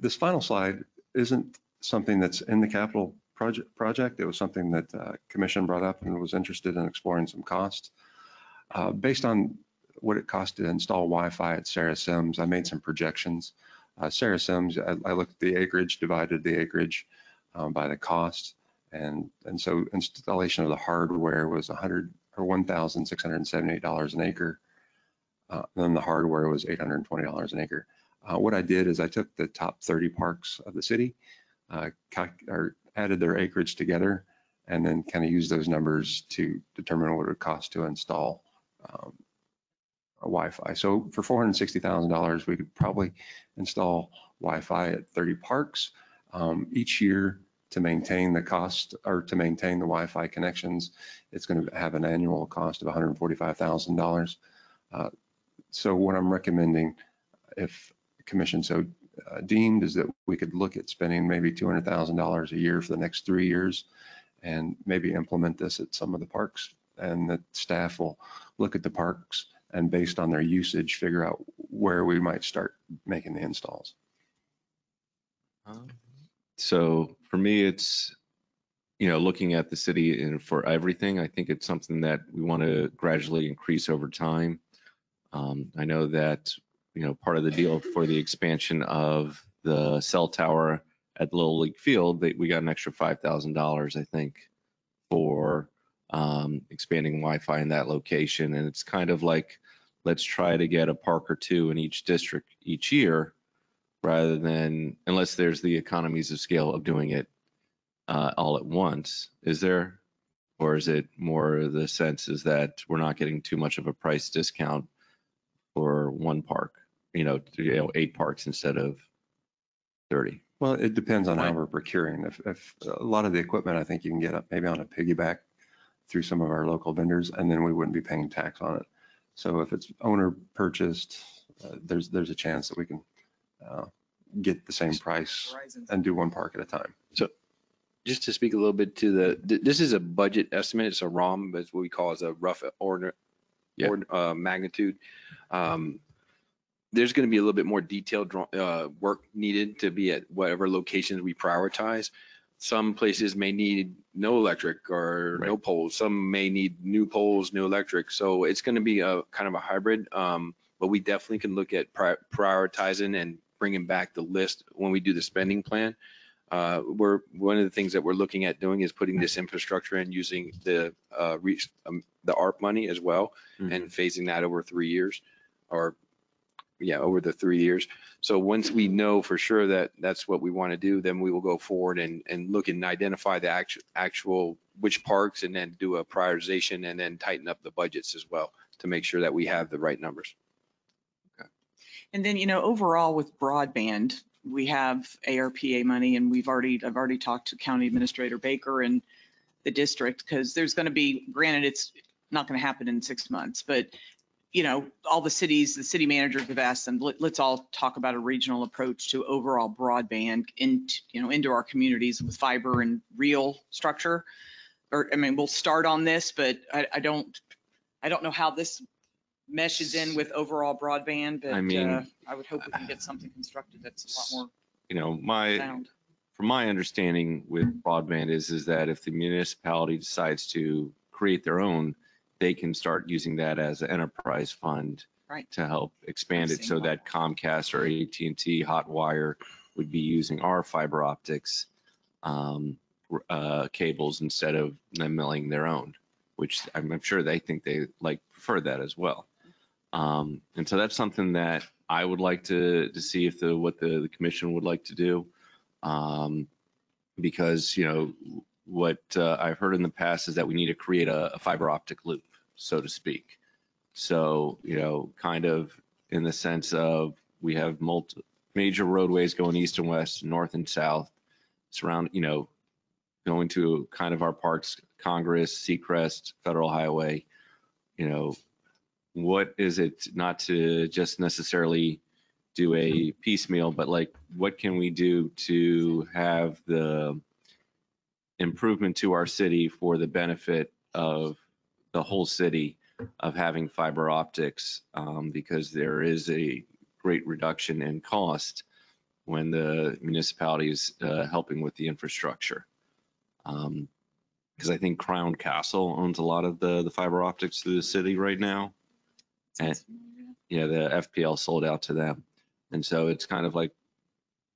This final slide isn't something that's in the capital project. It was something that Commission brought up and was interested in exploring some costs. Based on what it cost to install Wi-Fi at Sarah Sims, I made some projections. Sarah Sims, I looked at the acreage, divided the acreage by the cost. And so installation of the hardware was $1,678 an acre. Then the hardware was $820 an acre. What I did is I took the top 30 parks of the city, added their acreage together, and then kind of used those numbers to determine what it would cost to install Wi-Fi. So for $460,000, we could probably install Wi-Fi at 30 parks each year. To maintain the cost or to maintain the Wi-Fi connections, it's going to have an annual cost of $145,000. So what I'm recommending, if the Commission so deemed, is that we could look at spending maybe $200,000 a year for the next 3 years and maybe implement this at some of the parks, and that staff will look at the parks and based on their usage, figure out where we might start making the installs. So for me, it's, looking at the city and for everything, I think it's something that we want to gradually increase over time. I know that, part of the deal for the expansion of the cell tower at Little League Field, we got an extra $5,000, I think, for expanding Wi-Fi in that location. And it's kind of like, let's try to get a park or two in each district each year, rather than, unless there's the economies of scale of doing it all at once. Is there? Or is it more the sense is that we're not getting too much of a price discount for one park, 8 parks instead of 30? Well, it depends on how we're procuring. If a lot of the equipment, I think you can get up maybe on a piggyback through some of our local vendors, and then we wouldn't be paying tax on it. So if it's owner purchased, there's a chance that we can get the same price and do one park at a time. So just to speak a little bit to this is a budget estimate. It's a ROM, but it's what we call as a rough order, magnitude. There's going to be a little bit more detailed work needed to be at whatever locations we prioritize. Some places may need no electric or no poles. Some may need new poles, new electric. So it's going to be a kind of a hybrid. But we definitely can look at prioritizing and bringing back the list when we do the spending plan. One of the things that we're looking at doing is putting this infrastructure in using the ARP money as well, and phasing that over 3 years, or over the 3 years. So once we know for sure that that's what we want to do, then we will go forward and look and identify the actual which parks, and then do a prioritization, and then tighten up the budgets as well to make sure that we have the right numbers. Okay. And then, overall with broadband, we have ARPA money, and I've already talked to County Administrator Baker and the district, because there's going to be, granted, it's not going to happen in 6 months, but all the city managers have asked them, let's all talk about a regional approach to overall broadband into our communities with fiber and real structure. We'll start on this, but I don't know how this meshes in with overall broadband, but I would hope we can get something constructed that's a lot more sound. From my understanding with broadband is that if the municipality decides to create their own, they can start using that as an enterprise fund to help expand it, so that Comcast or AT&T Hotwire would be using our fiber optics cables instead of them milling their own, which I'm sure they think they prefer that as well. And so that's something that I would like to see if what the commission would like to do, because what I've heard in the past is that we need to create a fiber optic loop, so to speak. So, kind of in the sense of we have major roadways going east and west, north and south, surround, going to kind of our parks, Congress, Seacrest, Federal Highway, what is it, not to just necessarily do a piecemeal, but what can we do to have the improvement to our city for the benefit of the whole city of having fiber optics, because there is a great reduction in cost when the municipality is helping with the infrastructure. Because I think Crown Castle owns a lot of the fiber optics through the city right now. And the FPL sold out to them. And so it's kind of like,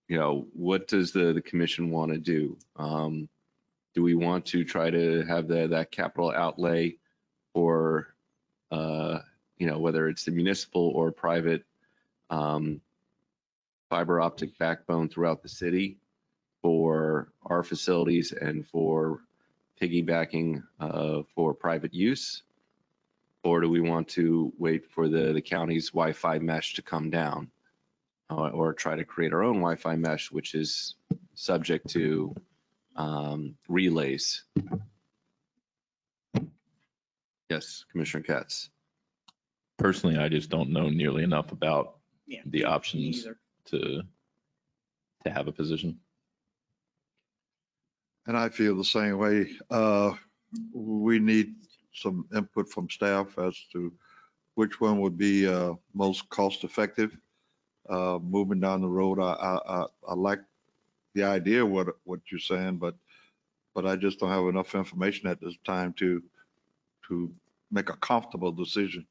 what does the commission want to do? Do we want to try to have that capital outlay for, whether it's the municipal or private fiber optic backbone throughout the city for our facilities and for piggybacking for private use? Or do we want to wait for the county's Wi-Fi mesh to come down, or try to create our own Wi-Fi mesh, which is subject to relays? Yes, Commissioner Katz. Personally, I just don't know nearly enough about the options to have a position. And I feel the same way. We need some input from staff as to which one would be most cost effective. Moving down the road, I like the idea of what you're saying, but I just don't have enough information at this time to make a comfortable decision.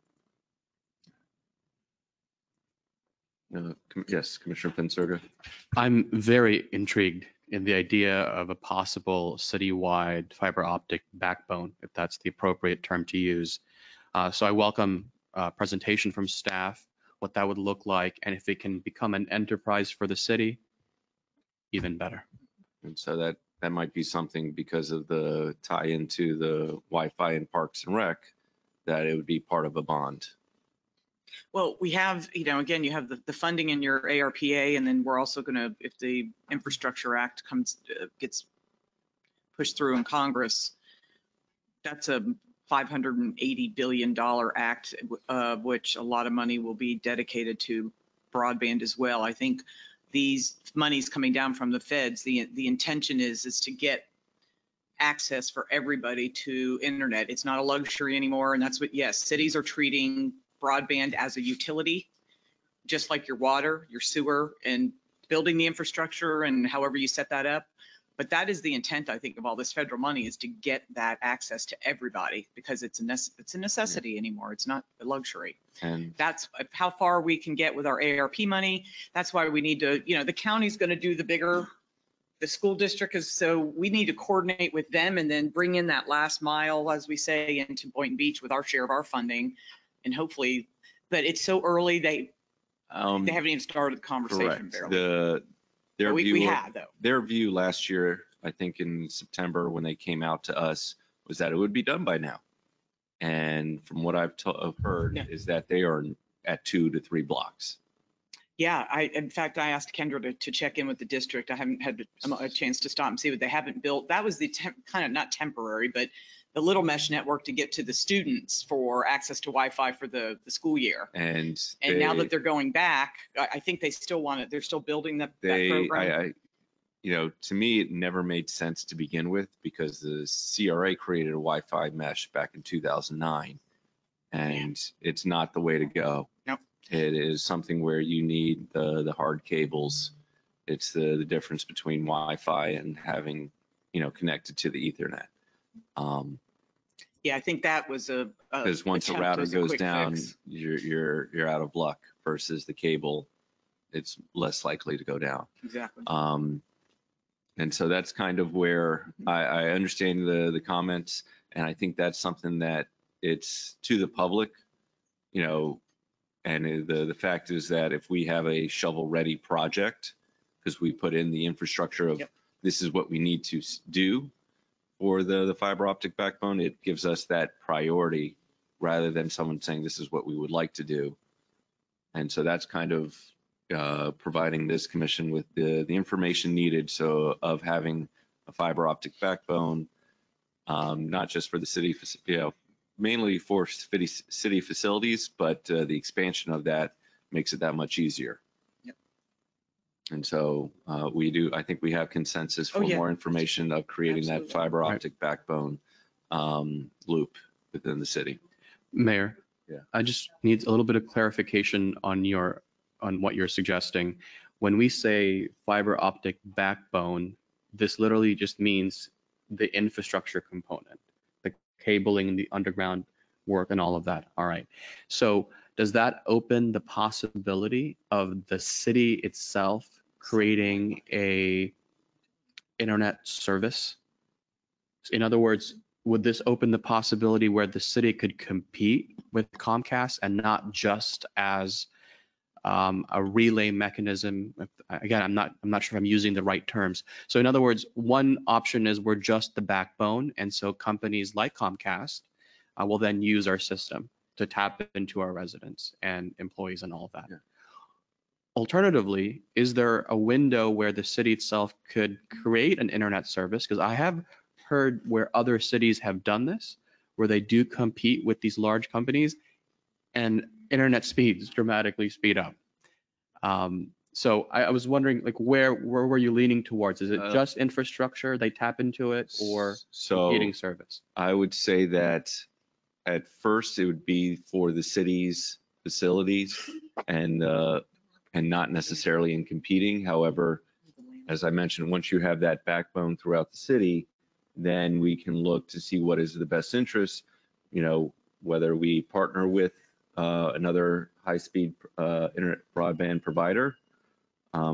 Yes, Commissioner Pincirga. I'm very intrigued in the idea of a possible citywide fiber optic backbone, if that's the appropriate term to use. So I welcome presentation from staff, what that would look like, and if it can become an enterprise for the city, even better. And so that might be something because of the tie into the Wi-Fi in Parks and Rec, that it would be part of a bond. Well, we have, again, you have the funding in your ARPA, and then we're also going to, if the Infrastructure Act gets pushed through in Congress, that's a $580 billion act, which a lot of money will be dedicated to broadband as well. I think these monies coming down from the feds, the intention is to get access for everybody to internet. It's not a luxury anymore. And that's what, yes, cities are treating broadband as a utility, just like your water, your sewer, and building the infrastructure and however you set that up. But that is the intent, I think, of all this federal money, is to get that access to everybody, because it's a necessity anymore. It's not a luxury. And that's how far we can get with our ARP money. That's why we need to, the county's going to do the school district is, so we need to coordinate with them and then bring in that last mile, as we say, into Boynton Beach with our share of our funding. And hopefully, but it's so early, they haven't even started the conversation. Correct. Barely. Their view last year, I think in September, when they came out to us, was that it would be done by now. And from what I've heard, is that they are at 2 to 3 blocks. Yeah, in fact, I asked Kendra to check in with the district. I haven't had a chance to stop and see what they haven't built. That was the kind of not temporary, but the little mesh network to get to the students for access to Wi-Fi for the school year. And now that they're going back, I think they still want it. They're still building that program. To me, it never made sense to begin with, because the CRA created a Wi-Fi mesh back in 2009, and it's not the way to go. Nope. It is something where you need the hard cables. It's the difference between Wi-Fi and having, connected to the Ethernet. Yeah, I think that was because once a router goes down, you're out of luck, versus the cable, it's less likely to go down. Exactly. And so that's kind of where I understand the comments, and I think that's something that it's to the public, and the fact is that if we have a shovel-ready project, because we put in the infrastructure of this is what we need to do for the fiber optic backbone, it gives us that priority rather than someone saying this is what we would like to do. And so that's kind of providing this commission with the information needed, so of having a fiber optic backbone, not just for the city, mainly for city facilities, but the expansion of that makes it that much easier. Yep. And so I think we have consensus for more information of creating that fiber optic backbone loop within the city. Mayor, Yeah. I just need a little bit of clarification on what you're suggesting. When we say fiber optic backbone, this literally just means the infrastructure component, the cabling, the underground work, and all of that. All right. So does that open the possibility of the city itself creating a internet service? In other words, would this open the possibility where the city could compete with Comcast and not just as a relay mechanism? Again, I'm not sure if I'm using the right terms. So in other words, one option is we're just the backbone, and so companies like Comcast will then use our system to tap into our residents and employees and all of that. Yeah. Alternatively, is there a window where the city itself could create an internet service? Because I have heard where other cities have done this, where they do compete with these large companies and internet speeds dramatically speed up. So I was wondering, like, where were you leaning towards? Is it just infrastructure, they tap into it, or competing service? I would say that at first it would be for the city's facilities and not necessarily in competing. However, as I mentioned, once you have that backbone throughout the city, then we can look to see what is the best interest, whether we partner with another high-speed internet broadband provider,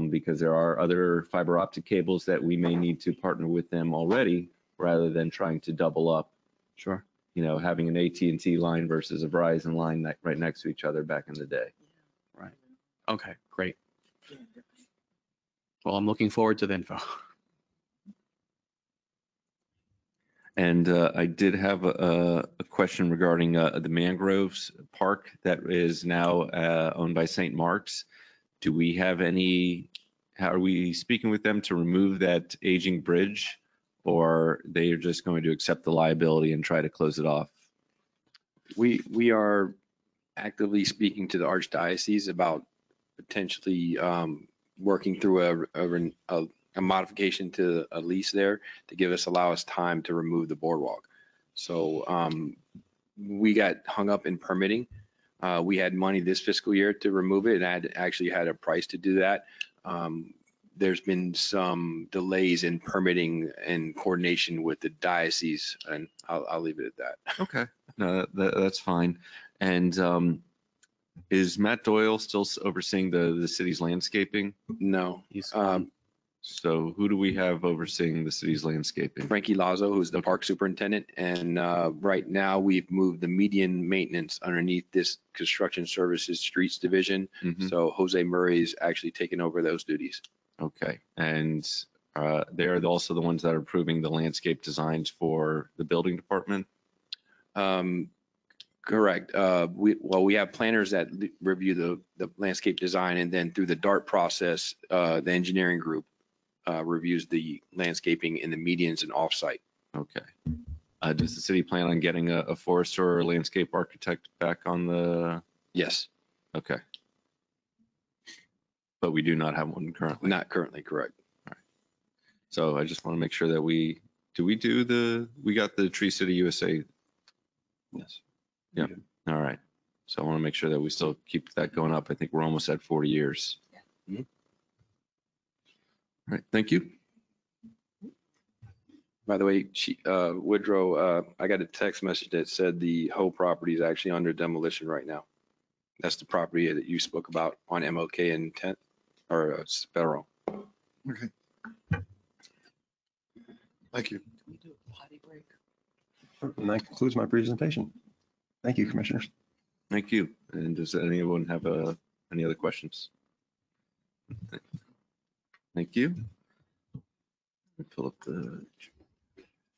because there are other fiber optic cables that we may need to partner with them already, rather than trying to double up. Sure. Having an AT&T line versus a Verizon line right next to each other back in the day. Right. Okay, great. Well, I'm looking forward to the info. And I did have a question regarding the Mangroves Park that is now owned by St. Mark's. Do we have how are we speaking with them to remove that aging bridge, or they are just going to accept the liability and try to close it off? We are actively speaking to the Archdiocese about potentially working through a modification to a lease there to allow us time to remove the boardwalk. So we got hung up in permitting. We had money this fiscal year to remove it, and I actually had a price to do that. There's been some delays in permitting and coordination with the diocese, and I'll leave it at that. Okay, no, that's fine. And is Matt Doyle still overseeing the city's landscaping? No. So who do we have overseeing the city's landscaping? Frankie Lazo, who's the park superintendent. And right now we've moved the median maintenance underneath this construction services streets division. Mhm. So Jose Murray is actually taking over those duties. Okay, and they are also the ones that are approving the landscape designs for the building department? Correct. We have planners that review the landscape design, and then through the DART process, the engineering group reviews the landscaping in the medians and offsite. Okay. Does the city plan on getting a forester or landscape architect back on the? Yes. Okay. But we do not have one currently? Not currently, correct. All right. So I just want to make sure that we got the Tree City USA? Yes. Yeah. All right. So I want to make sure that we still keep that going up. I think we're almost at 40 years. Yeah. All right. Thank you. By the way, Woodrow, I got a text message that said the whole property is actually under demolition right now. That's the property that you spoke about on MOK and 10th or Federal. Okay. Thank you. And that concludes my presentation. Thank you, Commissioners. Thank you. And does anyone have any other questions? Thank you. Fill up the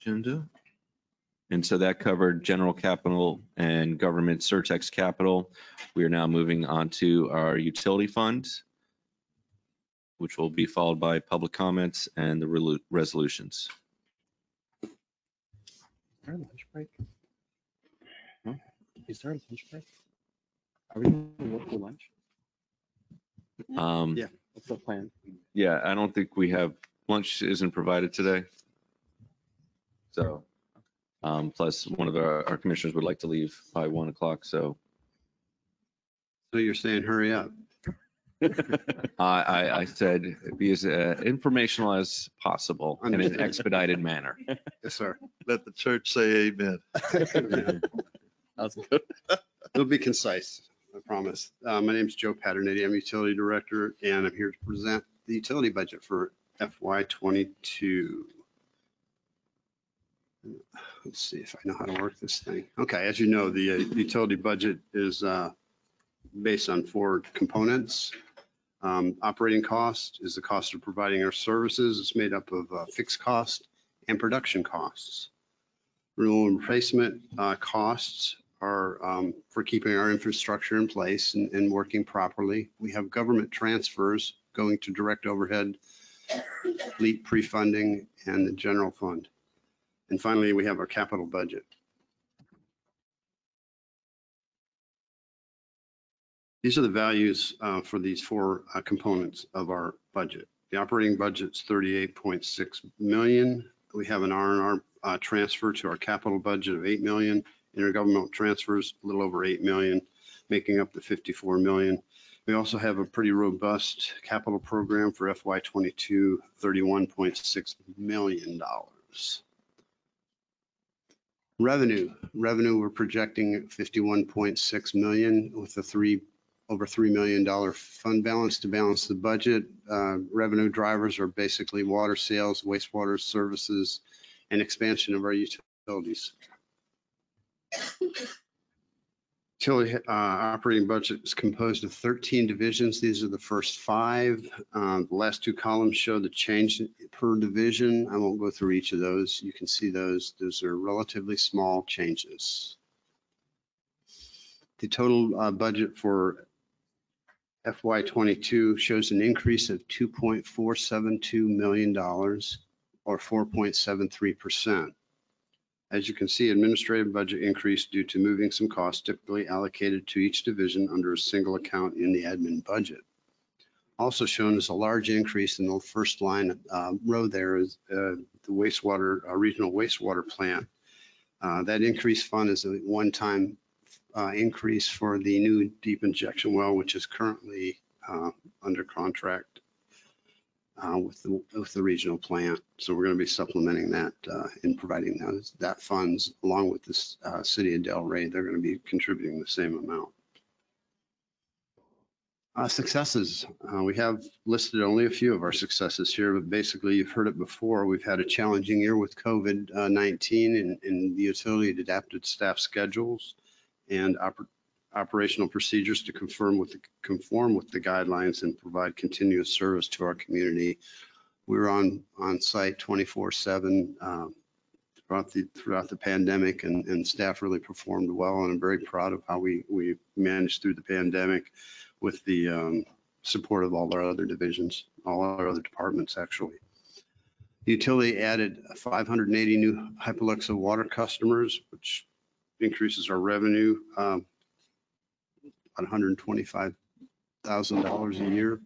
agenda. And so that covered general capital and government Surtax capital. We are now moving on to our utility funds, which will be followed by public comments and the resolutions. Is there a lunch break? Huh? Is there a lunch break? Are we going to work for lunch? Yeah. What's the plan? Yeah, I don't think we have, lunch isn't provided today. So, plus one of our commissioners would like to leave by 1 o'clock, so. So you're saying hurry up? I said be as informational as possible in an expedited manner. Yes, sir. Let the church say amen. That's good. It'll be concise, I promise. My name is Joe Paternetti. I'm Utility Director, and I'm here to present the utility budget for FY22. Let's see if I know how to work this thing. Okay, as you know, the utility budget is based on 4 components. Operating cost is the cost of providing our services. It's made up of fixed cost and production costs. Renewal and replacement costs are for keeping our infrastructure in place and working properly. We have government transfers going to direct overhead, fleet pre-funding, and the general fund. And finally, we have our capital budget. These are the values for these 4 components of our budget. The operating budget's 38.6 million. We have an R&R transfer to our capital budget of 8 million. Intergovernmental transfers, a little over 8 million, making up the 54 million. We also have a pretty robust capital program for FY22, $31.6 million. Revenue, we're projecting 51.6 million with a over $3 million fund balance to balance the budget. Revenue drivers are basically water sales, wastewater services, and expansion of our utilities. Utility operating budget is composed of 13 divisions. These are the first 5. The last 2 columns show the change per division. I won't go through each of those. You can see those. Those are relatively small changes. The total budget for FY22 shows an increase of $2.472 million or 4.73%. As you can see, administrative budget increased due to moving some costs typically allocated to each division under a single account in the admin budget. Also shown is a large increase in the first line row there is the wastewater, regional wastewater plant. That increased fund is a one-time increase for the new deep injection well, which is currently under contract with the regional plant. So we're going to be supplementing that in providing that funds along with this city of Delray. They're going to be contributing the same amount. Successes. We have listed only a few of our successes here, but basically you've heard it before. We've had a challenging year with COVID-19 and the utility had adapted staff schedules and operational procedures to conform with the guidelines and provide continuous service to our community. We were on site 24/7 throughout the pandemic, and staff really performed well. And I'm very proud of how we managed through the pandemic with the support of all our other divisions, all our other departments actually. The utility added 580 new Hypoluxa water customers, which increases our revenue $125,000 a year.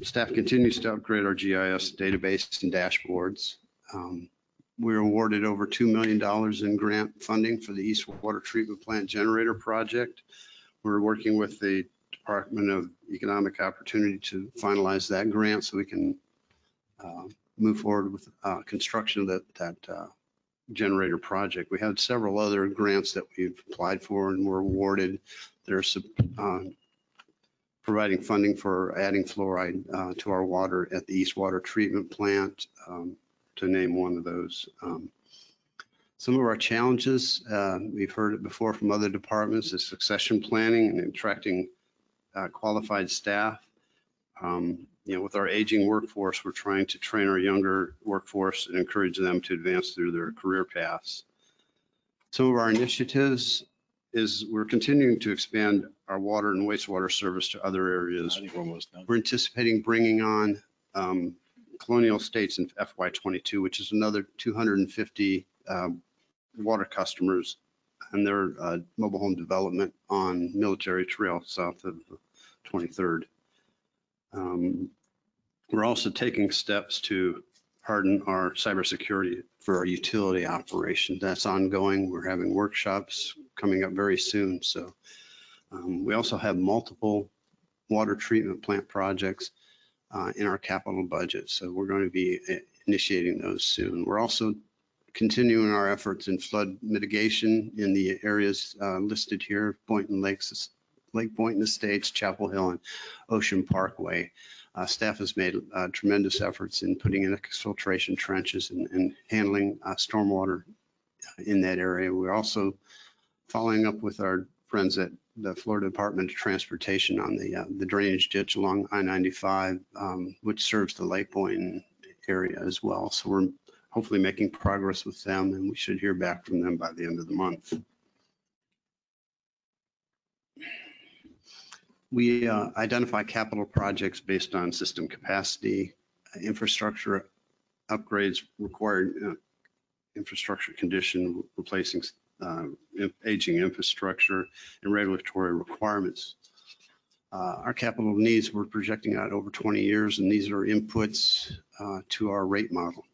Staff continues to upgrade our GIS database and dashboards. We were awarded over $2 million in grant funding for the East Water Treatment Plant Generator Project. We're working with the Department of Economic Opportunity to finalize that grant so we can move forward with construction of that generator project. We had several other grants that we've applied for and were awarded. There's providing funding for adding fluoride to our water at the East Water Treatment Plant, to name one of those. Some of our challenges, we've heard it before from other departments, is succession planning and attracting qualified staff. With our aging workforce, we're trying to train our younger workforce and encourage them to advance through their career paths. Some of our initiatives is we're continuing to expand our water and wastewater service to other areas. We're anticipating bringing on Colonial Estates in FY22, which is another 250 water customers and their mobile home development on Military Trail south of 23rd. We're also taking steps to harden our cybersecurity for our utility operation. That's ongoing. We're having workshops coming up very soon. So we also have multiple water treatment plant projects in our capital budget. So we're going to be initiating those soon. We're also continuing our efforts in flood mitigation in the areas listed here, Boynton Lakes, Lake Boynton Estates, Chapel Hill, and Ocean Parkway. Staff has made tremendous efforts in putting in exfiltration trenches and handling stormwater in that area. We're also following up with our friends at the Florida Department of Transportation on the drainage ditch along I-95, which serves the Lake Boynton area as well. So we're hopefully making progress with them, and we should hear back from them by the end of the month. We identify capital projects based on system capacity, infrastructure upgrades, required infrastructure condition, replacing aging infrastructure, and regulatory requirements. Our capital needs we're projecting out over 20 years, and these are inputs to our rate model.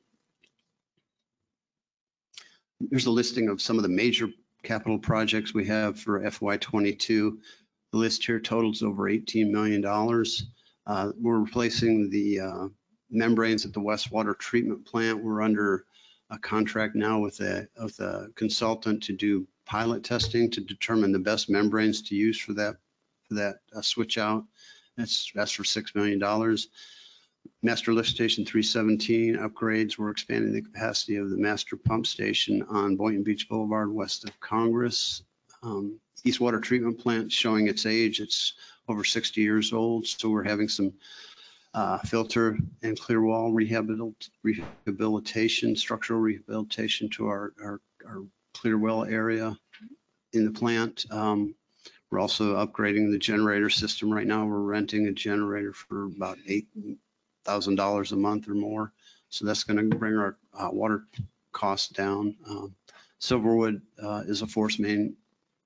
Here's a listing of some of the major capital projects we have for FY22. The list here totals over $18 million. We're replacing the membranes at the Wastewater Treatment Plant. We're under a contract now with a consultant to do pilot testing to determine the best membranes to use for that switch out. That's for $6 million. Master Lift Station 317 upgrades. We're expanding the capacity of the master pump station on Boynton Beach Boulevard west of Congress. East Water Treatment Plant showing its age. It's over 60 years old. So we're having some filter and clear wall rehabilitation, structural rehabilitation to our clear well area in the plant. We're also upgrading the generator system. Right now, we're renting a generator for about $8,000 a month or more. So that's going to bring our water costs down. Silverwood is a force main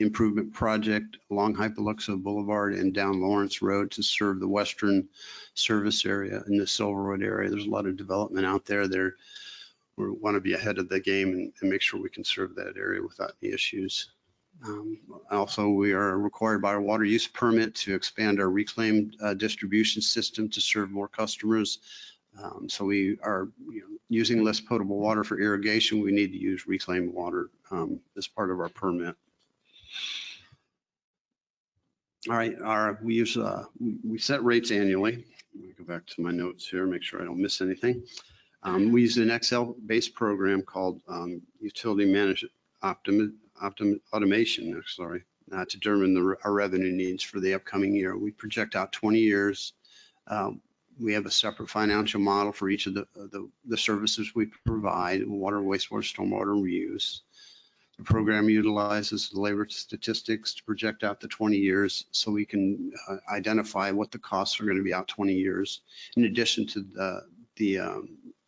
improvement project along Hypoluxo Boulevard and down Lawrence Road to serve the western service area in the Silverwood area. There's a lot of development out there. We want to be ahead of the game and make sure we can serve that area without any issues. Also, we are required by our water use permit to expand our reclaimed distribution system to serve more customers. So we are using less potable water for irrigation. We need to use reclaimed water as part of our permit. All right, we set rates annually. Let me go back to my notes here, make sure I don't miss anything. We use an Excel-based program called Utility Management Automation, to determine our revenue needs for the upcoming year. We project out 20 years. We have a separate financial model for each of the services we provide: water, wastewater, stormwater, and reuse. The program utilizes the labor statistics to project out the 20 years so we can identify what the costs are going to be out 20 years. In addition to the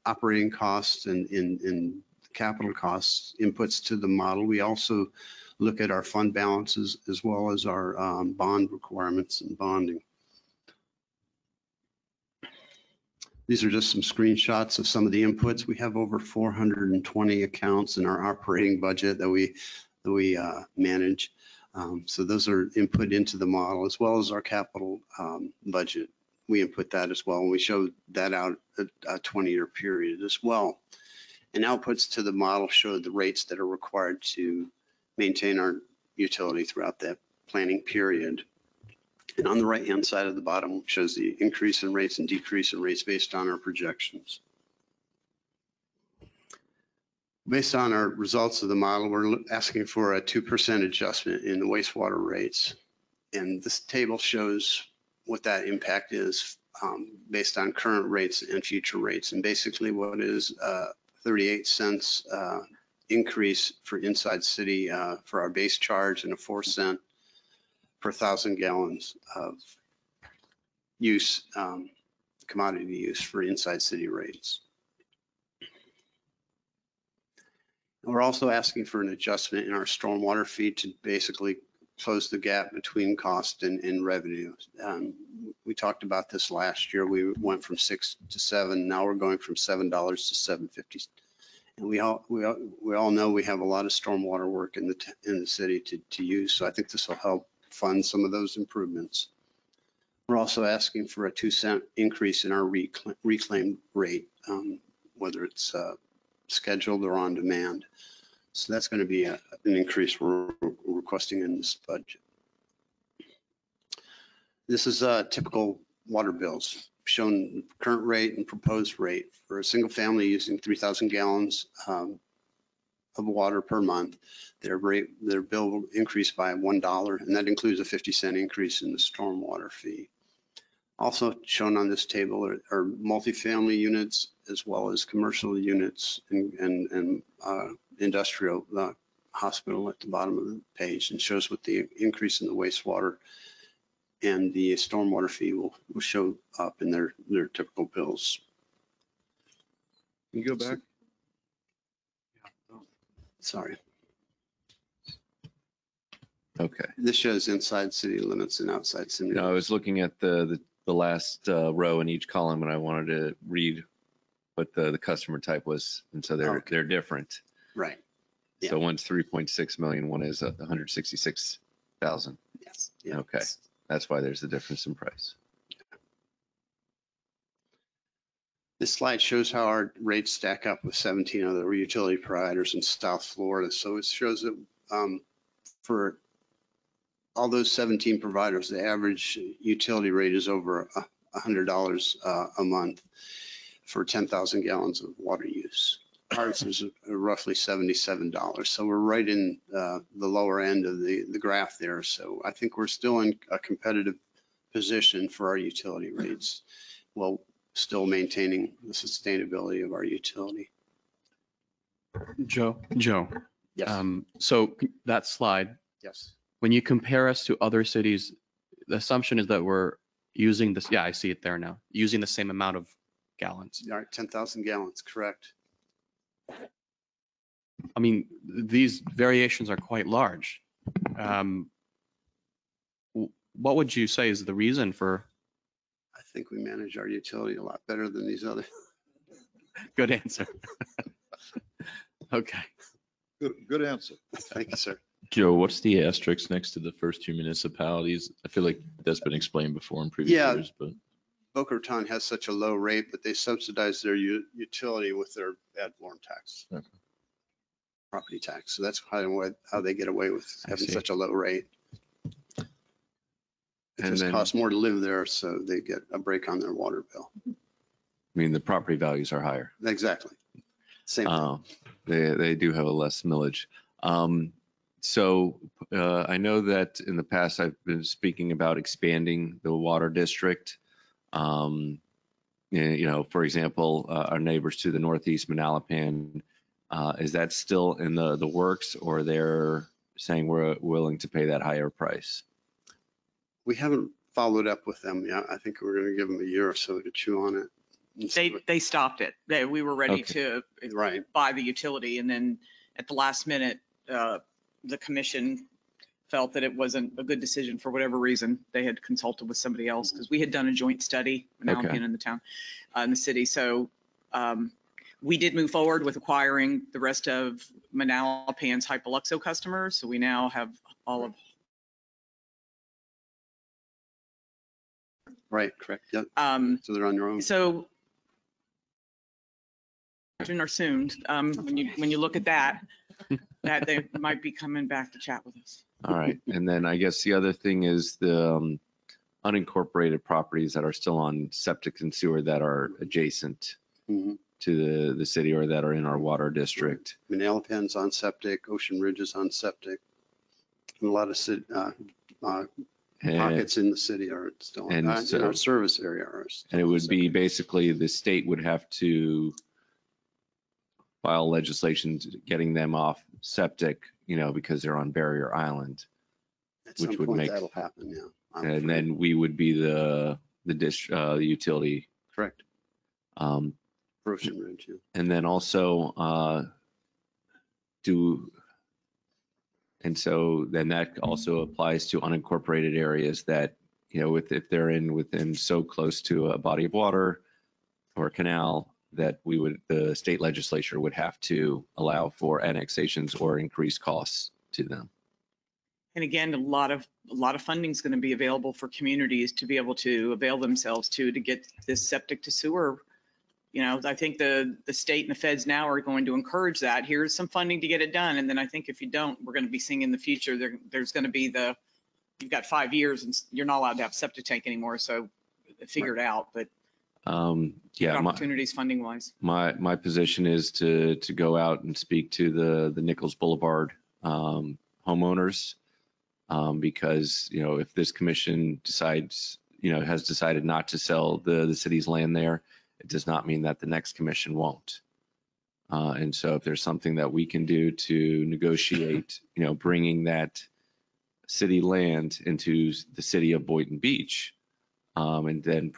operating costs and capital costs inputs to the model, we also look at our fund balances as well as our bond requirements and bonding. These are just some screenshots of some of the inputs. We have over 420 accounts in our operating budget that we manage. So those are input into the model as well as our capital budget. We input that as well, and we show that out a 20-year period as well. And outputs to the model show the rates that are required to maintain our utility throughout that planning period. And on the right-hand side of the bottom shows the increase in rates and decrease in rates based on our projections. Based on our results of the model, we're asking for a 2% adjustment in the wastewater rates. And this table shows what that impact is based on current rates and future rates. And basically what is 38 cents increase for inside city for our base charge and a 4 cent per 1,000 gallons of use, commodity use for inside city rates. And we're also asking for an adjustment in our stormwater fee to basically close the gap between cost and revenue. We talked about this last year. We went from 6 to 7. Now we're going from $7 to $7.50. And we all know we have a lot of stormwater work in the city to use. So I think this will help fund some of those improvements. We're also asking for a 2 cent increase in our reclaimed rate, whether it's scheduled or on demand. So that's going to be an increase we're requesting in this budget. This is typical water bills, shown current rate and proposed rate for a single family using 3,000 gallons of water per month. Their bill will increase by $1, and that includes a 50-cent increase in the stormwater fee. Also shown on this table are multifamily units as well as commercial units and industrial hospital at the bottom of the page, and shows what the increase in the wastewater and the stormwater fee will show up in their typical bills. Can you go back? Sorry. Okay. This shows inside city limits and outside city limits. I was looking at the last row in each column, and I wanted to read what the customer type was, and so they're different. Right. Yeah. So one's 3.6 million, one is 166,000. Yes. Yeah. Okay. That's why there's a difference in price. This slide shows how our rates stack up with 17 other utility providers in South Florida. So it shows that for all those 17 providers, the average utility rate is over $100 a month for 10,000 gallons of water use. Ours is roughly $77. So we're right in the lower end of the graph there. So I think we're still in a competitive position for our utility rates, while still maintaining the sustainability of our utility. Joe, Yes. so that slide, Yes. when you compare us to other cities, the assumption is that we're using this, yeah, I see it there now, using the same amount of gallons. All right, 10,000 gallons, correct. I mean, these variations are quite large. What would you say is the reason for? I think we manage our utility a lot better than these other. Good answer. Okay. Good answer. Thank you, sir. Joe, what's the asterisk next to the first two municipalities? I feel like that's been explained before in previous Yeah. years, but. Boca Raton has such a low rate, but they subsidize their utility with their ad valorem tax, Okay. property tax. So that's how they get away with having see. such a low rate. It And just then- costs more to live there, so they get a break on their water bill. I mean, the property values are higher. Exactly. Same thing. They do have a less millage. So I know that in the past I've been speaking about expanding the water district. For example, our neighbors to the northeast, Manalapan, is that still in the works, or they're saying we're willing to pay that higher price? We haven't followed up with them yet. I think we're going to give them a year or so to chew on it. They stopped it. We were ready Okay. to buy the utility, and then at the last minute, the commission felt that it wasn't a good decision for whatever reason. They had consulted with somebody else because we had done a joint study, Manalapan in the town, in the city. So we did move forward with acquiring the rest of Manalapan's Hypoluxo customers. So we now have all of. Right, correct. Yep. So they're on their own. So or soon, when you look at that they might be coming back to chat with us. All right. And then I guess the other thing is the unincorporated properties that are still on septic and sewer that are adjacent to the city or that are in our water district. Manalapan's on septic, Ocean Ridge is on septic. And a lot of pockets in the city are still in our service area. And it would be basically the state would have to file legislation getting them off septic, because they're on Barrier Island, At some which would point make, that'll happen, yeah. and then we would be the utility. Correct. For Ocean Ridge, yeah. And then also and so then that also applies to unincorporated areas that, if they're within so close to a body of water or a canal, that the state legislature would have to allow for annexations or increased costs to them. And again, a lot of funding is going to be available for communities to be able to avail themselves to get this septic to sewer. I think the state and the feds now are going to encourage that. Here's some funding to get it done. And then I think if you don't, we're going to be seeing in the future, there's going to be you've got 5 years and you're not allowed to have septic tank anymore. So figure it out, but opportunities funding wise. My position is to go out and speak to the Nichols Boulevard homeowners, because if this commission has decided not to sell the city's land there, it does not mean that the next commission won't. And so if there's something that we can do to negotiate, bringing that city land into the city of Boynton Beach, and then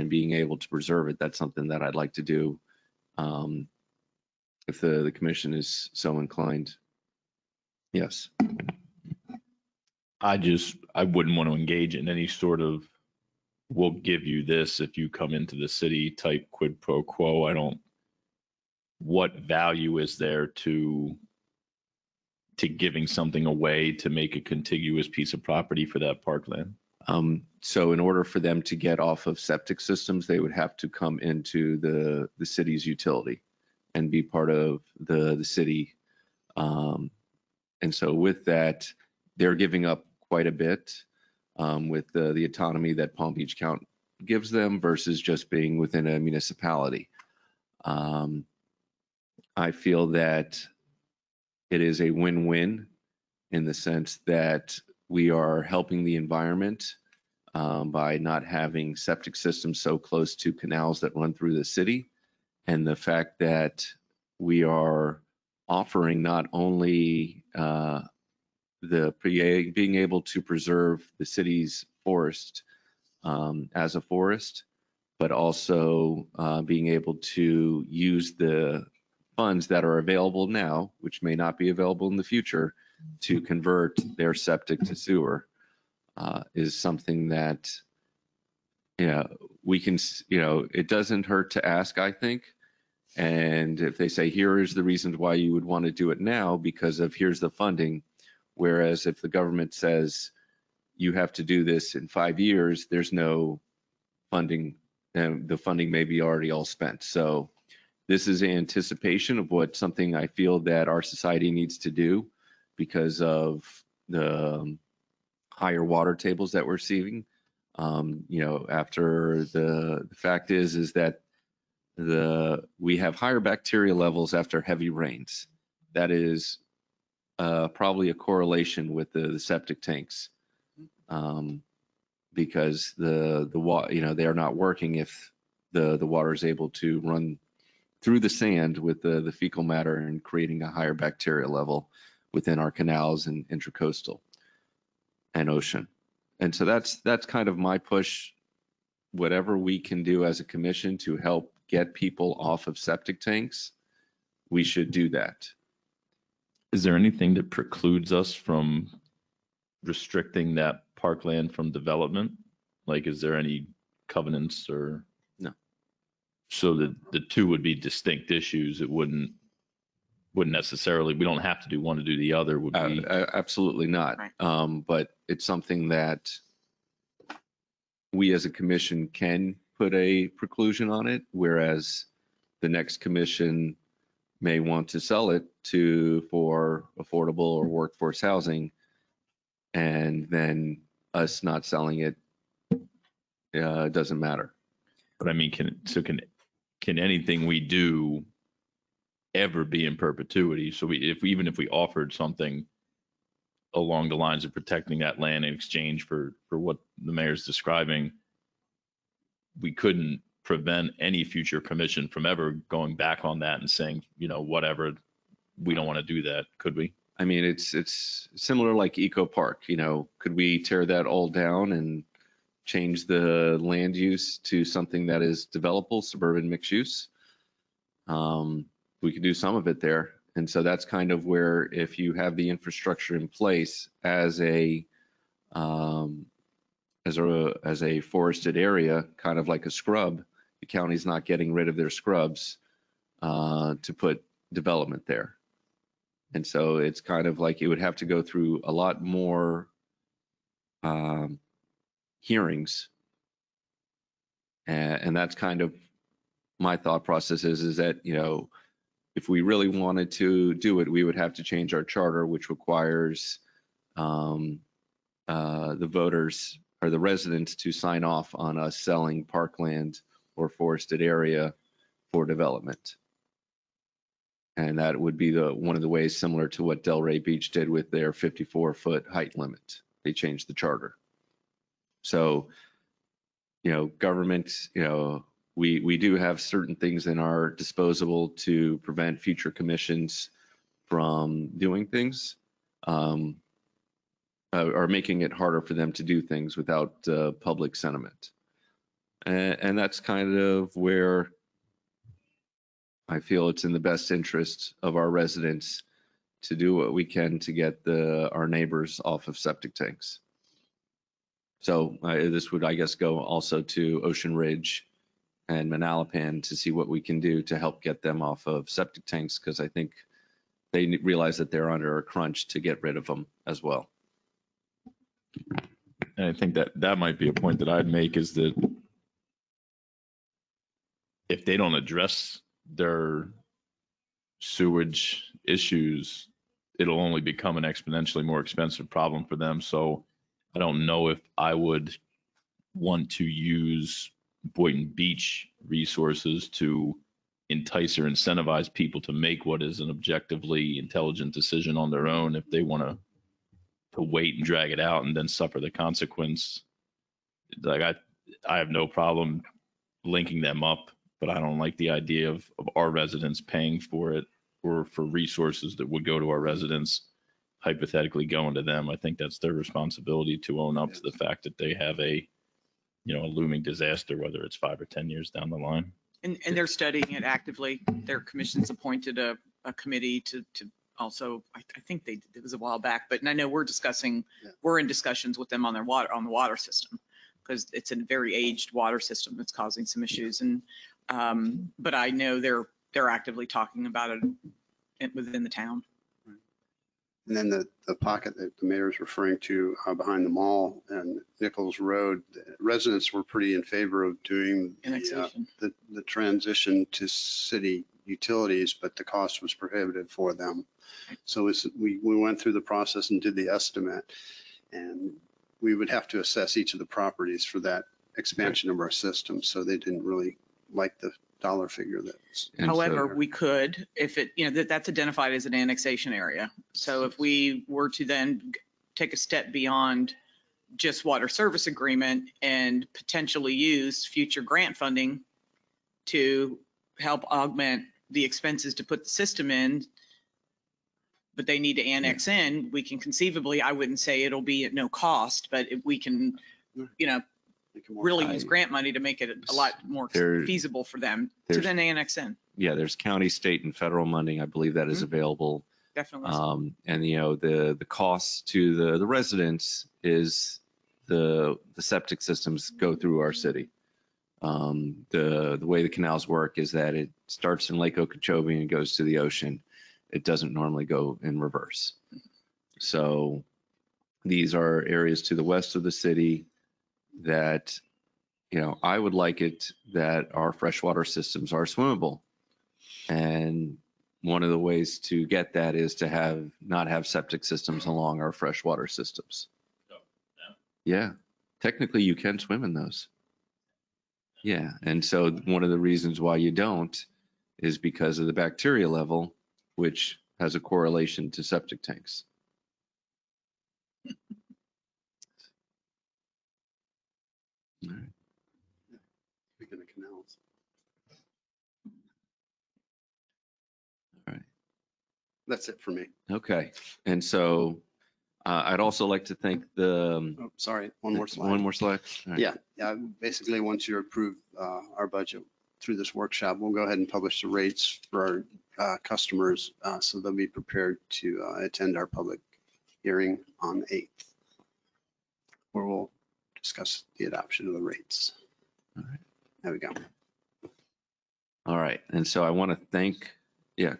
being able to preserve it, that's something that I'd like to do if the commission is so inclined. Yes. I wouldn't want to engage in any sort of, we'll give you this if you come into the city type quid pro quo. What value is there to giving something away to make a contiguous piece of property for that parkland? So in order for them to get off of septic systems, they would have to come into the city's utility and be part of the city. And so with that, they're giving up quite a bit with the autonomy that Palm Beach County gives them versus just being within a municipality. I feel that it is a win-win in the sense that we are helping the environment by not having septic systems so close to canals that run through the city. And the fact that we are offering not only being able to preserve the city's forest as a forest, but also being able to use the funds that are available now, which may not be available in the future, to convert their septic to sewer is something that, we can, it doesn't hurt to ask, I think. And if they say, here is the reasons why you would want to do it now because of here's the funding. Whereas if the government says you have to do this in 5 years, there's no funding and the funding may be already all spent. So this is anticipation of what something I feel that our society needs to do because of the higher water tables that we're seeing. After the fact is that we have higher bacteria levels after heavy rains. That is probably a correlation with the septic tanks because the water, they are not working if the water is able to run through the sand with the fecal matter and creating a higher bacteria level within our canals and intracoastal and ocean. And so that's kind of my push. Whatever we can do as a commission to help get people off of septic tanks, we should do that. Is there anything that precludes us from restricting that parkland from development? Like, is there any covenants or? No. So the two would be distinct issues. It wouldn't necessarily, we don't have to do one to do the other, would we? Absolutely not. But it's something that we as a commission can put a preclusion on it, whereas the next commission may want to sell it for affordable or workforce housing, and then us not selling it doesn't matter. But I mean, can anything we do ever be in perpetuity? So even if we offered something along the lines of protecting that land in exchange for what the mayor's describing, we couldn't prevent any future commission from ever going back on that and saying, whatever, we don't want to do that, could we? I mean, it's similar like Eco Park, could we tear that all down and change the land use to something that is developable, suburban mixed use? We could do some of it there. And so that's kind of where, if you have the infrastructure in place as a forested area, kind of like a scrub, the county's not getting rid of their scrubs to put development there. And so it's kind of like it would have to go through a lot more hearings. And that's kind of my thought process is that, if we really wanted to do it, we would have to change our charter, which requires the voters or the residents to sign off on us selling parkland or forested area for development. And that would be one of the ways similar to what Delray Beach did with their 54-foot height limit. They changed the charter. So, government, we do have certain things in our disposal to prevent future commissions from doing things or making it harder for them to do things without public sentiment. And that's kind of where I feel it's in the best interest of our residents to do what we can to get our neighbors off of septic tanks. So this would, I guess, go also to Ocean Ridge and Manalapan to see what we can do to help get them off of septic tanks, because I think they realize that they're under a crunch to get rid of them as well. And I think that might be a point that I'd make, is that if they don't address their sewage issues, it'll only become an exponentially more expensive problem for them. So I don't know if I would want to use Boynton Beach resources to entice or incentivize people to make what is an objectively intelligent decision on their own if they want to wait and drag it out and then suffer the consequence. Like I have no problem linking them up, but I don't like the idea of our residents paying for it, or for resources that would go to our residents hypothetically going to them. I think that's their responsibility to own up to the fact that they have a looming disaster, whether it's 5 or 10 years down the line. And they're studying it actively. Their commission's appointed a committee to also, I think it was a while back, but I know we're in discussions with them on the water system, because it's a very aged water system that's causing some issues. And, but I know they're actively talking about it within the town. And then the pocket that the mayor is referring to behind the mall and Nichols Road, the residents were pretty in favor of doing the transition to city utilities, but the cost was prohibitive for them. So we went through the process and did the estimate, and we would have to assess each of the properties for that expansion of our system. So they didn't really like the dollar figure that's. However, we could, if it, that's identified as an annexation area. So if we were to then take a step beyond just water service agreement and potentially use future grant funding to help augment the expenses to put the system in, but they need to annex in, we can conceivably, I wouldn't say it'll be at no cost, but if we can, really use grant money to make it a lot more feasible for them to then annex in. Yeah, there's county, state, and federal money. I believe that is available. Definitely. And the cost to the residents is the septic systems go through our city. The way the canals work is that it starts in Lake Okeechobee and goes to the ocean. It doesn't normally go in reverse. So these are areas to the west of the city that, I would like it that our freshwater systems are swimmable. And one of the ways to get that is to not have septic systems along our freshwater systems. Yeah, technically you can swim in those. Yeah, and so one of the reasons why you don't is because of the bacteria level, which has a correlation to septic tanks. All right. Speaking of canals. All right. That's it for me. Okay, and so I'd also like to thank Oh, sorry, one more slide. One more slide. All right. Yeah, basically, once you approve our budget through this workshop, we'll go ahead and publish the rates for our customers, so they'll be prepared to attend our public hearing on the 8th, where we'll discuss the adoption of the rates. All right. There we go. All right, and so I want to thank, you.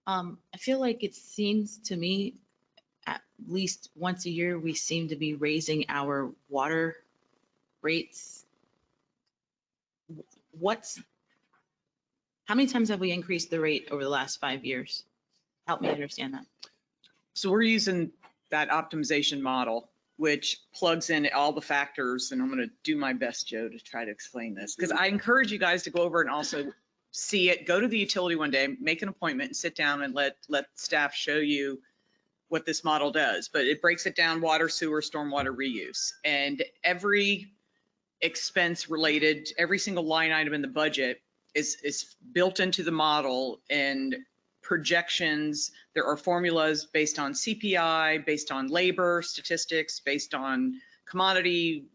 I feel like it seems to me, at least once a year, we seem to be raising our water rates. How many times have we increased the rate over the last 5 years? Help me understand that. So we're using that optimization model, which plugs in all the factors. And I'm going to do my best, Joe, to try to explain this, because I encourage you guys to go over and also see it. Go to the utility one day, make an appointment, and sit down and let staff show you what this model does. But it breaks it down: water, sewer, stormwater reuse, and every expense related, every single line item in the budget is built into the model, and projections. There are formulas based on CPI, based on labor statistics, based on commodity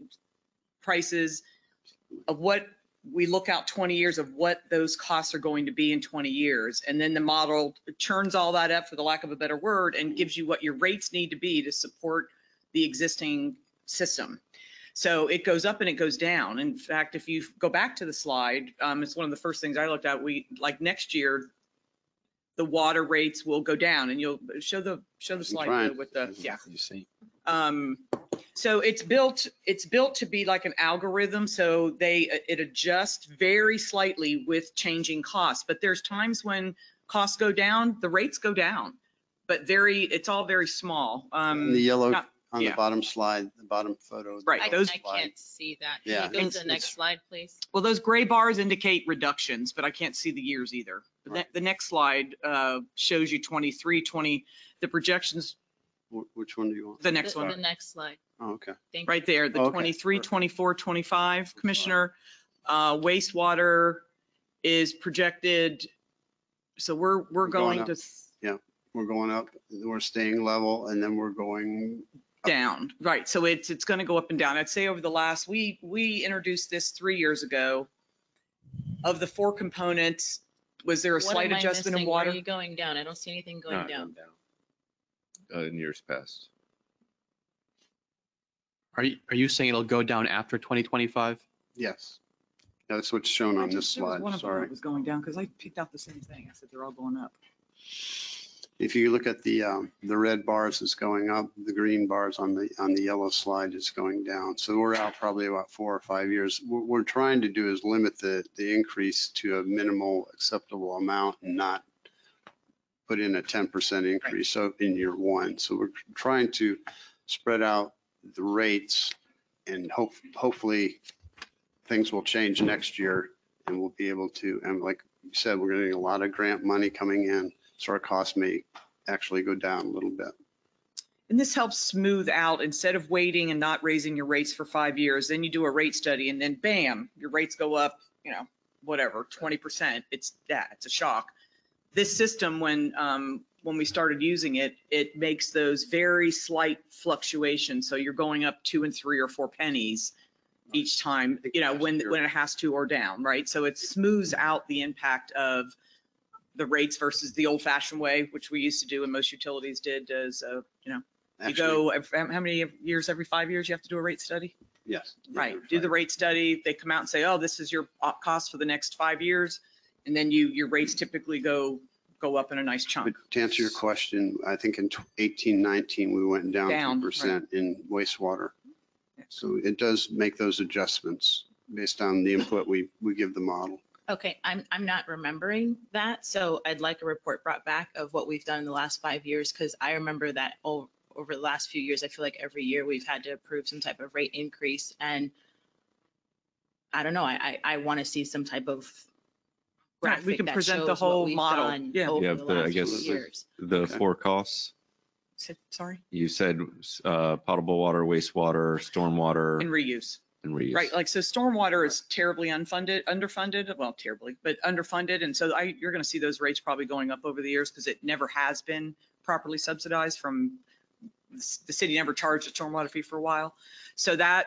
prices, of what we look out 20 years of what those costs are going to be in 20 years. And then the model churns all that up, for the lack of a better word, and gives you what your rates need to be to support the existing system. So it goes up and it goes down. In fact, if you go back to the slide, it's one of the first things I looked at. Like next year, the water rates will go down, and you'll show the slide trying. there with the, yeah. You see. So it's built to be like an algorithm. So it adjusts very slightly with changing costs, but there's times when costs go down, the rates go down, but it's all very small. The yellow on yeah. the bottom slide, the bottom photo. Right, I those- can't see that. Yeah. Can you go to the next slide, please? Well, those gray bars indicate reductions, but I can't see the years either. The next slide shows you 23, 20, the projections, Which one do you want? the next The one, next slide. Oh, okay. Thank you. right there, the Okay, 23, perfect. 24, 25, Commissioner. Wastewater is projected, so we're going going up. to We're going up, we're staying level, and then we're going down, right? So it's going to go up and down. I'd say over the last, we introduced this 3 years ago. Of the 4 components, was there a What slight am I adjustment in missing? Where water? are you going down? I don't see anything going down. In years past. Are you saying it'll go down after 2025? Yes. Yeah, that's what's shown on this There was slide, one of them sorry. that was going down because I picked out the same thing. I said they're all going up. If you look at the red bars, it's going up, the green bars on the yellow slide is going down. So we're out probably about 4 or 5 years. What we're trying to do is limit the increase to a minimal acceptable amount and not put in a 10% increase so in year 1. So we're trying to spread out the rates, and hopefully things will change next year, and we'll be able to, and like you said, we're getting a lot of grant money coming in, so our costs may actually go down a little bit. And this helps smooth out, instead of waiting and not raising your rates for 5 years, then you do a rate study and then bam, your rates go up, whatever, 20%. It's a shock. This system, when we started using it, it makes those very slight fluctuations. So you're going up 2 and 3 or 4 pennies each time, when it has to or down, right? So it smooths out the impact of the rates versus the old fashioned way, which we used to do and most utilities did, as you go, how many years, every 5 years you have to do a rate study? Yes. Right, do the rate study, they come out and say, oh, this is your cost for the next 5 years. And then your rates typically go up in a nice chunk. But to answer your question, I think in 18, 19, we went down 2% in wastewater. So it does make those adjustments based on the input we give the model. Okay, I'm not remembering that, so I'd like a report brought back of what we've done in the last 5 years, because I remember that over the last few years, I feel like every year we've had to approve some type of rate increase, and I don't know, I want to see some type of Right, graphic we can that present the shows whole what we've model. done Yeah. over Yeah, the I last few guess years. the 4 costs, Sorry? you said potable water, wastewater, stormwater, And reuse. and reuse. Right, like, so stormwater is terribly underfunded, well, terribly, but underfunded. And so you're going to see those rates probably going up over the years because it never has been properly subsidized from, the city never charged a stormwater fee for a while. So that,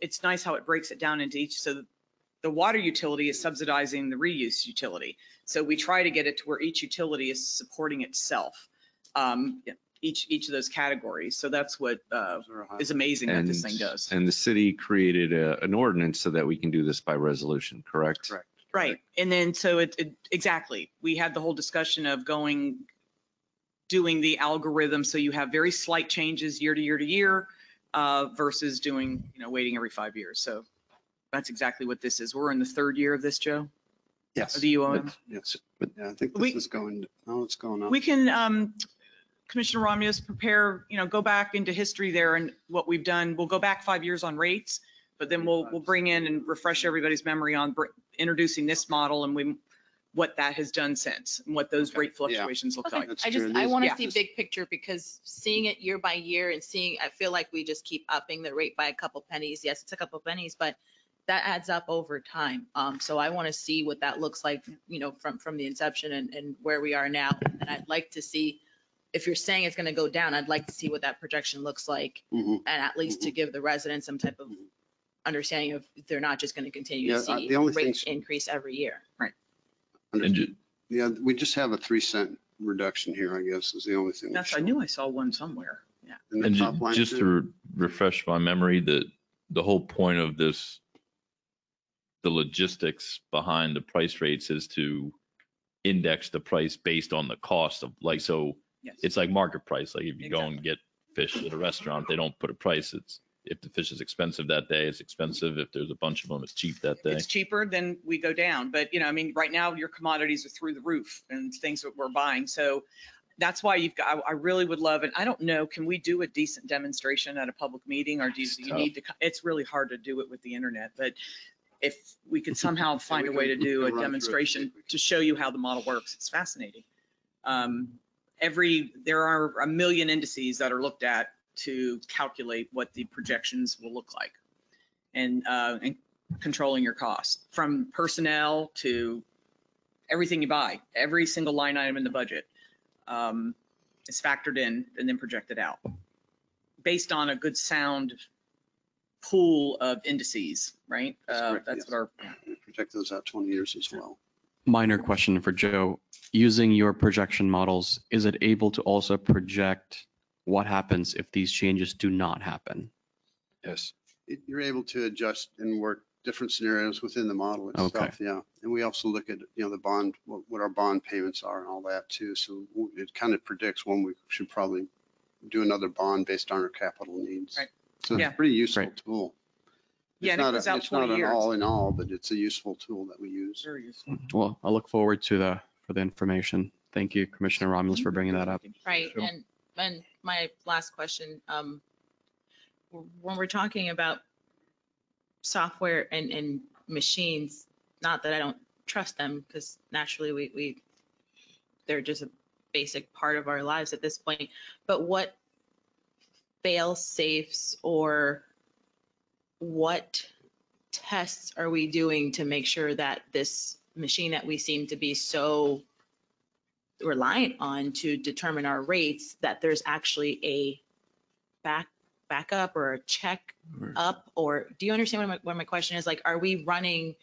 it's nice how it breaks it down into each. So the water utility is subsidizing the reuse utility. So we try to get it to where each utility is supporting itself, each of those categories. So that's what is amazing that this thing does. And the city created an ordinance so that we can do this by resolution, correct? Correct. Right. And then, so exactly, we had the whole discussion of doing the algorithm. So you have very slight changes year to year to year versus doing, waiting every 5 years. So that's exactly what this is. We're in the 3rd year of this, Joe? Yes. Of the UOM? Yes. Yeah, I think this is going, it's going up. We can, Commissioner Romulus, prepare, go back into history there and what we've done. We'll go back 5 years on rates, but then we'll bring in and refresh everybody's memory on introducing this model and what that has done since and what those rate fluctuations look like. I want to see big picture, because seeing it year by year and I feel like we just keep upping the rate by a couple pennies. Yes, it's a couple pennies, but that adds up over time. So I want to see what that looks like, from the inception and where we are now. And I'd like to see, if you're saying it's going to go down, I'd like to see what that projection looks like, and at least to give the residents some type of understanding of they're not just going to continue to see the only rate increase every year. Right. Yeah, we just have a 3-cent reduction here, I guess, is the only thing. I knew I saw one somewhere. Yeah. And the top line just to refresh my memory, that the whole point of this, the logistics behind the price rates is to index the price based on the cost of like, so Yes. it's like market price. Like if you go and Exactly. get fish at a restaurant, they don't put a price. It's, if the fish is expensive that day, it's expensive. If there's a bunch of them, it's cheap that day. It's cheaper, then we go down. But, I mean, right now your commodities are through the roof and things that we're buying. So that's why you've got, I really would love, and I don't know, can we do a decent demonstration at a public meeting, or do you need to, it's really hard to do it with the internet, but if we could somehow find a way to do a demonstration to show you how the model works, it's fascinating. There are a million indices that are looked at to calculate what the projections will look like, and controlling your costs from personnel to everything you buy. Every single line item in the budget is factored in and then projected out based on a good sound pool of indices, right? That's what our Project those out 20 years as well. Minor question for Joe. Using your projection models, is it able to also project what happens if these changes do not happen? Yes. You're able to adjust and work different scenarios within the model itself. Okay. Yeah. And we also look at, the bond, what our bond payments are and all that too. So it kind of predicts when we should probably do another bond based on our capital needs. Right. So it's Yeah. a pretty useful Great. tool. Yeah, and it goes out 20 It's not an years. all in all, but it's a useful tool that we use. Very useful. Well, I look forward to for the information. Thank you, Commissioner Romulus, for bringing that up. Right, and my last question, when we're talking about software and machines, not that I don't trust them, because naturally they're just a basic part of our lives at this point, but what fail safes or what tests are we doing to make sure that this machine that we seem to be so reliant on to determine our rates, that there's actually a backup or a check up? Or do you understand what my question is? Like, are we running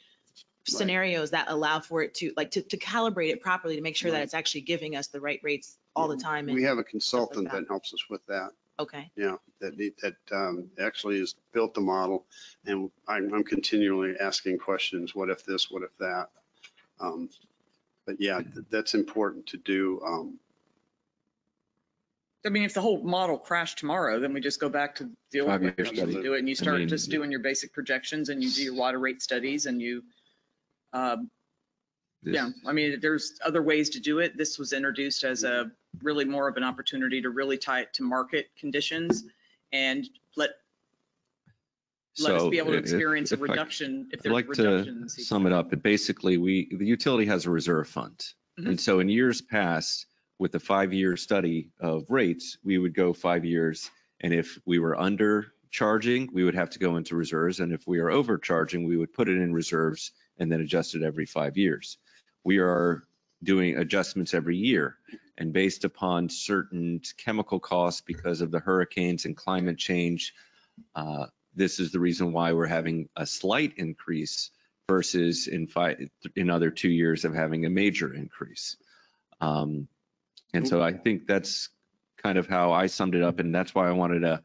scenarios that allow for it to calibrate it properly to make sure that it's actually giving us the right rates all the time? We have a consultant that helps us with that. Okay. Yeah, that actually has built the model, and I'm continually asking questions. What if this? What if that? But yeah, that's important to do. I mean, if the whole model crashed tomorrow, then we just go back to the old way Five-year we used to study. do it, and you I start mean, just doing your basic projections, and you do your water rate studies, and you, yeah, I mean, there's other ways to do it. This was introduced as a really more of an opportunity to really tie it to market conditions and let us be able to experience a reduction if I'd there's a like reduction. to sum it up, but basically the utility has a reserve fund. Mhm. And so in years past, with the 5-year study of rates, we would go 5 years. And if we were undercharging, we would have to go into reserves. And if we are overcharging, we would put it in reserves and then adjust it every 5 years. We are doing adjustments every year. And based upon certain chemical costs because of the hurricanes and climate change, this is the reason why we're having a slight increase versus in other 2 years of having a major increase. And so I think that's kind of how I summed it up. And that's why I wanted to,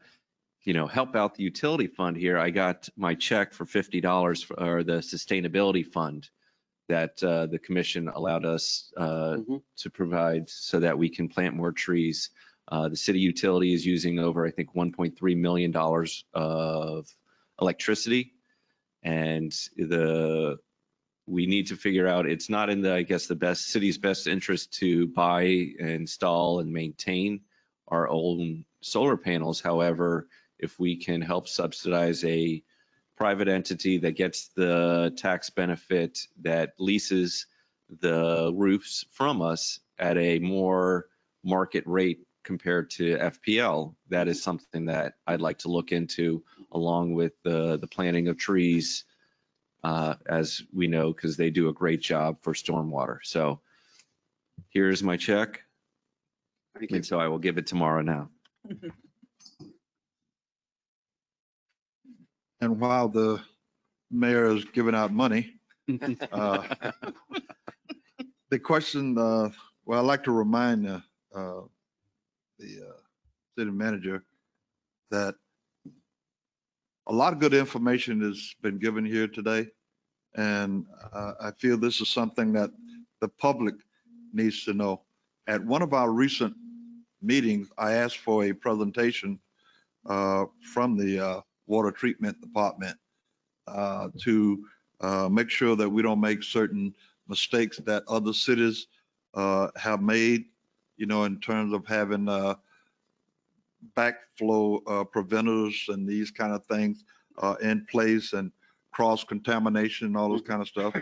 help out the utility fund here. I got my check for $50 for the sustainability fund that the commission allowed us to provide so that we can plant more trees. The city utility is using over, I think, $1.3 million of electricity. And we need to figure out, it's not in the city's best interest to buy, install, and maintain our own solar panels. However, if we can help subsidize a private entity that gets the tax benefit that leases the roofs from us at a more market rate compared to FPL, that is something that I'd like to look into, along with the planting of trees, as we know, because they do a great job for stormwater. So here's my check. And so I will give it tomorrow now. And while the mayor is giving out money, the question, well, I'd like to remind the city manager that a lot of good information has been given here today. And I feel this is something that the public needs to know. At one of our recent meetings, I asked for a presentation from the water treatment department to make sure that we don't make certain mistakes that other cities have made, you know, in terms of having backflow preventers and these kind of things in place, and cross contamination and all those kind of stuff.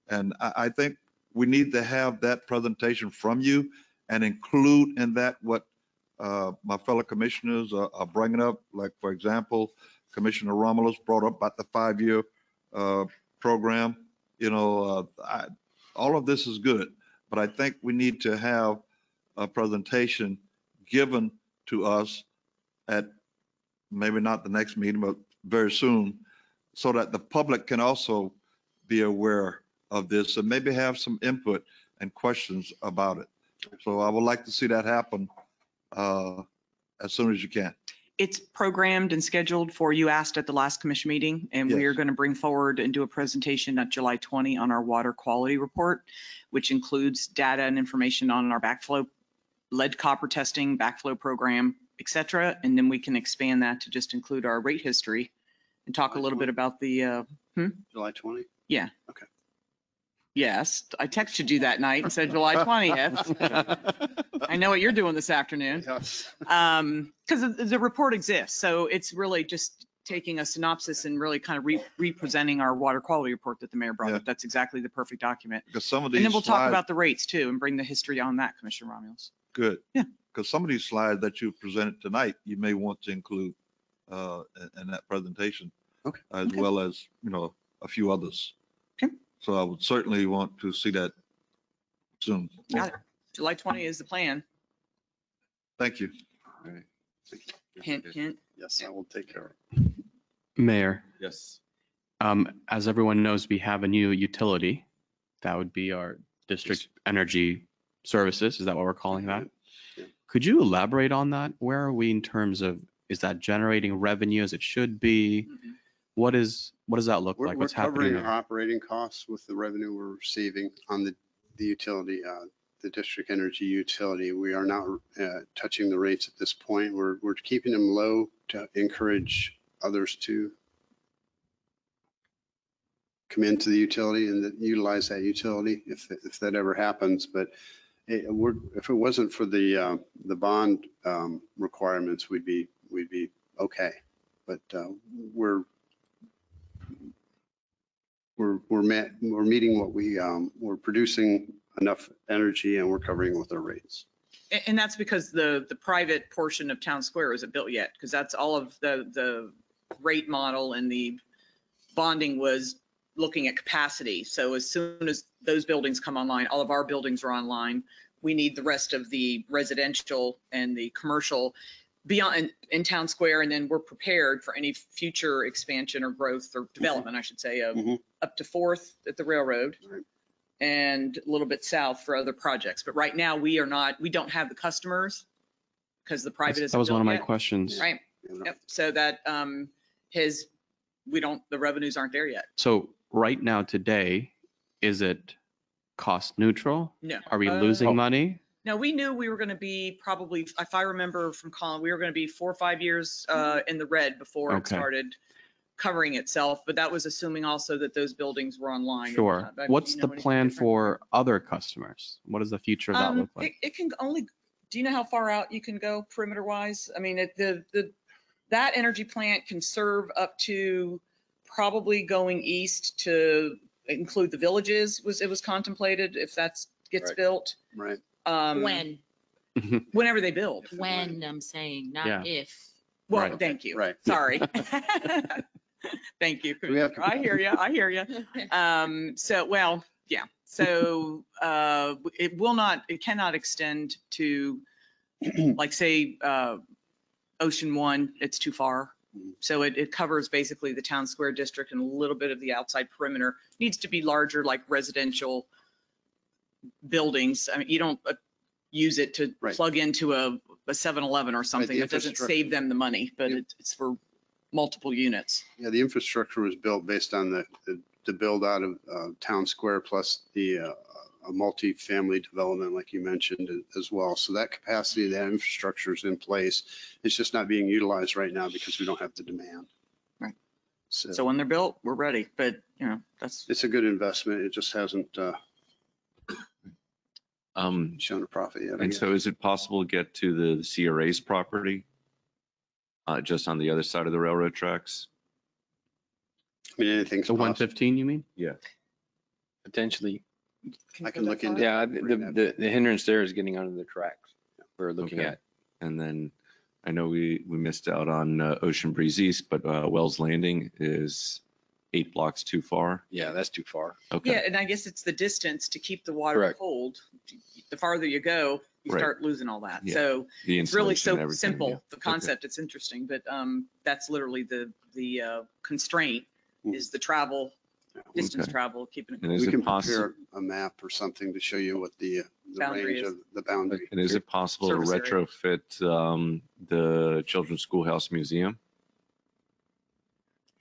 And I think we need to have that presentation from you and include in that what my fellow commissioners are bringing up. Like, for example, Commissioner Romulus brought up about the 5-year program. You know, all of this is good, but I think we need to have a presentation given to us at maybe not the next meeting, but very soon, so that the public can also be aware of this and maybe have some input and questions about it. So I would like to see that happen as soon as you can. It's programmed and scheduled for, you asked at the last commission meeting, and we are going to bring forward and do a presentation at July 20 on our water quality report, which includes data and information on our backflow, lead copper testing, backflow program, et cetera. And then we can expand that to just include our rate history and talk a little bit about the, July 20? Yeah. Okay. Yes, I texted you that night and said July 20th. I know what you're doing this afternoon. Because the report exists. So it's really just taking a synopsis and really kind of representing our water quality report that the mayor brought up. That's exactly the perfect document. Because some of these And then we'll talk slides- about the rates too and bring the history on that, Commissioner Romulus. Good. Yeah. Because some of these slides that you presented tonight, you may want to include in that presentation. Okay. As well as, you know, a few others. Okay. So I would certainly want to see that soon. Got it. July 20 is the plan. Thank you. All right. Hint, hint. Yes, I will take care of it. Mayor, Yes. as everyone knows, we have a new utility. That would be our district energy services. Is that what we're calling that? Yeah. Could you elaborate on that? Where are we in terms of, is that generating revenue as it should be? What does that look like? What's We're happening covering our there? operating costs with the revenue we're receiving on the utility, the district energy utility. We are not touching the rates at this point. We're keeping them low to encourage others to come into the utility and utilize that utility if that ever happens. But if it wasn't for the bond requirements, we'd be okay. But we're meeting what we're producing enough energy, and we're covering with our rates. And that's because the private portion of Town Square isn't built yet, because that's all of the rate model and the bonding was looking at capacity. So as soon as those buildings come online, all of our buildings are online. We need the rest of the residential and the commercial beyond in Town Square, and then we're prepared for any future expansion or growth or development, I should say, of up to 4th at the railroad. Right. And a little bit south for other projects. But right now we don't have the customers because the private is. That was one of my questions. Right. Yep. So that the revenues aren't there yet. So right now today, is it cost neutral? No. Are we losing money? No, we knew we were going to be probably, if I remember from Colin, we were going to be 4 or 5 years in the red before it started covering itself, but that was assuming also that those buildings were online. Sure. What's the plan for other customers? What does the future of that look like? It can only, do you know how far out you can go perimeter wise? I mean, that energy plant can serve up to probably going east to include the villages, it was contemplated if that gets built. Right. When? Whenever they build. When, I'm saying, not if. Well, thank you. Right. Sorry. Thank you. I hear you. I hear you. So, well, yeah. So it cannot extend to like say Ocean One, it's too far. So it covers basically the Town Square district and a little bit of the outside perimeter. Needs to be larger, like residential buildings. I mean, you don't use it to plug into a 7-Eleven or something. It doesn't save them the money, but it's for multiple units. Yeah, the infrastructure was built based on the build out of Town Square plus the a multi-family development, like you mentioned as well. So that capacity, that infrastructure is in place. It's just not being utilized right now because we don't have the demand. Right. So So when they're built, we're ready, but that's. it's a good investment. It just hasn't Um, shown a profit yet. I And guess. so is it possible to get to the CRA's property? Just on the other side of the railroad tracks? I mean, anything's The possible. 115, you mean? Yeah. Potentially. I can look into. Yeah, the hindrance there is getting onto the tracks we're looking Okay. at. And then I know we missed out on Ocean Breeze East, but Wells Landing is 8 blocks too far. Yeah, that's too far. Okay. Yeah, and I guess it's the distance to keep the water Correct. cold. The farther you go, you Right. start losing all that. Yeah. So The it's really insulation and so everything, simple, yeah. the Okay. concept, it's interesting, but that's literally the constraint is the travel, distance Okay. travel, keeping it. And is We it can possible? prepare a map or something to show you what the Boundary range is. of the boundary. And is it possible to Service area. retrofit the Children's Schoolhouse Museum?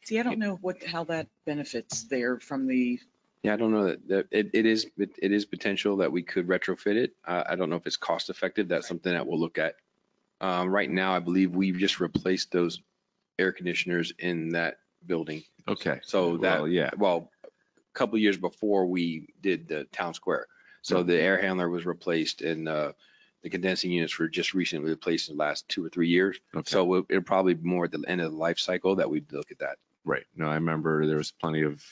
See, I don't know how that benefits there from the, Yeah, I don't know that it is potential that we could retrofit it. I don't know if it's cost effective. That's something that we'll look at. Right now, I believe we've just replaced those air conditioners in that building. Okay. So that, Well, yeah. well, a couple of years before we did the town square. So Yeah. the air handler was replaced and the condensing units were just recently replaced in the last 2 or 3 years. Okay. So it'll probably be more at the end of the life cycle that we'd look at that. Right. No, I remember there was plenty of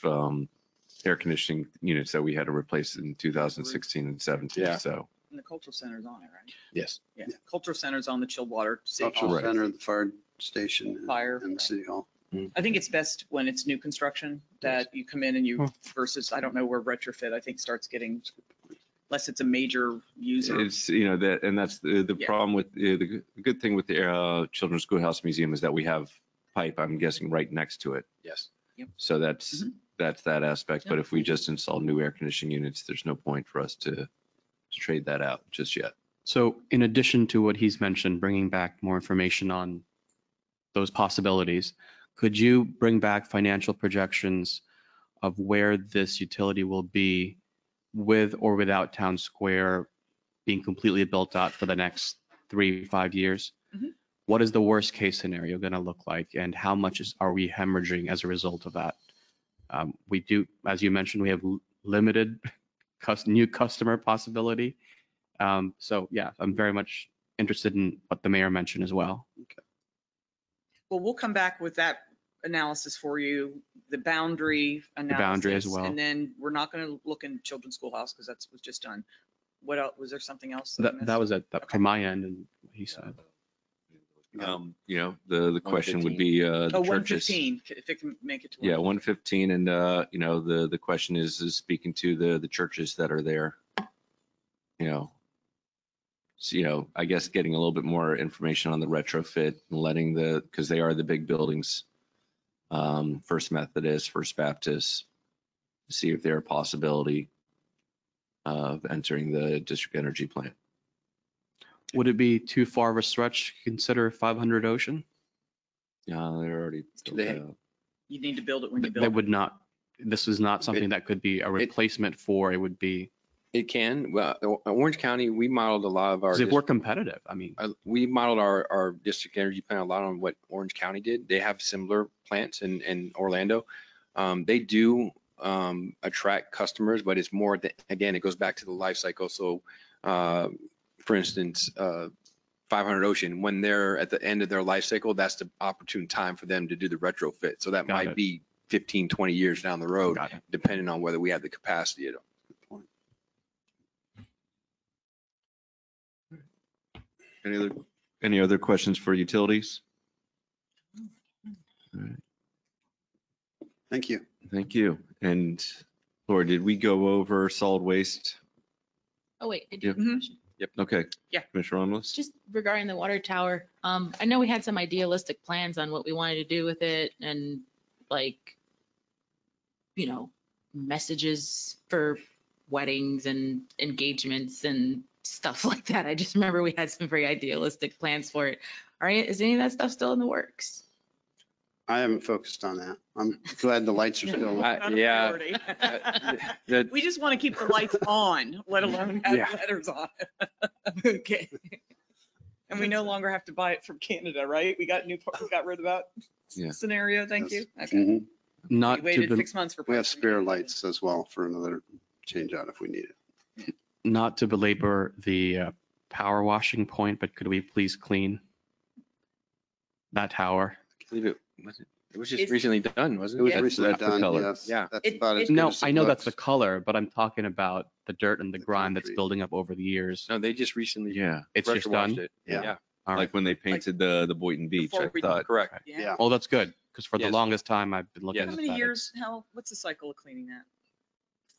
air conditioning units that we had to replace in 2016 and 17. Yeah. So, and the cultural center's on it, right? Yes. Yeah, cultural center's on the chilled water. City Cultural Hall. center, the fire station. and- Fire, And the right. city hall. I think it's best when it's new construction that you come in and you versus, I don't know where retrofit, I think starts getting, unless it's a major user. it's, that, and that's the Yeah. problem with the good thing with the Children's Schoolhouse Museum is that we have pipe, I'm guessing, right next to it. Yes. So that's that aspect. But Yep. if we just install new air conditioning units, there's no point for us to trade that out just yet. So in addition to what he's mentioned, bringing back more information on those possibilities, could you bring back financial projections of where this utility will be with or without Town Square being completely built out for the next 3-5 years? Mhm. What is the worst case scenario going to look like, and how much are we hemorrhaging as a result of that? We do, as you mentioned, we have limited new customer possibility. So yeah, I'm very much interested in what the mayor mentioned as well. Well, we'll come back with that analysis for you, the boundary analysis. boundary as well. And then we're not going to look in children's schoolhouse because that was just done. What else, was there something else? I missed? That was it from my end, and what he said. The question would be the Oh, churches. 115, if it can make it to. Yeah, 115. And, the question is speaking to the churches that are there. So, I guess getting a little bit more information on the retrofit and letting because they are the big buildings. First Methodist, First Baptist, see if they're a possibility of entering the district energy plan. Would it be too far of a stretch to consider 500 Ocean? Yeah, they're already built They- out. You need to build it when you build That it. would not, this is not something that could be a replacement for, it would be, It can. Well, Orange County, we modeled a lot of our. because if we're competitive, I mean, We modeled our district energy plan a lot on what Orange County did. They have similar plants in Orlando. They do attract customers, but it's more, again, it goes back to the life cycle. So for instance, 500 Ocean, when they're at the end of their life cycle, that's the opportune time for them to do the retrofit. So that Got might it. be 15, 20 years down the road, got it. depending on whether we have the capacity. Any other questions for utilities? All right, Thank you. thank you. And Laura, did we go over solid waste? Oh, wait, I do Yep. have a question. Yep. Okay. Yeah. Commissioner Romulus? Just regarding the water tower, I know we had some idealistic plans on what we wanted to do with it and like, messages for weddings and engagements and stuff like that. I just remember we had some very idealistic plans for it. All right, is any of that stuff still in the works? I haven't focused on that. I'm glad the lights are still. Not a Yeah. priority. That- We just want to keep the lights on, let alone have Yeah. letters on it. Okay. And we no longer have to buy it from Canada, right? We got rid of that Yeah. scenario. Thank you. Okay. Mhm. Not We to, waited be- 6 months for. We have pricing. spare lights as well for another change out if we need it. not to belabor the power washing point, but could we please clean that tower? I believe it was just It's- recently done, It wasn't was it? recently that's the done, color. yes. Yeah. That's It- about as it- good No, as it I know that's the looks. color, but I'm talking about the dirt and the The grime that's concrete. building up over the years. No, they just recently. Yeah, It's pressure just washed done? it. Yeah. Yeah, All right. like when they painted the Boynton Beach, I Before we- thought. correct. Yeah. Oh, that's good, because for the Yes. longest time, I've been looking Yes. at How that. many years, Hal? What's the cycle of cleaning that?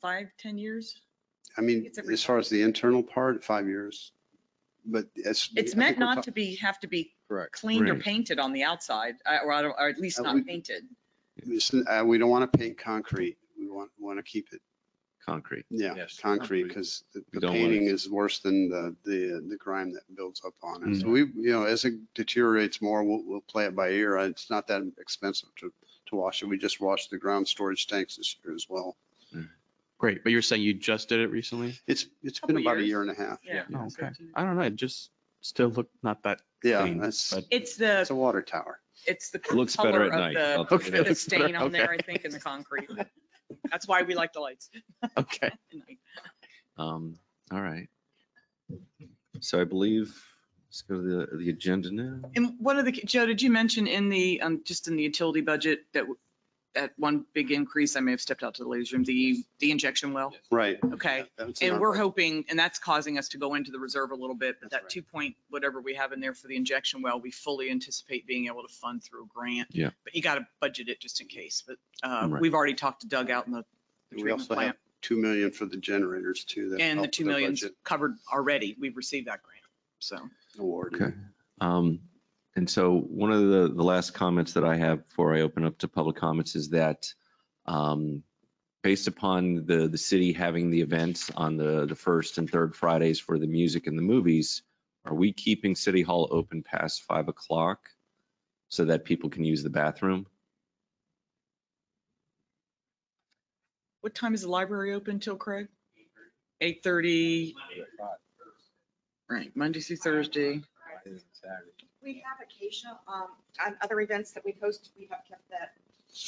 5, 10 years? I mean, It's every as far as the internal part, 5 years. But It's I think meant we're not ta- to be, have to be Correct. cleaned or Right. painted on the outside, or at least not we- painted. We don't want to paint concrete. We want to keep it, Concrete. yeah, Yes. concrete, because We the don't want painting is worse than the grime that builds up on it. So Mm. we, as it deteriorates more, we'll play it by ear. It's not that expensive to wash it. We just washed the ground storage tanks this year as well. Great, but you're saying you just did it recently? It's been Couple about a years. year and a half. Yeah. Oh, okay. I don't know, it just still looked not that Yeah, clean, that's, but It's it's a water tower. the Looks better color at of night, I'll tell you the that. the stain on there, Okay. I think, in the concrete. That's why we like the lights. okay. at night. All right. So I believe, let's go to the agenda now. And one of the, Joe, did you mention in the, just in the utility budget that one big increase, I may have stepped out to the ladies' room, the injection well? Right. Okay. That's in And our we're budget. hoping, and that's causing us to go into the reserve a little bit, but That's that 2 point, whatever we have in there for the injection well, we fully anticipate being able to fund through a grant. Yeah. But you got to budget it just in case. But Right. we've already talked to Doug out in the We treatment also plant. have 2 million for the generators too. that And the help 2 with our million's budget covered already. We've received that grant. So. award. Okay. And so one of the last comments that I have before I open up to public comments is that based upon the city having the events on the first and third Fridays for the music and the movies, are we keeping City Hall open past 5 o'clock so that people can use the bathroom? What time is the library open till, Craig? 8:30. Right, Monday through Thursday. We have occasional, on other events that we host, we have kept that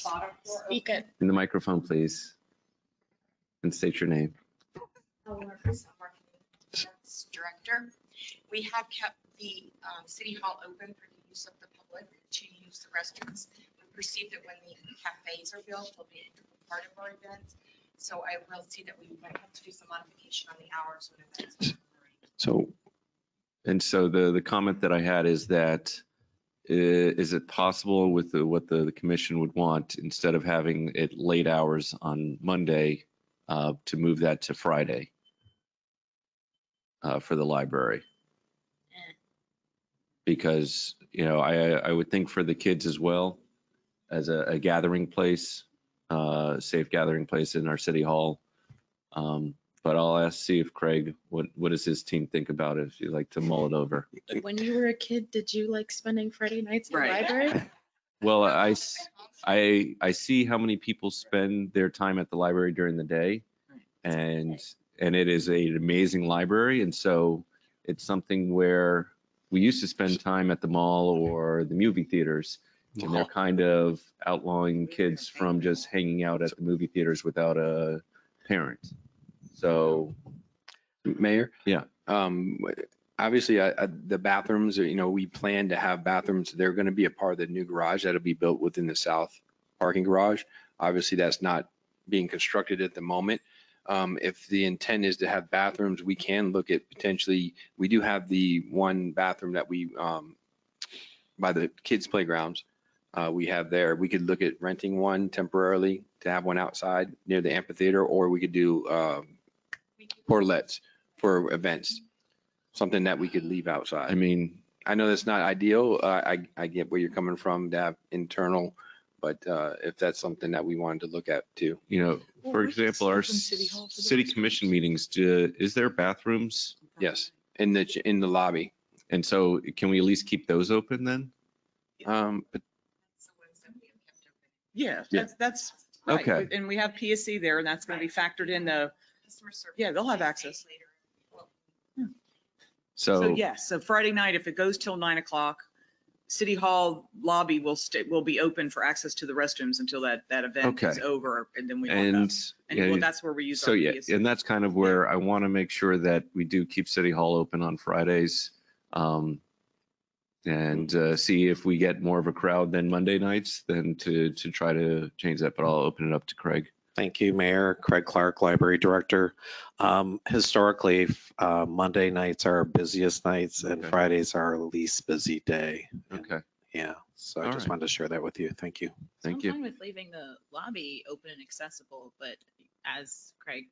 bottom floor Speak open. it. In the microphone, please. And state your name. Eleanor Chris, I'm marketing events director. We have kept the city hall open for the use of the public to use the restrooms. We perceive that when the cafes are built, they'll be an integral part of our events. So I will see that we might have to do some modification on the hours when events. And so the comment that I had is that, is it possible with what the commission would want, instead of having it late hours on Monday, to move that to Friday for the library? Because, I would think for the kids as well, as a gathering place, safe gathering place in our city hall. But I'll see if Craig, what does his team think about it, if you'd like to mull it over? When you were a kid, did you like spending Friday nights at the Right. library? Well, I see how many people spend their time at the library during the day, and it is an amazing library. And so it's something where we used to spend time at the mall or the movie theaters, and they're kind of outlawing kids from just hanging out at the movie theaters without a parent. So, Mayor? Yeah. Obviously, the bathrooms, we plan to have bathrooms. They're going to be a part of the new garage that'll be built within the south parking garage. Obviously, that's not being constructed at the moment. If the intent is to have bathrooms, we can look at potentially, we do have the one bathroom that we, by the kids' playgrounds, we have there. We could look at renting one temporarily to have one outside near the amphitheater, or we could do portlets for events, something that we could leave outside. I mean, I know that's not ideal. I get where you're coming from to have internal, but if that's something that we wanted to look at too. for example, our city commission meetings, is there bathrooms? Yes, in the lobby. And so can we at least keep those open then? But Yeah, Yeah. that's right. Okay. And we have PSC there, and that's going to be factored in the, Customer service. yeah, they'll have access. Later. So So, yes, so Friday night, if it goes till 9 o'clock, City Hall lobby will be open for access to the restrooms until that event is Okay. over, and then we lock up. and, And yeah, well, that's where we use so our yeah, PSC. and that's kind of where I want to make sure that we do keep City Hall open on Fridays. And see if we get more of a crowd than Monday nights, than to try to change that, but I'll open it up to Craig. Thank you, Mayor. Craig Clark, Library Director. Historically, Monday nights are our busiest nights and Okay. Fridays are our least busy day. Okay, Yeah, so I All just right. wanted to share that with you. Thank you. thank I'm you. fine with leaving the lobby open and accessible, but as Craig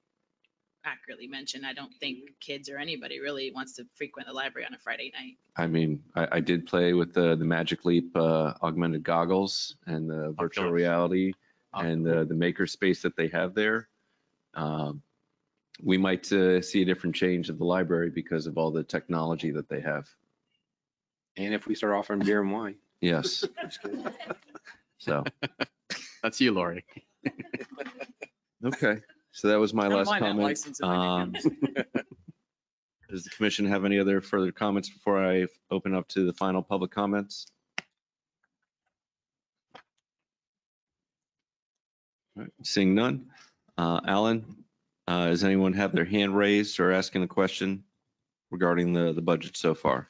accurately mentioned, I don't think kids or anybody really wants to frequent the library on a Friday night. I mean, I did play with the Magic Leap augmented goggles and the virtual Oculus. reality and the maker space that they have there. We might see a different change of the library because of all the technology that they have. And if we start offering beer and wine. Yes. So, That's you, Lori. okay. So that was my Don't last mind that comment. license if I do. Does the commission have any other further comments before I open up to the final public comments? All right, seeing none. Alan, does anyone have their hand raised or asking a question regarding the budget so far?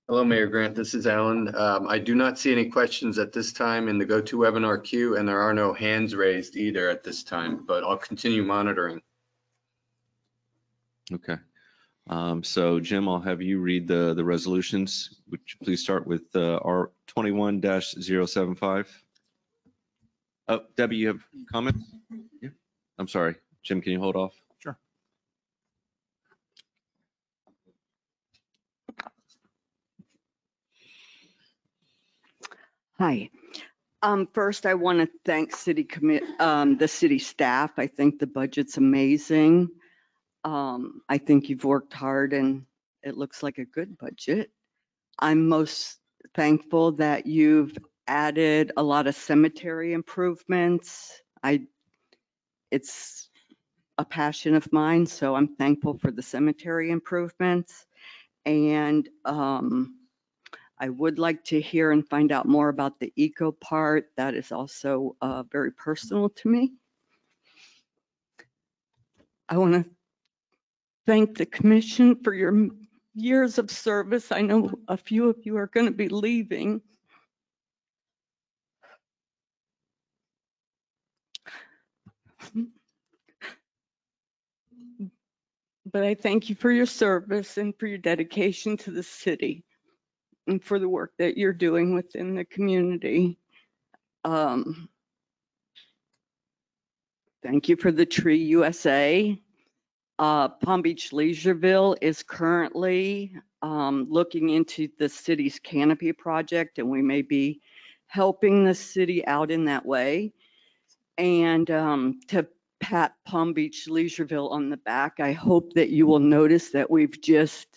Hello, Mayor Grant. This is Alan. I do not see any questions at this time in the GoToWebinar queue, and there are no hands raised either at this time, but I'll continue monitoring. Okay. So Jim, I'll have you read the resolutions. Would you please start with R 21-075? Oh, Debbie, you have comments? Yeah. I'm sorry. Jim, can you hold off? Sure. Hi. First, I want to thank the city staff. I think the budget's amazing. I think you've worked hard and it looks like a good budget. I'm most thankful that you've added a lot of cemetery improvements. It's a passion of mine, so I'm thankful for the cemetery improvements. And I would like to hear and find out more about the eco part. That is also very personal to me. I want to thank the commission for your years of service. I know a few of you are going to be leaving. But I thank you for your service and for your dedication to the city and for the work that you're doing within the community. Thank you for the Tree USA. Palm Beach Leisureville is currently looking into the city's canopy project, and we may be helping the city out in that way. And to pat Palm Beach Leisureville on the back, I hope that you will notice that we've just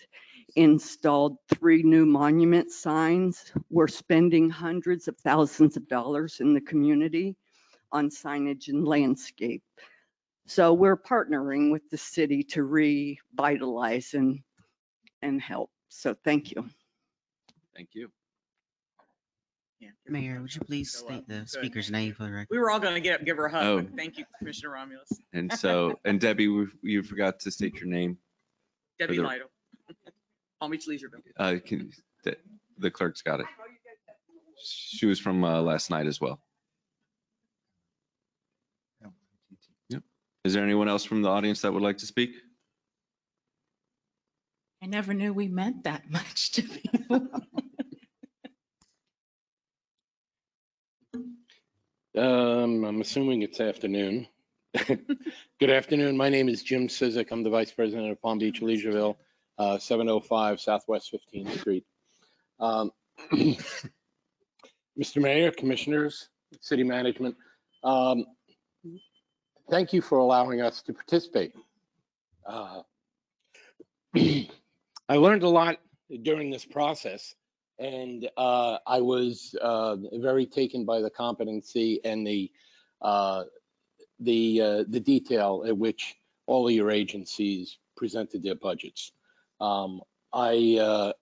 installed 3 new monument signs. We're spending hundreds of thousands of dollars in the community on signage and landscape. So we're partnering with the city to revitalize and help. So thank you. Thank you. Mayor, would you please state the speaker's name for the record? We were all going to get up and give her a hug, Oh. but thank you, Commissioner Romulus. And so, and Debbie, you forgot to state your name. Debbie the- Lytle. Palm Beach Leisureville. The clerk's got it. She was from last night as well. Yep. Is there anyone else from the audience that would like to speak? I never knew we meant that much to people. I'm assuming it's afternoon. Good afternoon. My name is Jim Sizik. I'm the Vice President of Palm Beach Leisureville, 705 Southwest 15th Street. Mr. Mayor, Commissioners, City Management, thank you for allowing us to participate. I learned a lot during this process. And I was very taken by the competency and the detail at which all of your agencies presented their budgets. I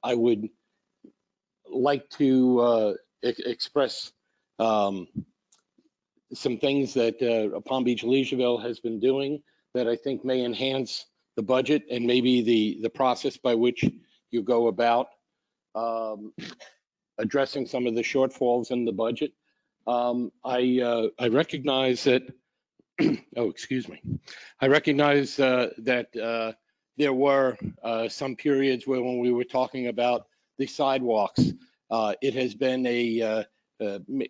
would like to express some things that Palm Beach Leisureville has been doing that I think may enhance the budget and maybe the process by which you go about addressing some of the shortfalls in the budget. I recognize that, oh, excuse me. I recognize that there were some periods where when we were talking about the sidewalks, it has been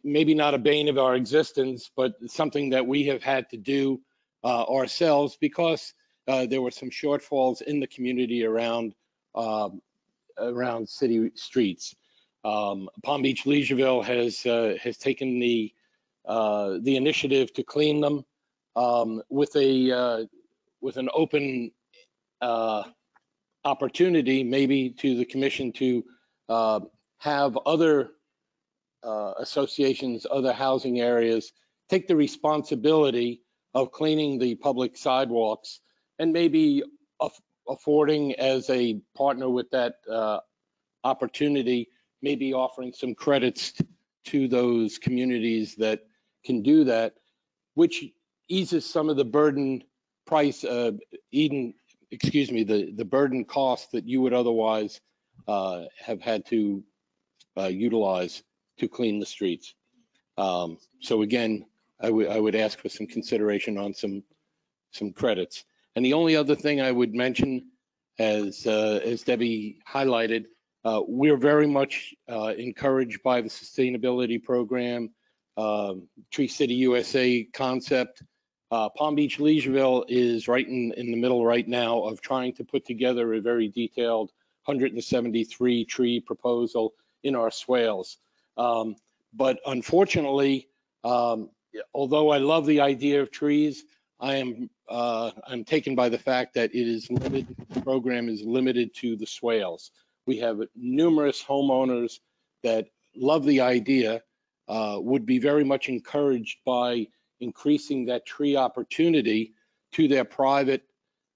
maybe not a bane of our existence, but something that we have had to do ourselves because there were some shortfalls in the community around city streets. Palm Beach Leisureville has taken the initiative to clean them with an open opportunity, maybe to the commission to have other associations, other housing areas take the responsibility of cleaning the public sidewalks and maybe affording as a partner with that opportunity, maybe offering some credits to those communities that can do that, which eases some of the burden the burden cost that you would otherwise have had to utilize to clean the streets. So again, I would ask for some consideration on some credits. And the only other thing I would mention, as Debbie highlighted, we're very much encouraged by the sustainability program, Tree City USA concept. Palm Beach Leisureville is right in the middle right now of trying to put together a very detailed 173 tree proposal in our swales. But unfortunately, although I love the idea of trees, I'm taken by the fact that the program is limited to the swales. We have numerous homeowners that love the idea, would be very much encouraged by increasing that tree opportunity to their private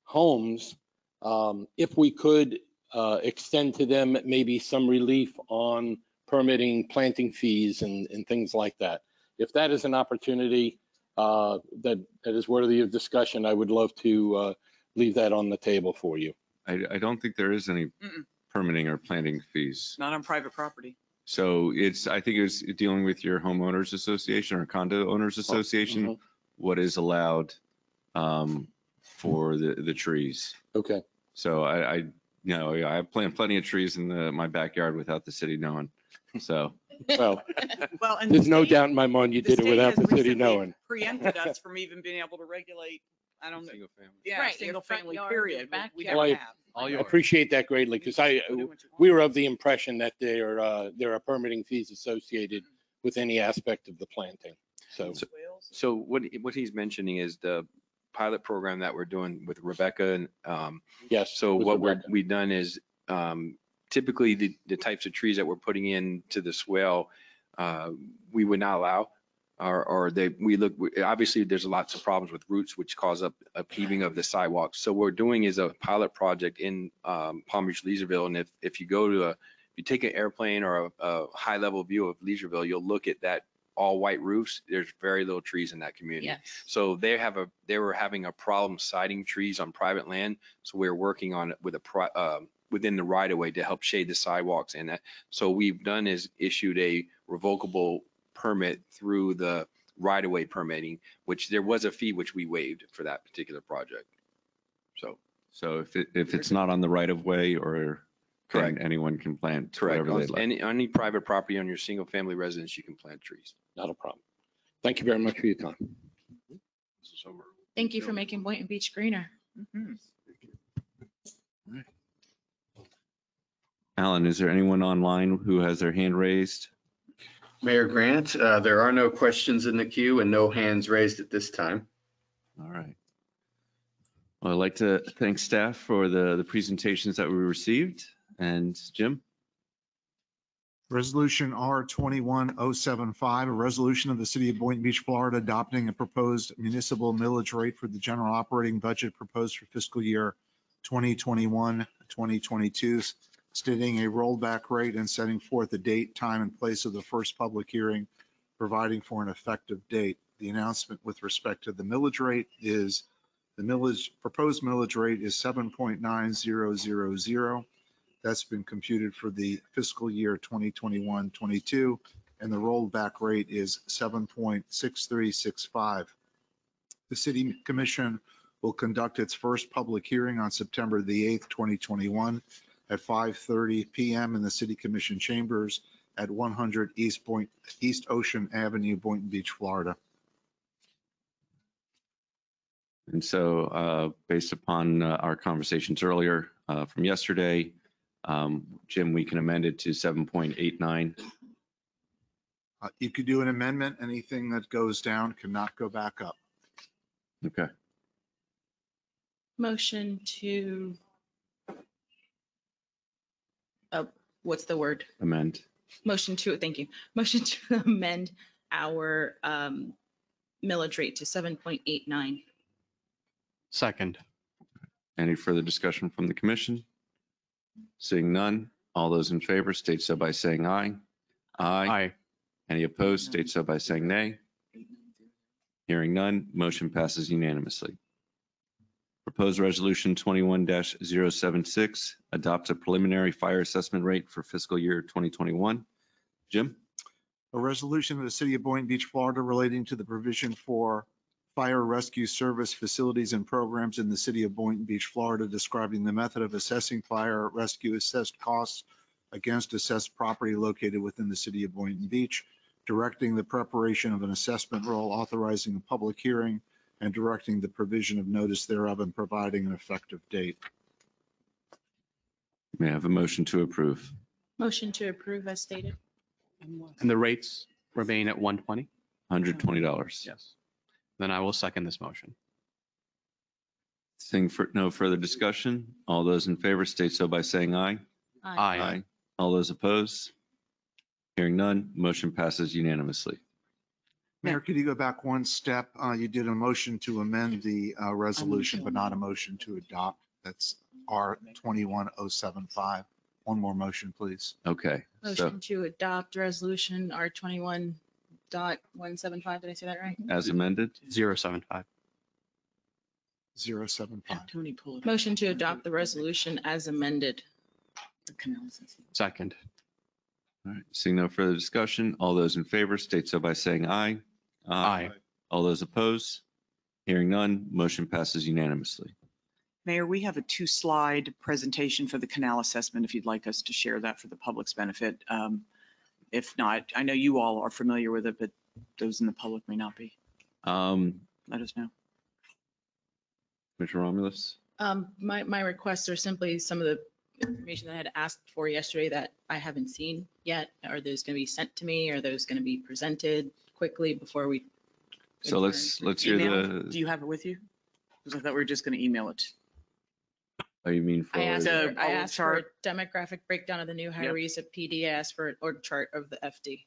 homes. If we could extend to them maybe some relief on permitting planting fees and things like that. If that is an opportunity that is worthy of discussion, I would love to leave that on the table for you. I don't think there is any permitting or planting fees. Not on private property. So I think it's dealing with your homeowners association or condo owners association, what is allowed for the trees. Okay. So I plant plenty of trees in my backyard without the city knowing. So. Well, and there's no doubt in my mind you did it without the city knowing. Preempted us from even being able to regulate, I don't know. Single family. Yeah, Right, single your front family yard, period. your We backyard. never have. I appreciate that greatly because we were of the impression that there are permitting fees associated with any aspect of the planting. So what he's mentioning is the pilot program that we're doing with Rebecca and yes. So what we've done is typically the types of trees that we're putting into the swale we would not allow. Obviously there's lots of problems with roots which cause upheaving of the sidewalks. So what we're doing is a pilot project in Palm Beach Leisureville, and if you take an airplane or a high level view of Leisureville, you'll look at that all white roofs. There's very little trees in that community. Yes. So they were having a problem siting trees on private land. So we're working on it with within the right of way to help shade the sidewalks and that. So we've done is issued a revocable permit through the right-of-way permitting, which there was a fee which we waived for that particular project. So if it's not on the right-of-way or correct, anyone can plant correct whatever they like. Any private property on your single-family residence, you can plant trees. Not a problem. Thank you very much for your time. Thank you for making Boynton Beach greener. Alan, is there anyone online who has their hand raised? Mayor Grant, there are no questions in the queue and no hands raised at this time. All right. Well, I'd like to thank staff for the presentations that we received. And Jim? Resolution R21075, a resolution of the city of Boynton Beach, Florida, adopting a proposed municipal millage rate for the general operating budget proposed for fiscal year 2021-2022, stating a rollback rate and setting forth the date, time, and place of the first public hearing, providing for an effective date. The announcement with respect to the millage rate is proposed millage rate is 7.9000. That's been computed for the fiscal year 2021-22, and the rollback rate is 7.6365. The City Commission will conduct its first public hearing on September the 8th, 2021 at 5:30 p.m. in the City Commission chambers at 100 East Ocean Avenue, Boynton Beach, Florida. And so based upon our conversations earlier from yesterday, Jim, we can amend it to 7.89. You could do an amendment. Anything that goes down cannot go back up. Okay. Motion to, what's the word? Amend. Motion to, thank you. Motion to amend our millage rate to 7.89. Second. Any further discussion from the commission? Seeing none, all those in favor state so by saying aye. Aye. Any opposed state so by saying nay. Hearing none, motion passes unanimously. Proposed resolution 21-076 adopts a preliminary fire assessment rate for fiscal year 2021. Jim? A resolution of the City of Boynton Beach, Florida, relating to the provision for fire rescue service facilities and programs in the City of Boynton Beach, Florida, describing the method of assessing fire rescue assessed costs against assessed property located within the City of Boynton Beach, directing the preparation of an assessment roll, authorizing a public hearing, and directing the provision of notice thereof and providing an effective date. May I have a motion to approve? Motion to approve as stated. And the rates remain at 120? $120. Yes. Then I will second this motion. Seeing no further discussion, all those in favor state so by saying aye. Aye. All those opposed? Hearing none, motion passes unanimously. Mayor, could you go back one step? You did a motion to amend the resolution, but not a motion to adopt. That's R21075. One more motion, please. Okay. Motion to adopt resolution R21.175. Did I say that right? As amended? 075. 075. Tony, pull it. Motion to adopt the resolution as amended. Second. All right. Seeing no further discussion, all those in favor state so by saying aye. Aye. All those opposed? Hearing none, motion passes unanimously. Mayor, we have a 2-slide presentation for the canal assessment, if you'd like us to share that for the public's benefit. If not, I know you all are familiar with it, but those in the public may not be. Let us know. Commissioner Romulus? My requests are simply some of the information that I had asked for yesterday that I haven't seen yet. Are those going to be sent to me? Are those going to be presented quickly before we? So let's hear Email? Do you have it with you? Because I thought we were just going to email it. Oh, you mean for? I asked for a chart. demographic breakdown of the new hirees at PD. I asked for an org chart of the FD.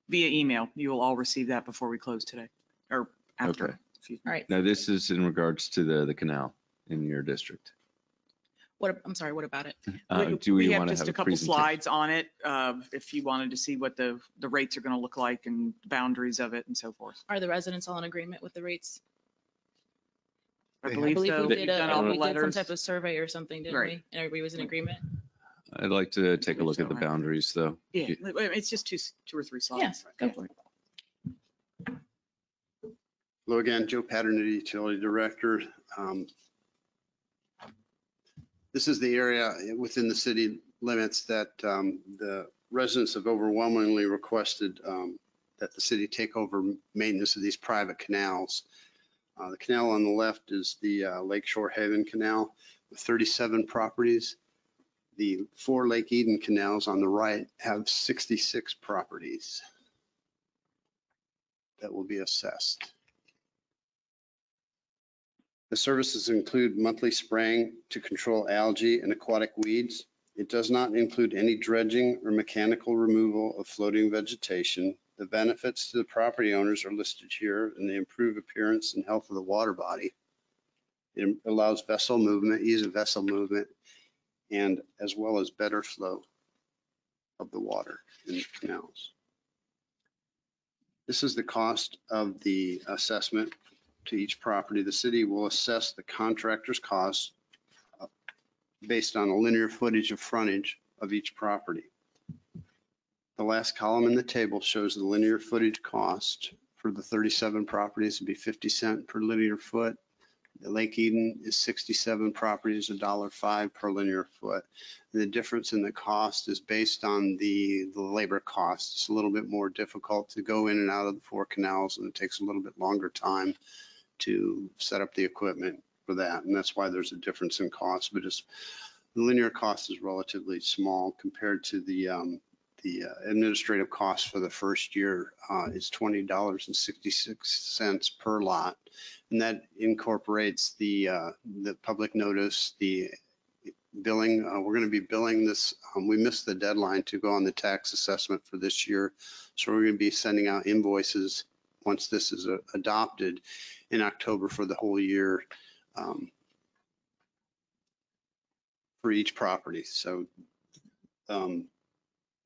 Via email. You will all receive that before we close today or after. Okay. Excuse me. All right. Now, this is in regards to the canal in your district. I'm sorry, what about it? Do we have want to just have a couple slides on it if you wanted to see what the rates are going to look like and the boundaries of it and so forth. Are the residents all in agreement with the rates? I believe so. we did Done all the some letters. type of survey or something, didn't we? And everybody was in agreement? I'd like to take a look at the boundaries, though. Yeah, it's just two or three slides. Yes, go for it. Hello again, Joe Patterson, Utility Director. This is the area within the city limits that the residents have overwhelmingly requested that the city take over maintenance of these private canals. The canal on the left is the Lakeshore Haven Canal with 37 properties. The 4 Lake Eden canals on the right have 66 properties that will be assessed. The services include monthly spraying to control algae and aquatic weeds, It does not include any dredging or mechanical removal of floating vegetation. The benefits to the property owners are listed here, and they improve appearance and health of the water body. It allows vessel movement, ease of vessel movement, and as well as better flow of the water in the canals. This is the cost of the assessment to each property. The city will assess the contractor's costs based on a linear footage of frontage of each property. The last column in the table shows the linear footage cost for the 37 properties would be 50 cents per linear foot. The Lake Eden is 67 properties, $1.05 per linear foot. The difference in the cost is based on the labor cost. It's a little bit more difficult to go in and out of the 4 canals, and it takes a little bit longer time to set up the equipment for that. And that's why there's a difference in cost, but the linear cost is relatively small compared to the administrative cost for the first year is $20.66 per lot. And that incorporates the public notice, the billing. We're going to be billing this. We missed the deadline to go on the tax assessment for this year. So we're going to be sending out invoices once this is adopted in October for the whole year for each property. So And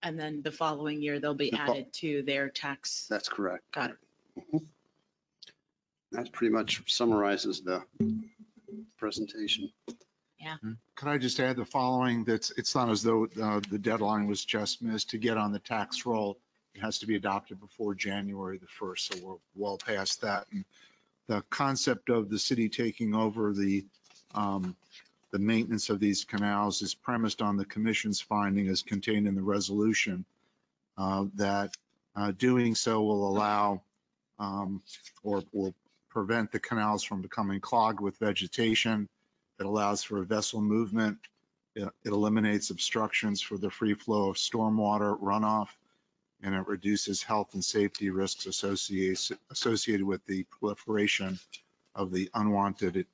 then the following year, they'll be added to their tax. that's correct. Got it. That pretty much summarizes the presentation. Yeah. Could I just add the following? It's not as though the deadline was just missed. To get on the tax roll, it has to be adopted before January the 1st. So we're well past that. And the concept of the city taking over the maintenance of these canals is premised on the commission's finding as contained in the resolution that doing so will allow or will prevent the canals from becoming clogged with vegetation. It allows for vessel movement. It eliminates obstructions for the free flow of stormwater runoff, and it reduces health and safety risks associated with the proliferation of the unwanted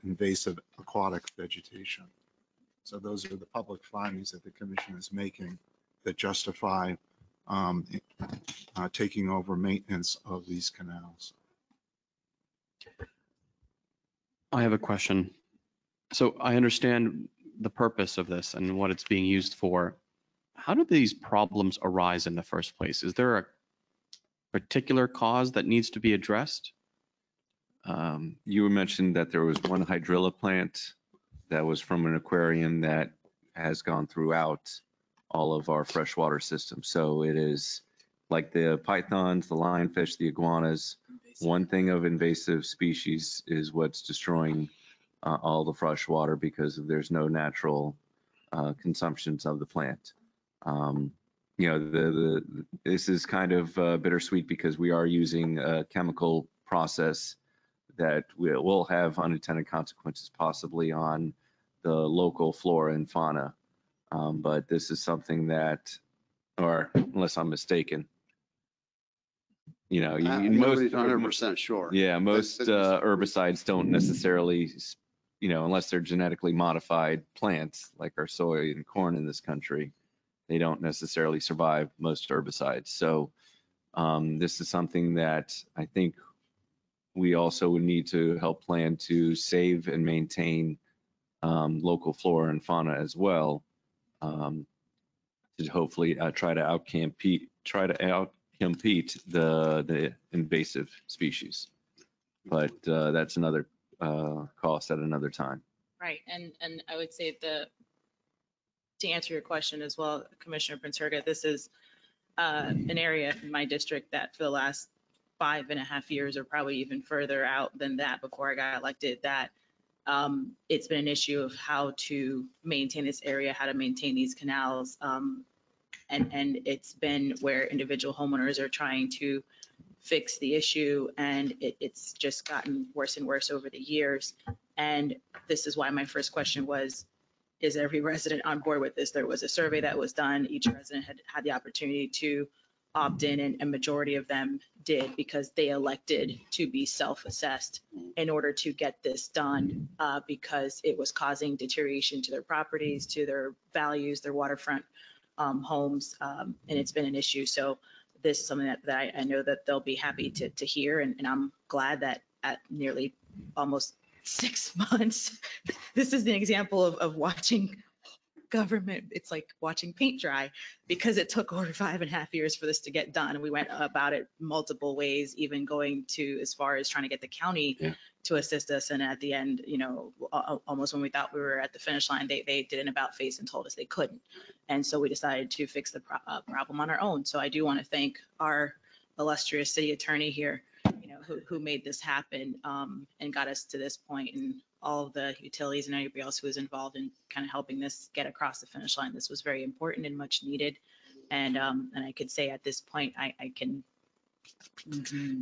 invasive aquatic vegetation. So those are the public findings that the commission is making that justify taking over maintenance of these canals. I have a question. So I understand the purpose of this and what it's being used for. How do these problems arise in the first place? Is there a particular cause that needs to be addressed? You mentioned that there was one hydrilla plant that was from an aquarium that has gone throughout all of our freshwater systems. So it is like the pythons, the lionfish, the iguanas. One thing of invasive species is what's destroying all the fresh water because there's no natural consumptions of the plant. This is kind of bittersweet because we are using a chemical process that will have unintended consequences possibly on the local flora and fauna. But this is something that, or unless I'm mistaken, Nobody's 100% sure. Yeah, most herbicides don't necessarily, unless they're genetically modified plants like our soy and corn in this country, they don't necessarily survive most herbicides. So this is something that I think we also would need to help plan to save and maintain local flora and fauna as well, to hopefully try to outcompete the invasive species. But that's another cost at another time. Right. And I would say to answer your question as well, Commissioner Prince-Herga, this is an area in my district that for the last 5.5 years, or probably even further out than that before I got elected, that it's been an issue of how to maintain this area, how to maintain these canals. And it's been where individual homeowners are trying to fix the issue, and it's just gotten worse and worse over the years. And this is why my first question was, is every resident on board with this? There was a survey that was done. Each resident had the opportunity to opt in, and a majority of them did because they elected to be self-assessed in order to get this done, because it was causing deterioration to their properties, to their values, their waterfront homes, and it's been an issue. So this is something that I know that they'll be happy to hear, and I'm glad that at nearly almost 6 months, this is an example of watching government. It's like watching paint dry, because it took over 5.5 years for this to get done. We went about it multiple ways, even going to as far as trying to get the county to assist us. And at the end, you know, almost when we thought we were at the finish line, they did an about face and told us they couldn't. And so we decided to fix the problem on our own. So I do want to thank our illustrious city attorney here, you know, who made this happen and got us to this point, and all of the utilities and anybody else who was involved in kind of helping this get across the finish line. This was very important and much needed. And I could say at this point, I can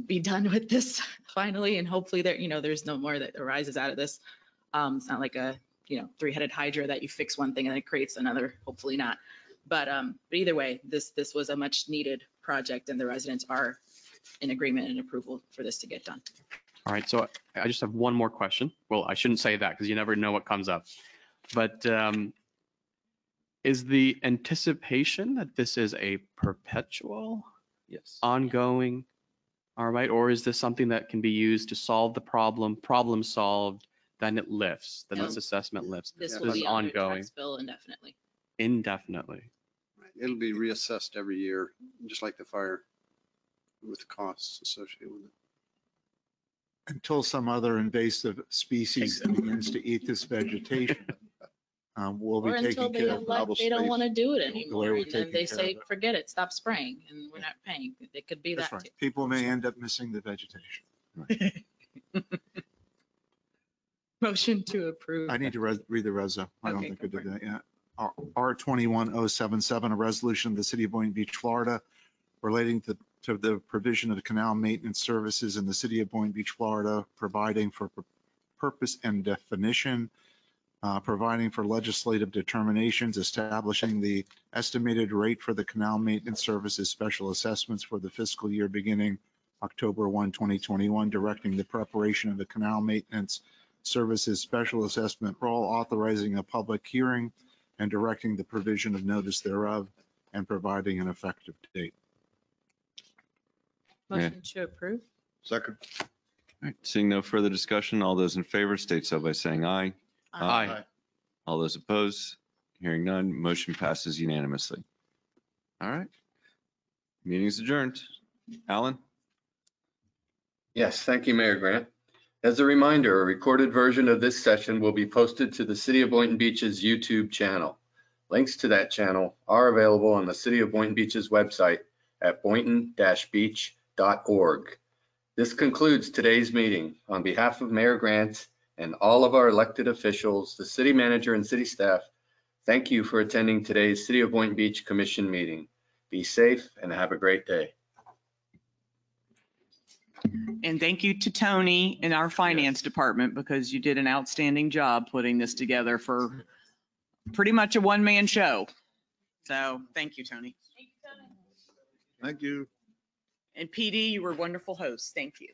be done with this finally. And hopefully there, you know, there's no more that arises out of this. It's not like a, you know, three-headed hydra that you fix one thing and then it creates another, hopefully not. But either way, this was a much needed project, and the residents are in agreement and approval for this to get done. All right, so I just have one more question. Well, I shouldn't say that because you never know what comes up. But is the anticipation that this is a perpetual, ongoing, all right, or is this something that can be used to solve the problem solved, then it lifts, then this assessment lifts? This will be on your tax bill indefinitely. Indefinitely. It'll be reassessed every year, just like the fire, with costs associated with it. Until some other invasive species begins to eat this vegetation, we'll be Or taking until care of it. they don't want to do it The way anymore, we're and then taking they care say, of it. forget it, stop spraying, and we're not paying. It could be That's that right. too. People may end up missing the vegetation. Motion to approve. I need to read the reso. I don't Okay, think I go did that yet. R21077, a resolution of the city of Boynton Beach, Florida, relating to the provision of canal maintenance services in the city of Boynton Beach, Florida, providing for purpose and definition, providing for legislative determinations, establishing the estimated rate for the canal maintenance services special assessments for the fiscal year beginning October 1, 2021, directing the preparation of the canal maintenance services special assessment roll, authorizing a public hearing, and directing the provision of notice thereof, and providing an effective date. Motion to approve. Second. All right, seeing no further discussion, all those in favor state so by saying aye. Aye. All those opposed, hearing none, motion passes unanimously. All right. Meeting is adjourned. Alan? Yes, thank you, Mayor Grant. As a reminder, a recorded version of this session will be posted to the City of Boynton Beach's YouTube channel. Links to that channel are available on the City of Boynton Beach's website at boynton-beach.org. This concludes today's meeting. On behalf of Mayor Grant and all of our elected officials, the city manager and city staff, thank you for attending today's City of Boynton Beach Commission meeting. Be safe and have a great day. And thank you to Tony and our finance department, because you did an outstanding job putting this together for pretty much a one-man show. So thank you, Tony. Thank you. And PD, you were wonderful hosts. Thank you.